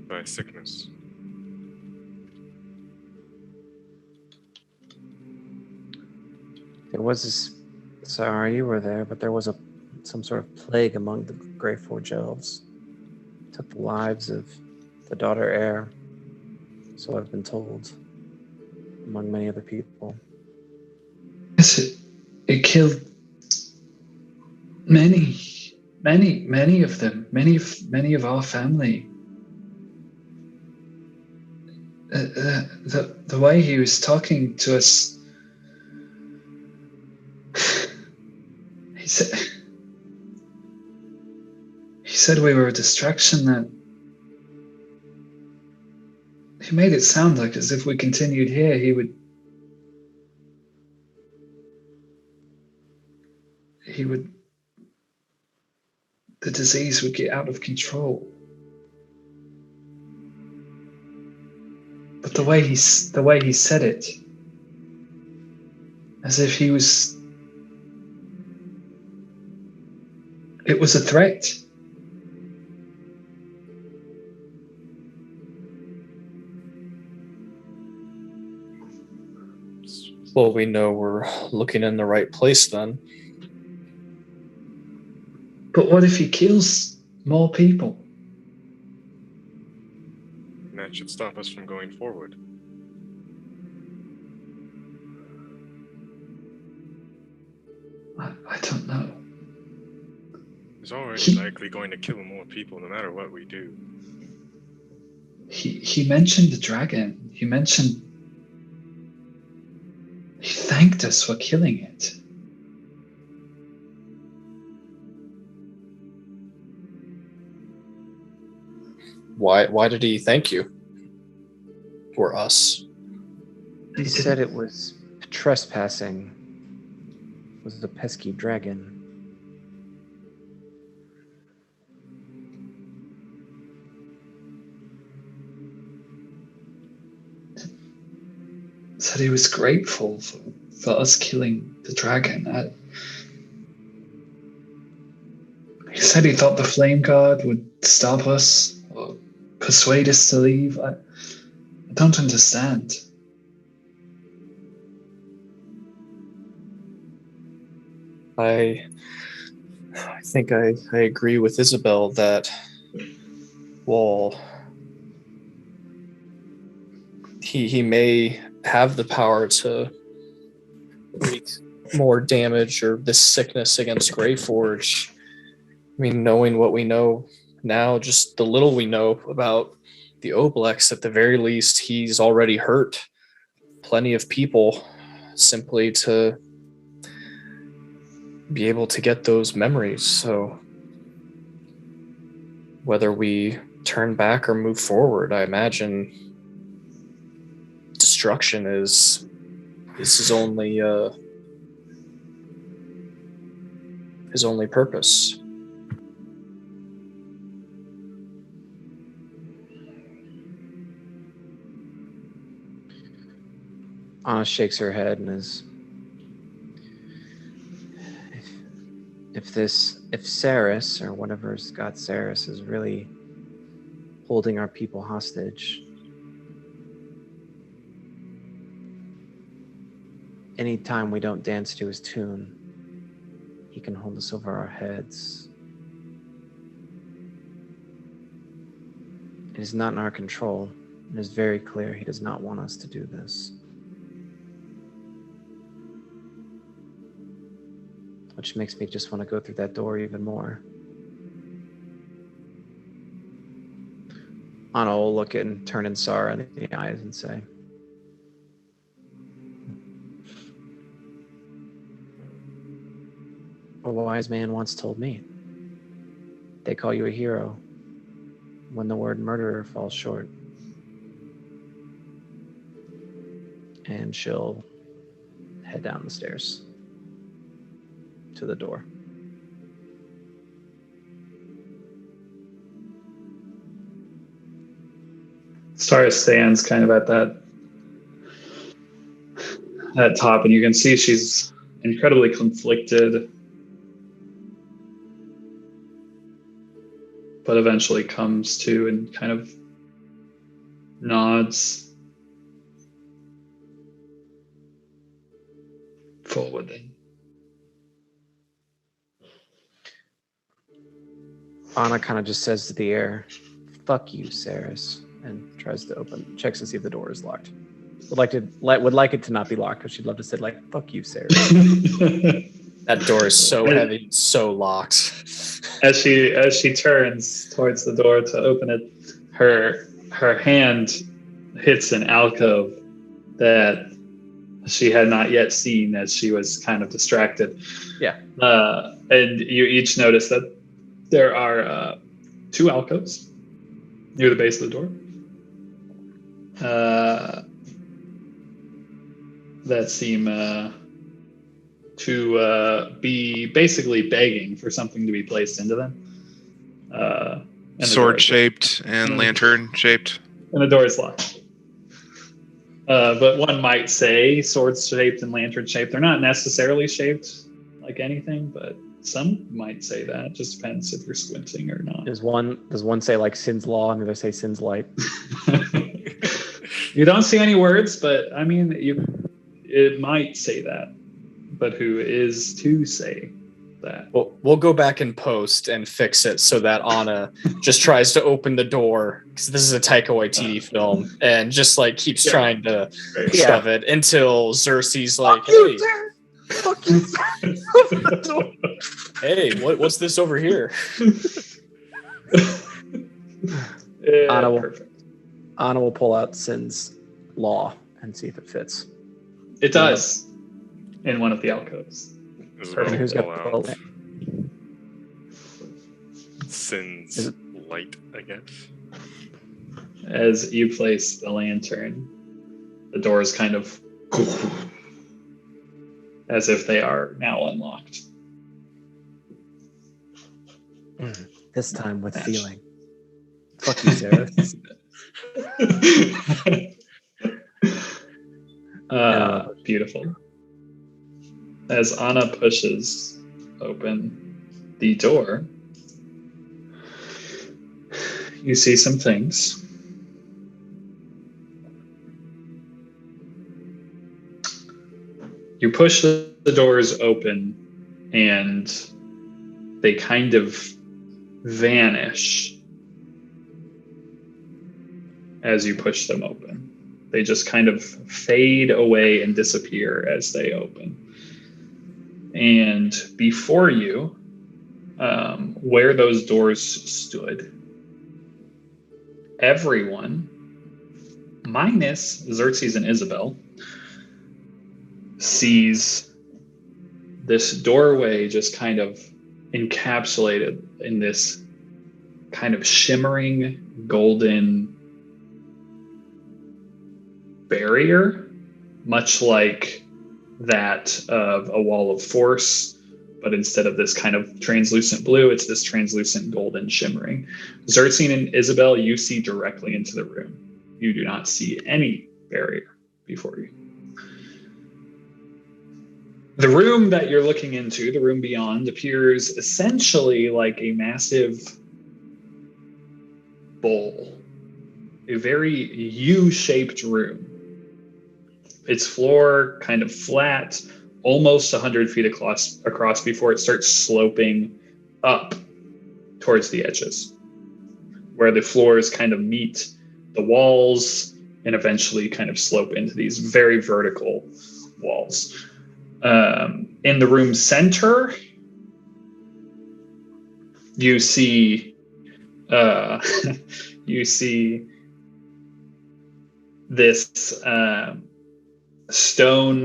By sickness. There was this, sorry you were there, but there was some sort of plague among the Greyforge elves. It took the lives of the daughter heir, so I've been told, among many other people. Yes, it killed many of them, many of our family. The way he was talking to us, he said we were a distraction. That he made it sound like as if we continued here, the disease would get out of control. But the way he said it, as if it was a threat. Well, we know we're looking in the right place then. But what if he kills more people? And that should stop us from going forward. I don't know. He's already likely going to kill more people no matter what we do. He mentioned the dragon. He thanked us for killing it. Why did he thank you? Or us? He said it was trespassing. It was the pesky dragon. Said he was grateful for us killing the dragon. He said he thought the flame guard would stop us or persuade us to leave. I don't understand. I think I agree with Isabel that, well, he may have the power to wreak more damage or this sickness against Greyforge. I mean, knowing what we know now, just the little we know about the Oblex, at the very least, he's already hurt plenty of people simply to be able to get those memories. So whether we turn back or move forward, I imagine destruction is his only purpose. Anna shakes her head and is, if Saris, or whatever's got Saris, is really holding our people hostage, anytime we don't dance to his tune, he can hold us over our heads. It is not in our control. It is very clear he does not want us to do this. Which makes me just want to go through that door even more. Anna will look and turn in Sara in the eyes and say, a wise man once told me, they call you a hero when the word murderer falls short. And she'll head down the stairs to the door. Sara stands kind of at that top, and you can see she's incredibly conflicted, but eventually comes to and kind of nods forward then. Anna kind of just says to the air, fuck you, Saris, and tries to checks to see if the door is locked. Would like it to not be locked, because she'd love to say, like, fuck you, Saris. That door is so heavy, so locked. As she turns towards the door to open it, her hand hits an alcove that she had not yet seen as she was kind of distracted. Yeah. And you each notice that there are 2 alcoves near the base of the door. That seem to be basically begging for something to be placed into them. And Sword-shaped and lantern-shaped. And the door is locked. But one might say sword-shaped and lantern-shaped. They're not necessarily shaped like anything, but some might say that. It just depends if you're squinting or not. Does one say like Sin's Law and the other say Sin's Light? You don't see any words, but I mean, it might say that. But who is to say that? We'll go back and post and fix it so that Anna just tries to open the door, because this is a Taika Waititi film, and just like keeps trying to shove it until Xerxes like, hey, Fuck you. hey, what's this over here? Anna will pull out Sin's Law and see if it fits. It does. In one of the alcoves. Isabel Who's pull got out the Sin's light, I guess. As you place the lantern, the doors kind of as if they are now unlocked. This time with feeling. Fuck you, Sarah. Beautiful. As Anna pushes open the door, you see some things. You push the doors open and they kind of vanish as you push them open. They just kind of fade away and disappear as they open. And before you, where those doors stood, everyone, minus Xerxes and Isabel, sees this doorway just kind of encapsulated in this kind of shimmering golden barrier, much like that of a wall of force, but instead of this kind of translucent blue, it's this translucent golden shimmering. Xerxes and Isabel, you see directly into the room. You do not see any barrier before you. The room that you're looking into, the room beyond, appears essentially like a massive bowl, a very U-shaped room. Its floor kind of flat, almost 100 feet across before it starts sloping up towards the edges. where the floors kind of meet the walls and eventually kind of slope into these very vertical walls. In the room center, you see you see this stone,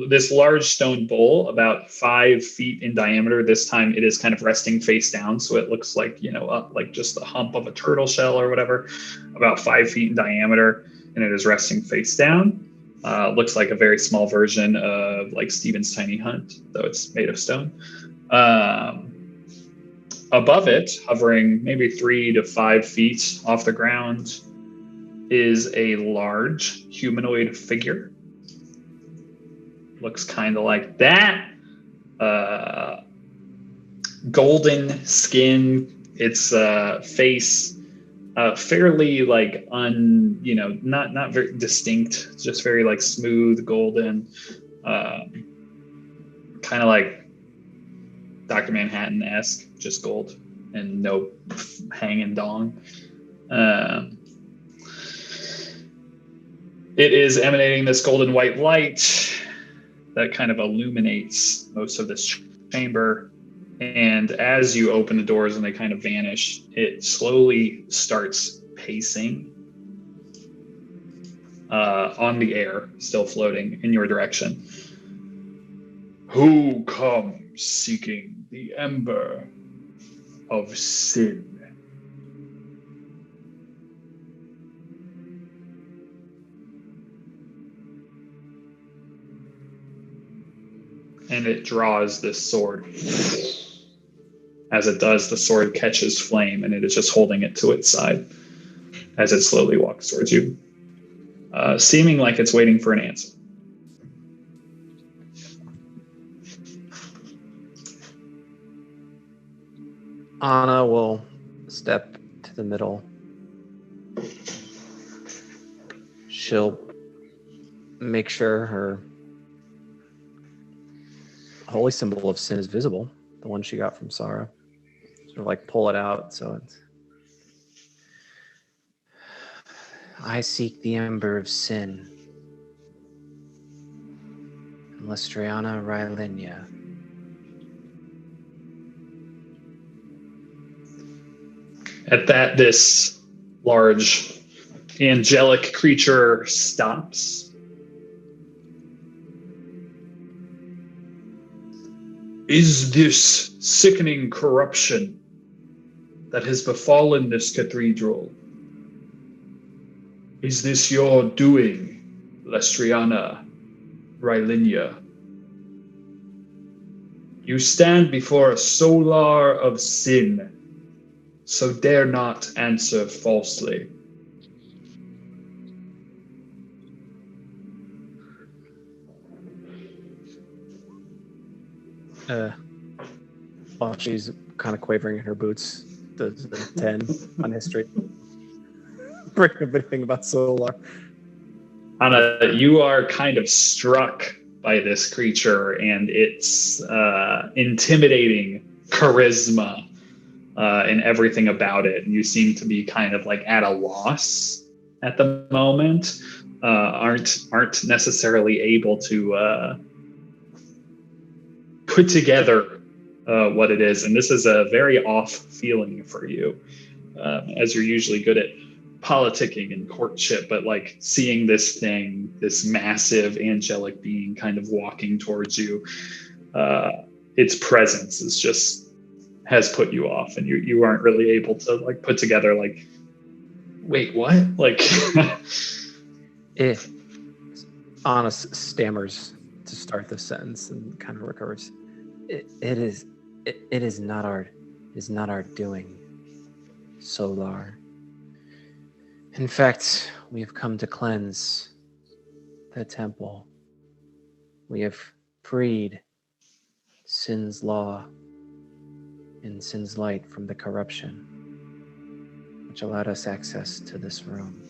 this large stone bowl about 5 feet in diameter. This time it is kind of resting face down, so it looks like, up like just the hump of a turtle shell or whatever, about 5 feet in diameter, and it is resting face down. Looks like a very small version of like Stephen's Tiny Hut, though it's made of stone. Above it, hovering maybe 3 to 5 feet off the ground, is a large humanoid figure. Looks kind of like that. Golden skin, its face fairly like not very distinct, just very like smooth golden, kind of like Dr. Manhattan-esque, just gold and no hanging dong. It is emanating this golden white light that kind of illuminates most of this chamber. And as you open the doors and they kind of vanish, it slowly starts pacing on the air, still floating in your direction. Who comes seeking the ember of sin? And it draws this sword. As it does, the sword catches flame, and it is just holding it to its side as it slowly walks towards you, seeming like it's waiting for an answer. Anna will step to the middle. She'll make sure her holy symbol of sin is visible, the one she got from Sarah. Sort of like pull it out so it's... I seek the ember of sin. Lestriana Rylinia. At that, this large angelic creature stops. Is this sickening corruption that has befallen this cathedral? Is this your doing, Lestriana Rylinia? You stand before a solar of sin, so dare not answer falsely. While she's kind of quavering in her boots, the 10 on history. Bring everything about Solar. Anna, you are kind of struck by this creature and its intimidating charisma and everything about it. And you seem to be kind of like at a loss at the moment. Aren't necessarily able to put together what it is. And this is a very off feeling for you, as you're usually good at politicking and courtship, but like seeing this thing, this massive angelic being kind of walking towards you, its presence is just has put you off, and you aren't really able to like put together like, wait, what? Like Anna stammers to start the sentence and kind of recovers. It is not our doing, Solar. In fact, we have come to cleanse the temple. We have freed sin's law and sin's light from the corruption, which allowed us access to this room.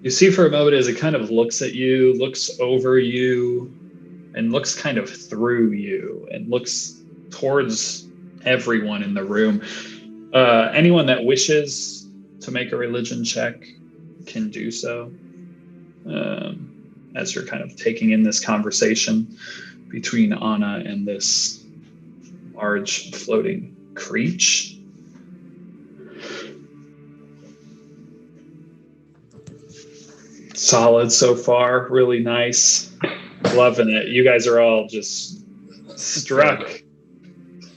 You see for a moment as it kind of looks at you, looks over you, and looks kind of through you, and looks towards everyone in the room. Anyone that wishes to make a religion check can do so. As you're kind of taking in this conversation between Anna and this large floating creature. Solid so far, really nice. Loving it. You guys are all just struck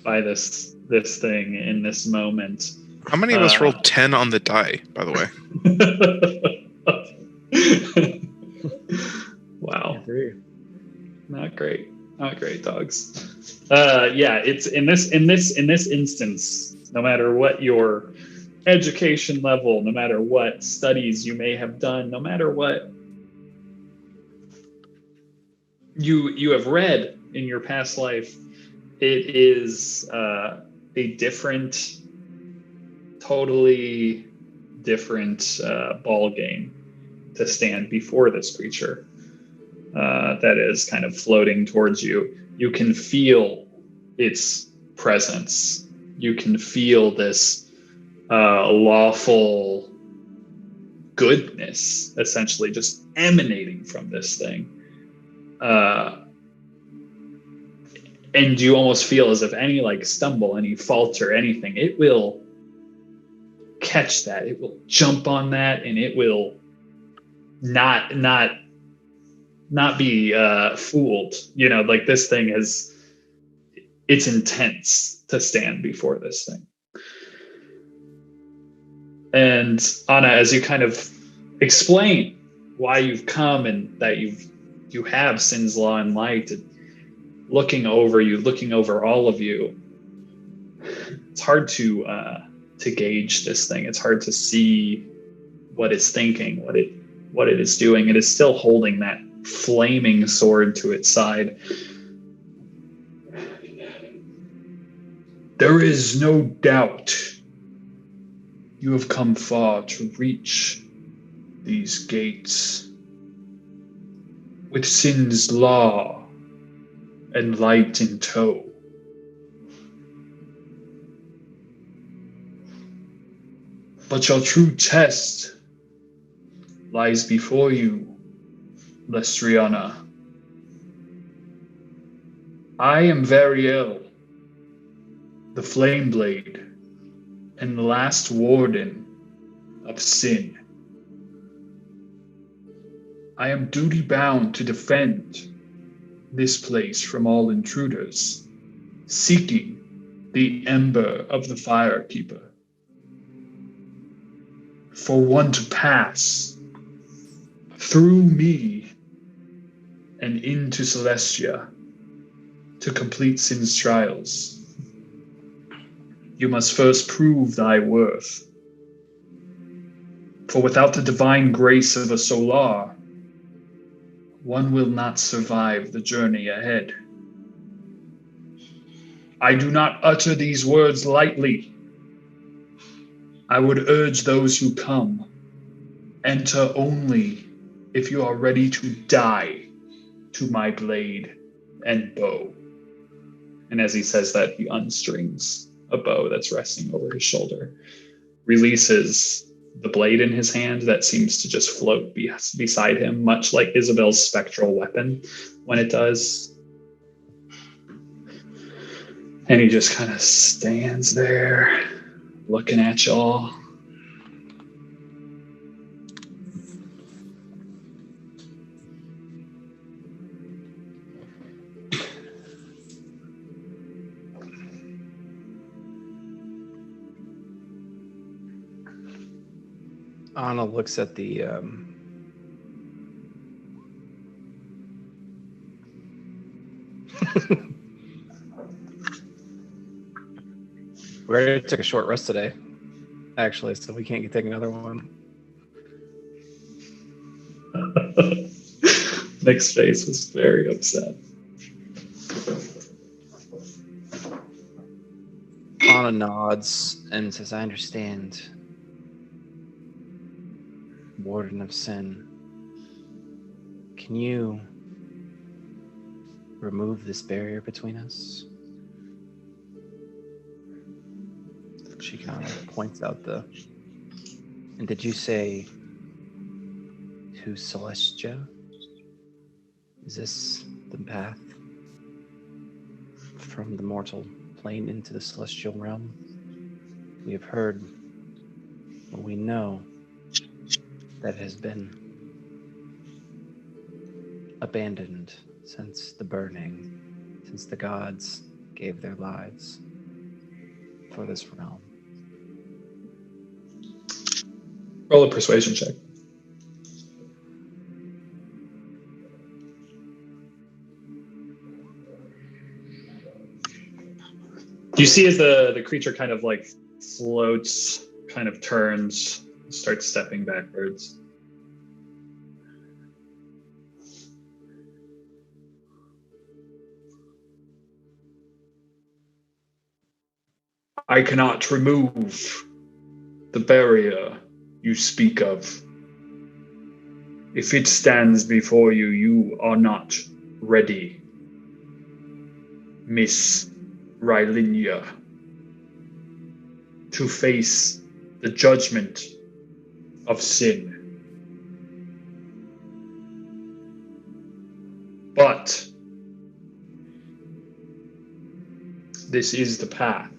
by this thing in this moment. How many of us rolled 10 on the die, by the way? Wow. 3. Not great, dogs. Yeah, it's in this instance, no matter what your education level, no matter what studies you may have done, no matter what you have read in your past life, it is a different, totally different ball game to stand before this creature that is kind of floating towards you. You can feel its presence. You can feel this lawful goodness essentially just emanating from this thing. And you almost feel as if any like stumble, any falter, anything, it will catch that. It will jump on that, and it will not be fooled. You know, like this thing it's intense to stand before this thing. And Anna, as you kind of explain why you've come and that you have Sin's Law and Light, and looking over all of you, it's hard to gauge this thing. It's hard to see what it's thinking, what it is doing. It is still holding that flaming sword to its side. There is no doubt you have come far to reach these gates. With Sin's law and light in tow. But your true test lies before you, Lestriana. I am Variel, the Flame Blade, and the last warden of Sin. I am duty bound to defend this place from all intruders, seeking the ember of the Firekeeper. For one to pass through me and into Celestia to complete Sin's trials, you must first prove thy worth. For without the divine grace of a Solar, one will not survive the journey ahead. I do not utter these words lightly. I would urge those who come, enter only if you are ready to die to my blade and bow. And as he says that, he unstrings a bow that's resting over his shoulder, releases the blade in his hand that seems to just float beside him, much like Isabel's spectral weapon when it does. And he just kind of stands there looking at y'all. Anna looks at the we already took a short rest today, actually, so we can't take another one. Nick's face was very upset. Anna nods and says, I understand. Warden of Sin, can you remove this barrier between us? She kind of points out the. And did you say to Celestia? Is this the path from the mortal plane into the celestial realm? We have heard, or we know, that it has been abandoned since the burning, since the gods gave their lives for this realm. Roll a persuasion check. You see as the creature kind of like floats, kind of turns, starts stepping backwards. I cannot remove the barrier you speak of. If it stands before you, you are not ready, Miss Rylinia, to face the judgment of sin. But this is the path.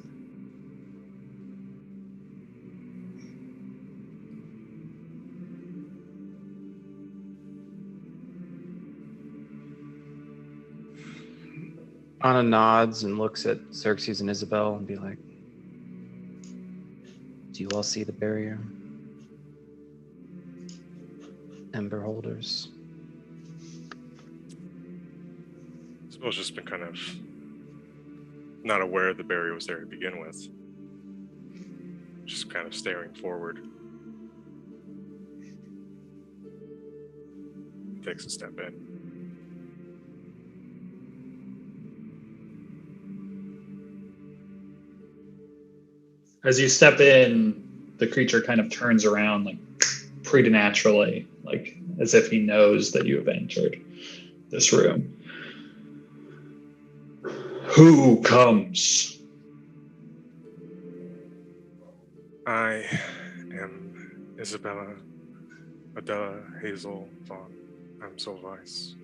Anna nods and looks at Xerxes and Isabel and be like, do you all see the barrier? Ember holders. Isabel's just been kind of not aware the barrier was there to begin with. Just kind of staring forward. Takes a step in. As you step in, the creature kind of turns around like preternaturally, like as if he knows that you have entered this room. Who comes? I am Isabella Adela Hazel von Amselweiss,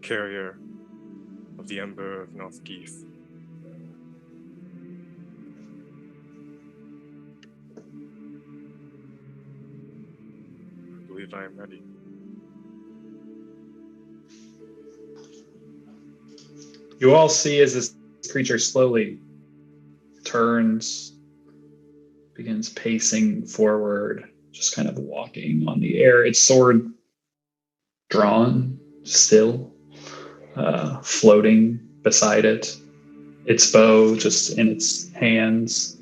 carrier of the Ember of North Geith. I believe I am ready. You all see as this creature slowly turns, begins pacing forward, just kind of walking on the air, its sword drawn, still, floating beside it, its bow just in its hands.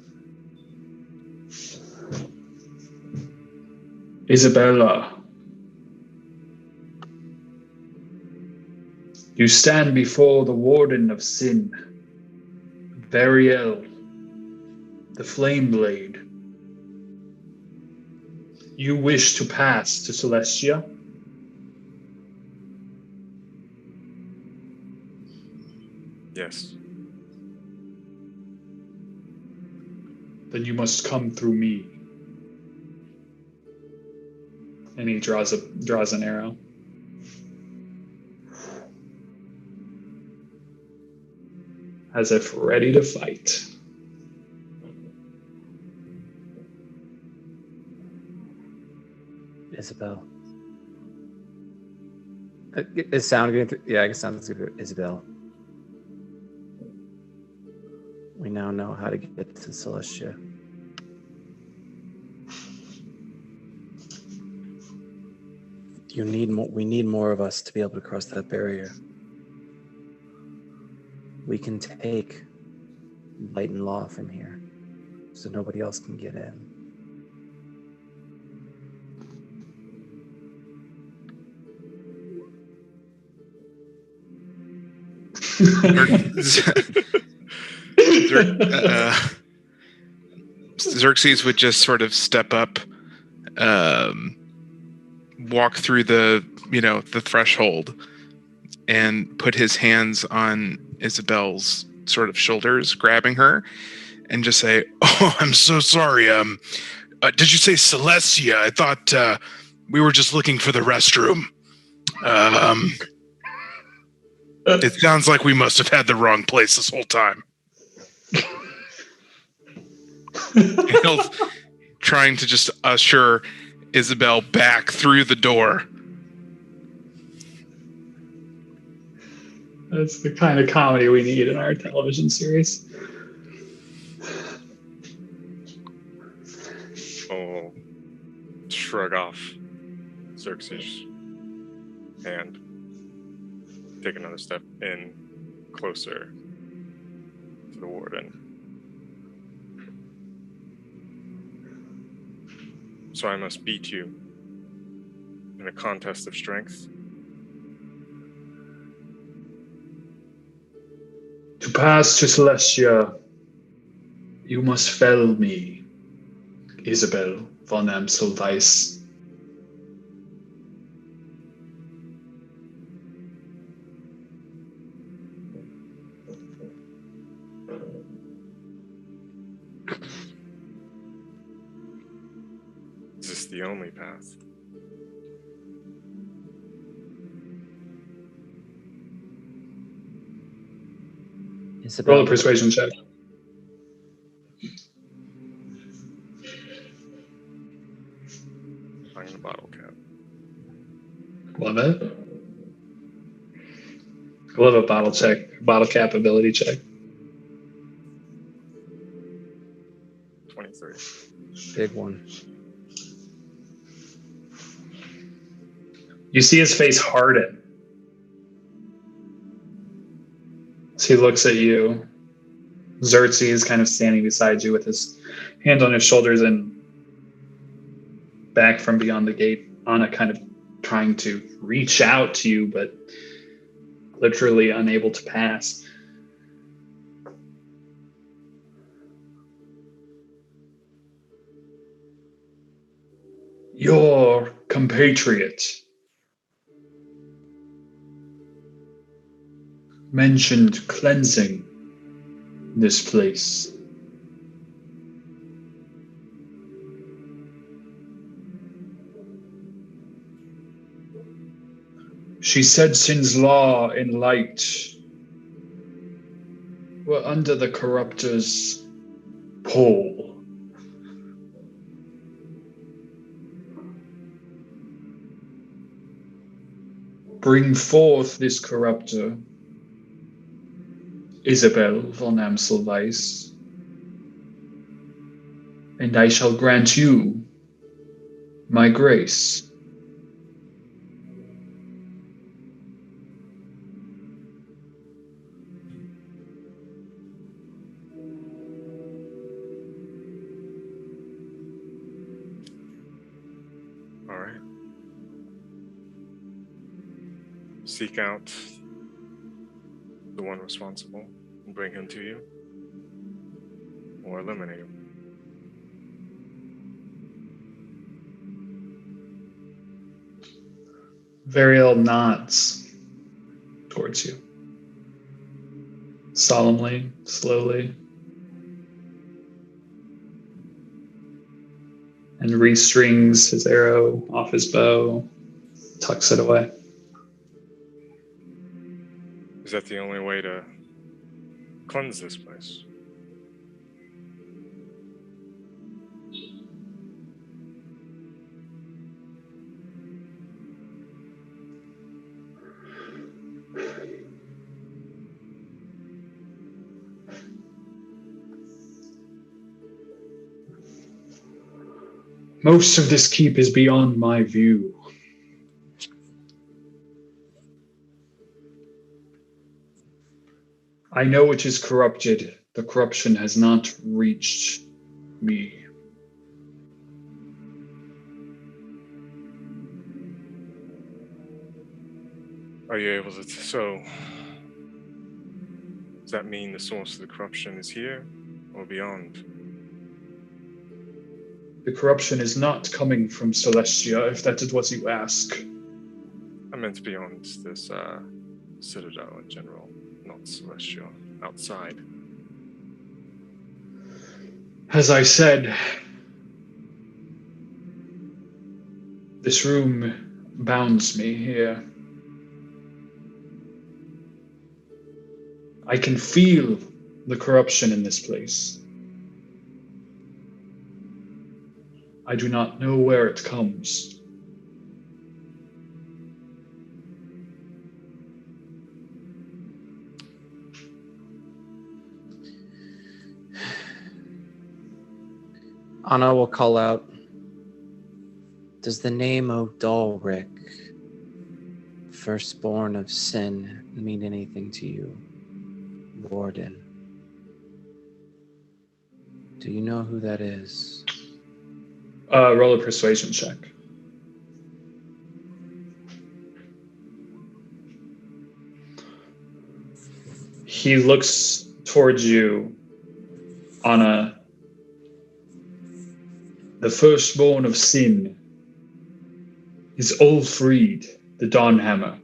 Isabella, you stand before the Warden of Sin, Variel, the Flame Blade. You wish to pass to Celestia? Yes. Then you must come through me. And he draws an arrow. As if ready to fight. Isabel. Is sound getting through? Yeah, I guess sounds good. Isabel. We now know how to get to Celestia. You need more. We need more of us to be able to cross that barrier. We can take light and law from here, so nobody else can get in. Xerxes would just sort of step up, walk through the threshold, and put his hands on Isabel's sort of shoulders, grabbing her, and just say, "Oh, I'm so sorry. Did you say Celestia? I thought we were just looking for the restroom. It sounds like we must have had the wrong place this whole time." He'll trying to just usher Isabel back through the door. That's the kind of comedy we need in our television series. Oh, shrug off Xerxes' hand. Take another step in, closer to the warden. So I must beat you in a contest of strength? To pass to Celestia, you must fell me, Isabel von Amstelweiss. Is this the only path? Isabel, Roll a persuasion check. I'm in the bottle cap. Love it. Love a bottle cap ability check. 23. big one. You see his face harden as he looks at you. Xerxes is kind of standing beside you with his hand on his shoulders and back from beyond the gate. Anna kind of trying to reach out to you, but literally unable to pass. Your compatriot mentioned cleansing this place. She said sin's law and light were under the corruptor's pole. Bring forth this corruptor, Isabel von Amstelweiss, and I shall grant you my grace. All right. Seek out the one responsible and bring him to you, or eliminate him. Variel nods towards you. Solemnly, slowly. And restrings his arrow off his bow, tucks it away. Is that the only way to cleanse this place? Most of this keep is beyond my view. I know it is corrupted. The corruption has not reached me. Are you able to? So, does that mean the source of the corruption is here or beyond? The corruption is not coming from Celestia, if that is what you ask. I meant beyond this citadel in general, not celestial, outside. As I said, this room bounds me here. I can feel the corruption in this place. I do not know where it comes. Anna will call out, does the name Odalric, firstborn of sin, mean anything to you, Warden? Do you know who that is? Roll a persuasion check. He looks towards you, Anna. The firstborn of sin is Ulfried, the Dawnhammer.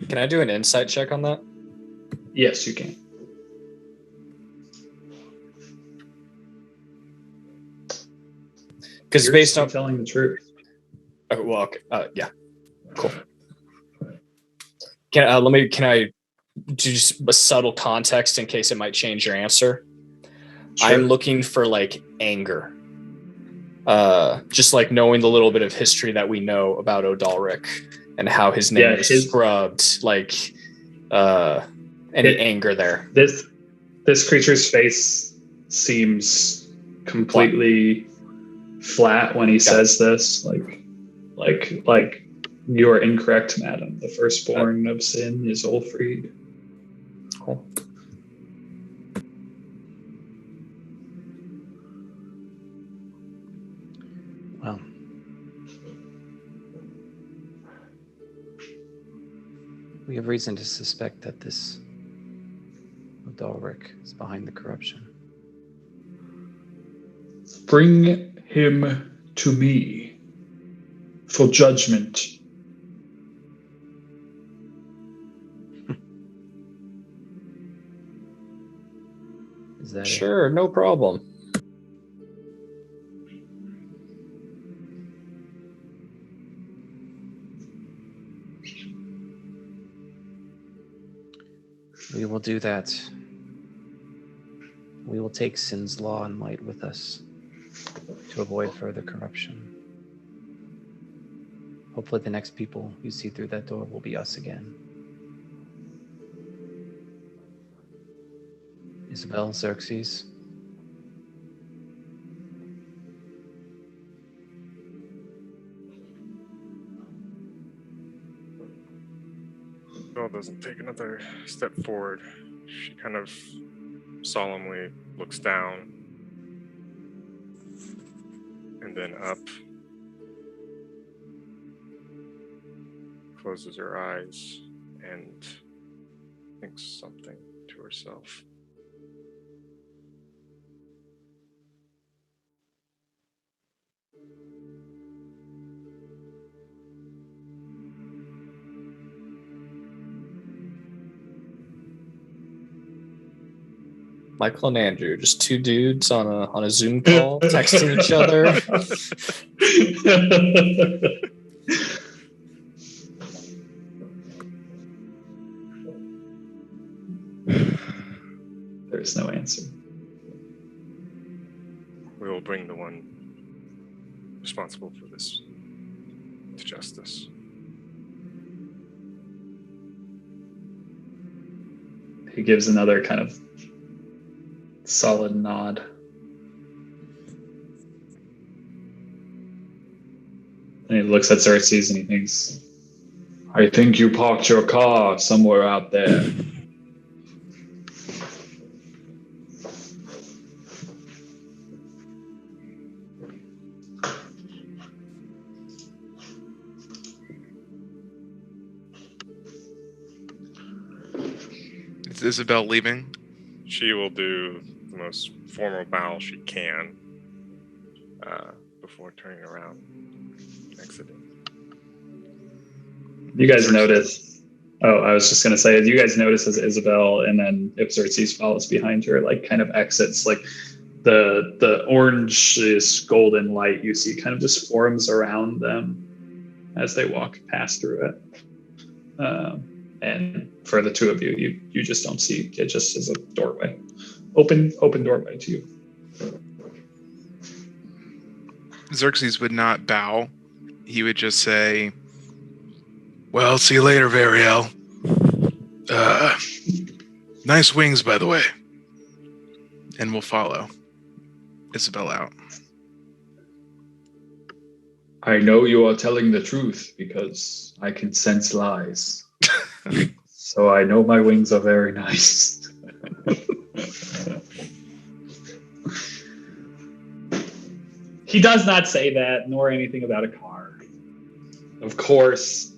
Can I do an insight check on that? Yes, you can. Because based on telling the truth. okay, well, okay. Yeah, cool. Can I do just a subtle context in case it might change your answer? Sure. I'm looking for like anger. Just like knowing the little bit of history that we know about Odalric and how his name is scrubbed, like any anger there. This creature's face seems completely flat when he says this. Like you are incorrect, madam. The firstborn of sin is Ulfried. Cool. Well, we have reason to suspect that this Odalric is behind the corruption. Bring him to me for judgment. Is that Sure, no problem. We will do that. We will take sin's law and might with us to avoid further corruption. Hopefully the next people you see through that door will be us again. Isabel, Xerxes. Isabel doesn't take another step forward. She kind of solemnly looks down and then up, closes her eyes, and thinks something to herself. Michael and Andrew, just two dudes on a Zoom call, texting each other. There's no answer. We will bring the one responsible for this to justice. He gives another kind of solid nod. And he looks at Xerxes and he thinks, I think you parked your car somewhere out there. Is Isabel leaving? She will do the most formal bow she can before turning around. Exiting. You guys notice. Oh, I was just gonna say, you guys notice as Isabel and then Xerxes follows behind her, like kind of exits, like the orange-ish golden light you see kind of just forms around them as they walk past through it. And for the two of you, you just don't see it. Just as a doorway, open doorway to you. Xerxes would not bow. He would just say, "Well, see you later, Variel. Nice wings, by the way." And we'll follow Isabel out. I know you are telling the truth because I can sense lies. So I know my wings are very nice. He does not say that, nor anything about a car. Of course.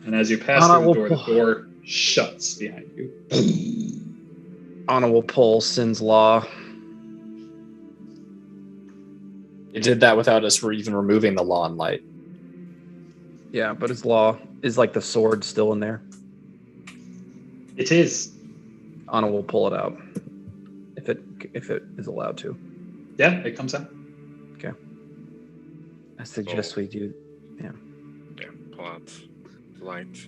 And as you pass through the door shuts behind you. Anna will pull Sin's Law. It did that without us even removing the law and light. Yeah, but his law is like the sword still in there. It is. Anna will pull it out if it is allowed to. Yeah, it comes out. Okay. I suggest we do. Yeah. Yeah, pull out the light.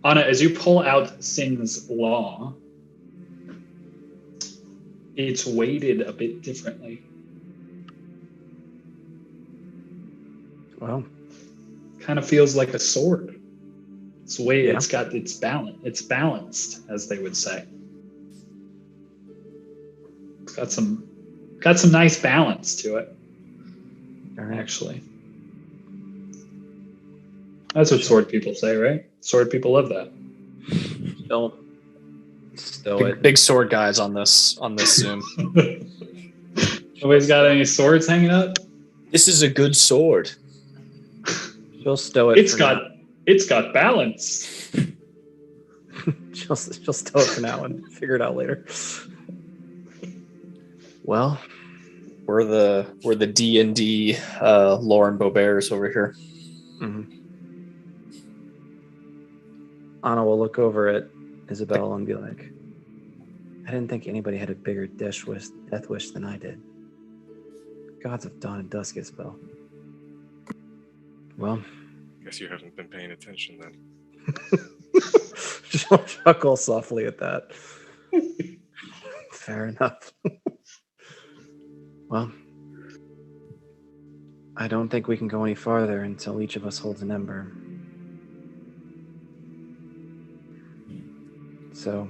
Anna, as you pull out Sin's Law, it's weighted a bit differently. Well, kind of feels like a sword. It's the way Yeah. it's balanced, as they would say. It's got some nice balance to it, all right. actually. That's what sword people say, right? Sword people love that. Don't stow Big, it. big sword guys on this Zoom. Nobody's got any swords hanging up? This is a good sword. She'll stow it. It's got balance. She'll stow it for now and figure it out later. Well, We're the D&D Lauren Bobears over here. mhm. Anna will look over at Isabel and be like, I didn't think anybody had a bigger death wish than I did. Gods of dawn and dusk, Isabel. Well, Guess you haven't been paying attention then. she'll chuckle softly at that. Fair enough. Well, I don't think we can go any farther until each of us holds an ember. So,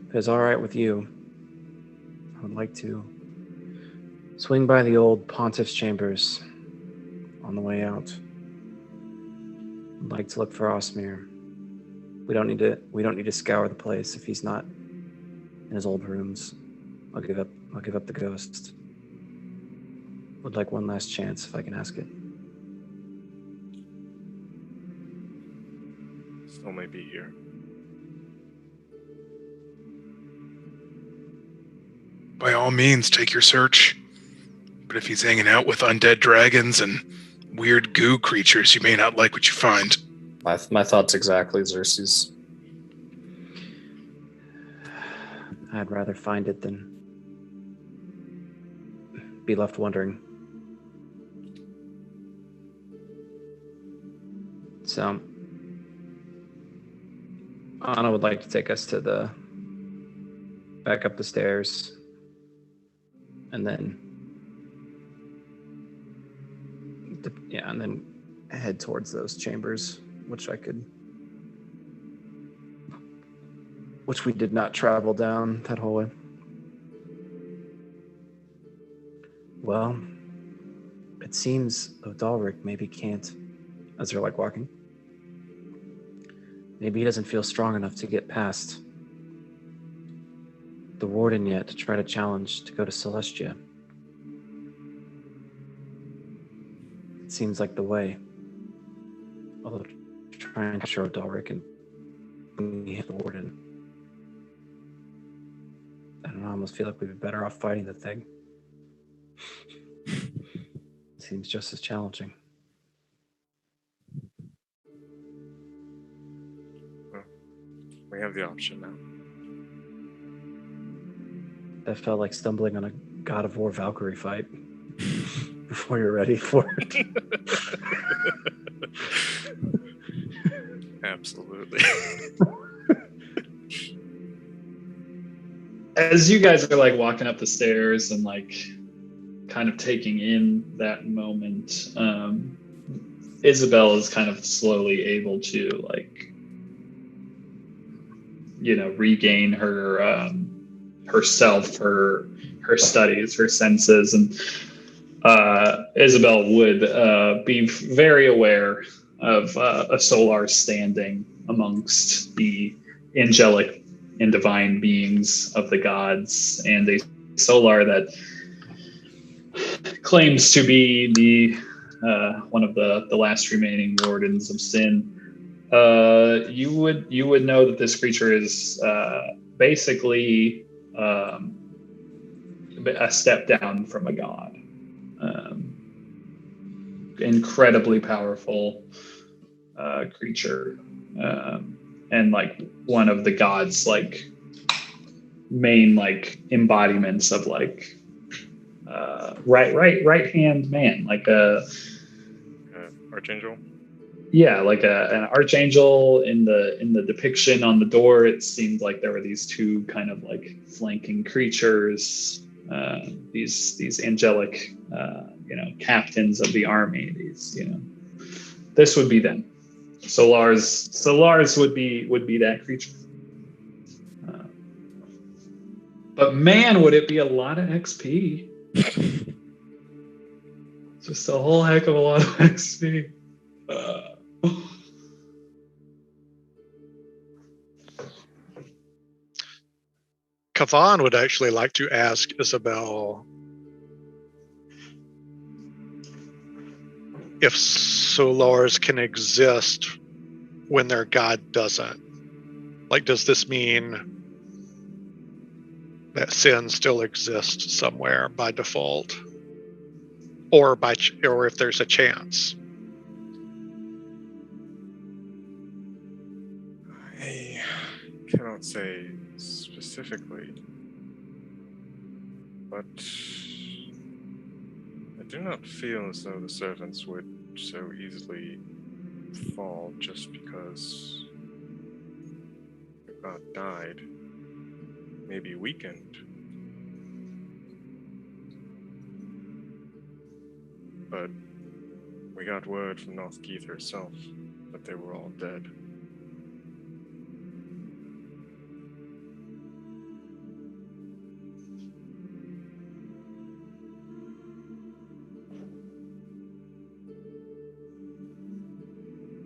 if it's all right with you, I would like to swing by the old Pontiff's chambers on the way out. I'd like to look for Osmir. We don't need to scour the place if he's not in his old rooms. I'll give up the ghost. Would like one last chance if I can ask it. Still may be here. By all means, take your search. But if he's hanging out with undead dragons and weird goo creatures, you may not like what you find. My thoughts exactly, Xerxes. I'd rather find it than be left wondering. So, Anna would like to take us to back up the stairs, and then, and then head towards those chambers, which we did not travel down that whole way. Well, it seems Odalric maybe can't, as they're like walking. Maybe he doesn't feel strong enough to get past the warden yet to try to challenge to go to Celestia. It seems like the way. Although trying to show Odalric and hit the warden. I don't know, I almost feel like we'd be better off fighting the thing. seems just as challenging. We have the option now. That felt like stumbling on a God of War Valkyrie fight before you're ready for it. Absolutely. As you guys are like walking up the stairs and like kind of taking in that moment, Isabel is kind of slowly able to like, regain her herself, her studies, her senses, and Isabel would be very aware of a Solar standing amongst the angelic and divine beings of the gods, and a Solar that claims to be the one of the last remaining wardens of sin. You would know that this creature is basically a step down from a god. Incredibly powerful creature, and like one of the gods' like main like embodiments of like right hand man, like a Archangel. Yeah, like an archangel. In the depiction on the door, it seemed like there were these two kind of like flanking creatures, these angelic, captains of the army. This would be them. Solars would be that creature. But man, would it be a lot of XP? Just a whole heck of a lot of XP. Kavan would actually like to ask Isabel if Solars can exist when their god doesn't. Like, does this mean that sin still exists somewhere by default, or if there's a chance? I cannot say specifically, but I do not feel as though the servants would so easily fall just because the god died, maybe weakened. But we got word from North Keith herself that they were all dead.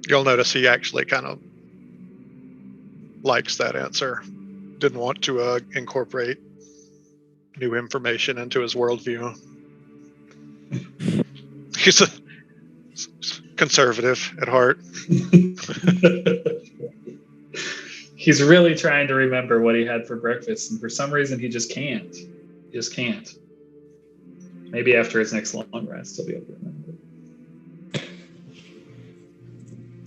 You'll notice he actually kind of likes that answer. Didn't want to incorporate new information into his worldview. He's a conservative at heart. He's really trying to remember what he had for breakfast, and for some reason he just can't. He just can't. Maybe after his next long rest he'll be able to remember.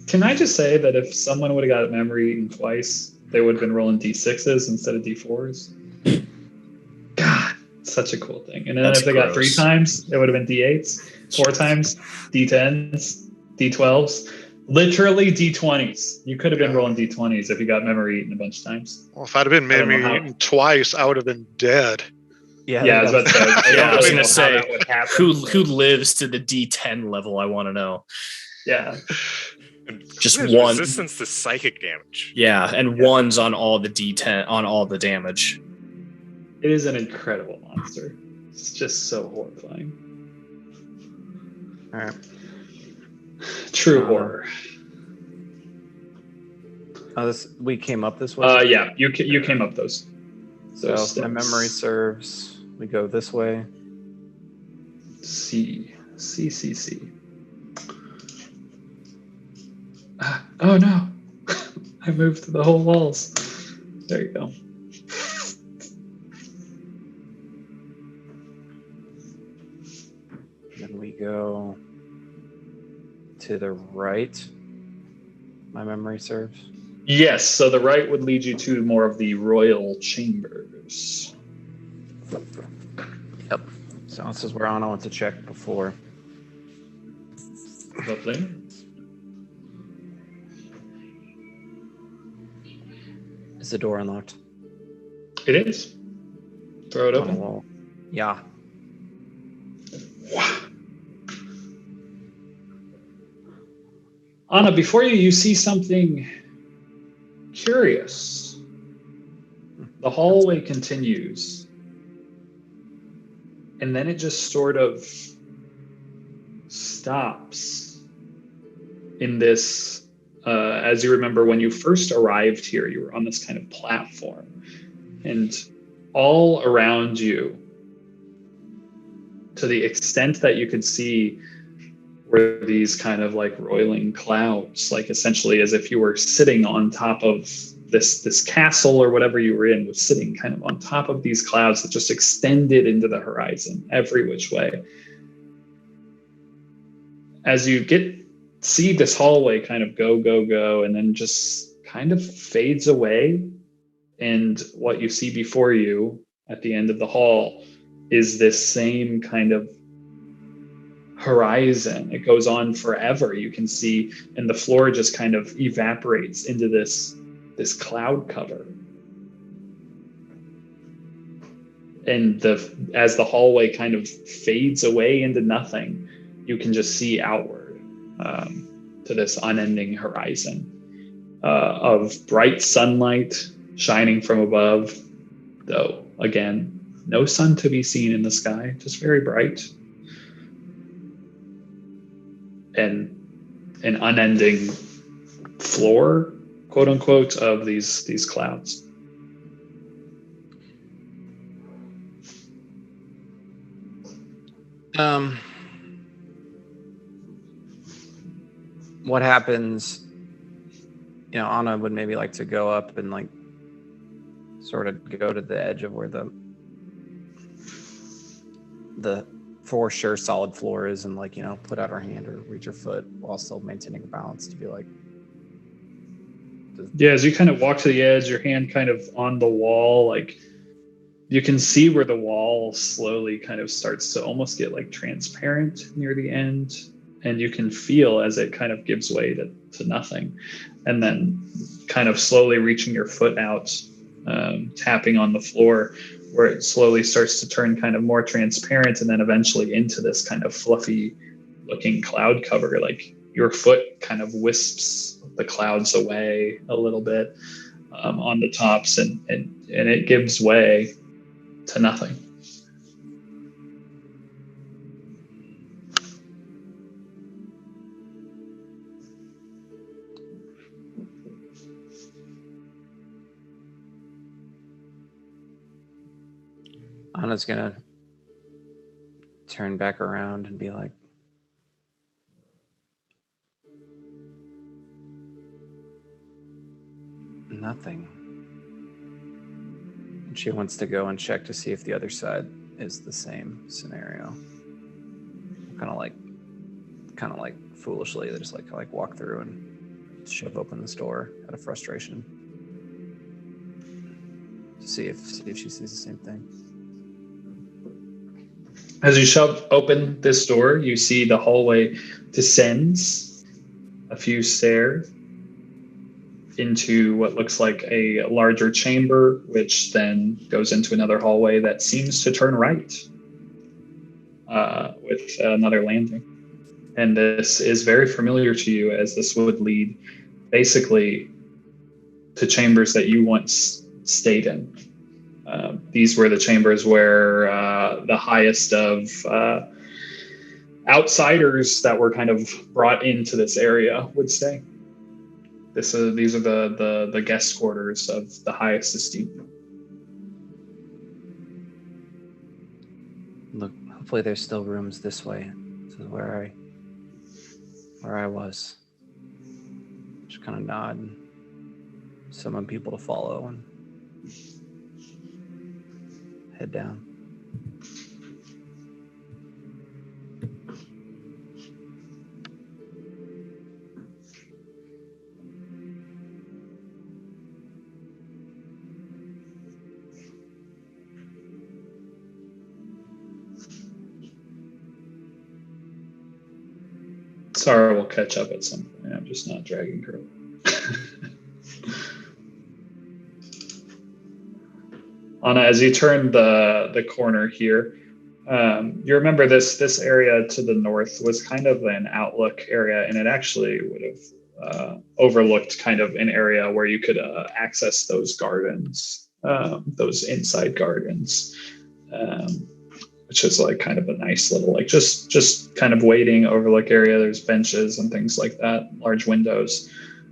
Can I just say that if someone would have got memory eaten twice, they would have been rolling D6s instead of D4s? God, such a cool thing. And then if they got 3 times, it would have been D8s. 4 times, D10s, D12s. Literally D20s. You could have been rolling D20s if you got memory eaten a bunch of times. Well, if I'd have been memory eaten twice, I would have been dead. Yeah, I was about to say. Yeah, I was gonna say, that would happen. who lives to the D10 level? I want to know. Yeah. Just There's one resistance to psychic damage. Yeah, and ones on all the D10 on all the damage. It is an incredible monster. It's just so horrifying. All right. True horror. Oh, we came up this way? Yeah, you came up those. So if my memory serves, we go this way. C. Oh no! I moved through the whole walls. There you go. Then we go to the right. My memory serves. Yes, so the right would lead you to more of the royal chambers. Yep. So this is where Anna went to check before. Lovely. Is the door unlocked? It is. Throw it Anna open. will. Yeah. Anna, before you see something curious. The hallway continues. And then it just sort of stops in this, as you remember, when you first arrived here, you were on this kind of platform. And all around you, to the extent that you could see, were these kind of like roiling clouds, like essentially as if you were sitting on top of this castle or whatever you were in, was sitting kind of on top of these clouds that just extended into the horizon every which way. As you see this hallway kind of go, and then just kind of fades away, and what you see before you at the end of the hall is this same kind of horizon. It goes on forever. You can see, and the floor just kind of evaporates into this cloud cover. And as the hallway kind of fades away into nothing, you can just see outward to this unending horizon of bright sunlight shining from above, though again, no sun to be seen in the sky, just very bright. And an unending floor, quote unquote, of these clouds. What happens? You know, Anna would maybe like to go up and like sort of go to the edge of where the for sure solid floor is, and like, you know, put out her hand or reach her foot while still maintaining a balance to be like. Yeah, as you kind of walk to the edge, your hand kind of on the wall, like you can see where the wall slowly kind of starts to almost get like transparent near the end. And you can feel as it kind of gives way to nothing. And then kind of slowly reaching your foot out, tapping on the floor, where it slowly starts to turn kind of more transparent, and then eventually into this kind of fluffy looking cloud cover. Like your foot kind of wisps the clouds away a little bit on the tops, and it gives way to nothing. Anna's gonna turn back around and be like, nothing. And she wants to go and check to see if the other side is the same scenario. Kind of like foolishly, they just like walk through and shove open this door out of frustration to see if she sees the same thing. As you shove open this door, you see the hallway descends a few stairs into what looks like a larger chamber, which then goes into another hallway that seems to turn right with another landing. And this is very familiar to you, as this would lead basically to chambers that you once stayed in. These were the chambers where the highest of outsiders that were kind of brought into this area would stay. These are the guest quarters of the highest esteem. Look, hopefully there's still rooms this way to where I was. Just kind of nod and summon people to follow and head down. Sarah will catch up at some point. I'm just not dragging her. Anna, as you turn the corner here, you remember this area to the north was kind of an outlook area, and it actually would have overlooked kind of an area where you could access those gardens, those inside gardens, which is like kind of a nice little like just kind of waiting overlook area. There's benches and things like that, large windows,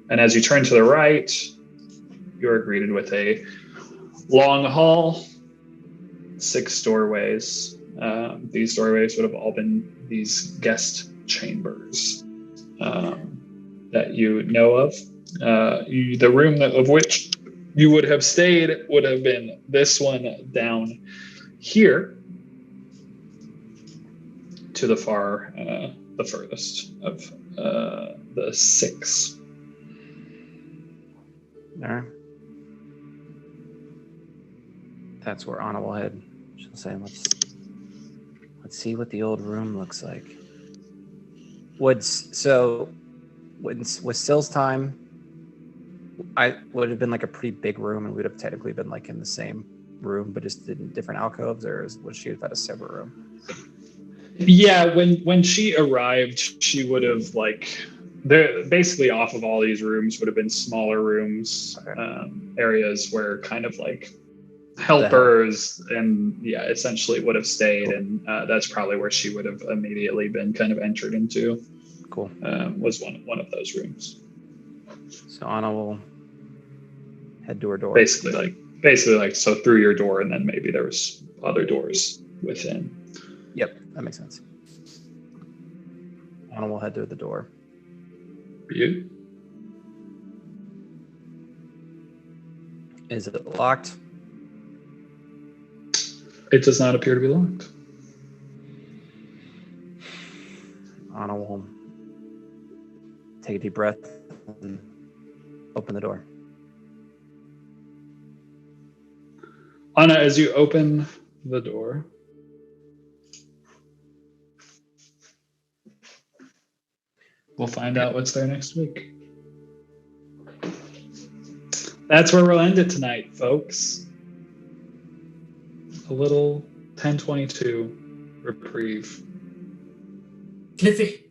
and as you turn to the right, you're greeted with a long hall, 6 doorways. These doorways would have all been these guest chambers that you know of. The room of which you would have stayed would have been this one down here to the far, the furthest of the 6. All right. That's where Anna will head. She'll say, let's see what the old room looks like. With Still's time, I would have been like a pretty big room, and we'd have technically been like in the same room, but just in different alcoves, or would she have had a separate room? Yeah, when she arrived, she would have basically off of all these rooms would have been smaller rooms, okay. Areas where kind of like helpers and essentially would have stayed, and that's probably where she would have immediately been kind of entered into. Cool. Was one of those rooms. So Anna will head to her door. Basically like so through your door, and then maybe there was other doors within. Yep, that makes sense. Anna will head to the door. You? Is it locked? It does not appear to be locked. Anna will take a deep breath and open the door. Anna, as you open the door, we'll find out what's there next week. That's where we'll end it tonight, folks. A little 1022 reprieve. Cliffy.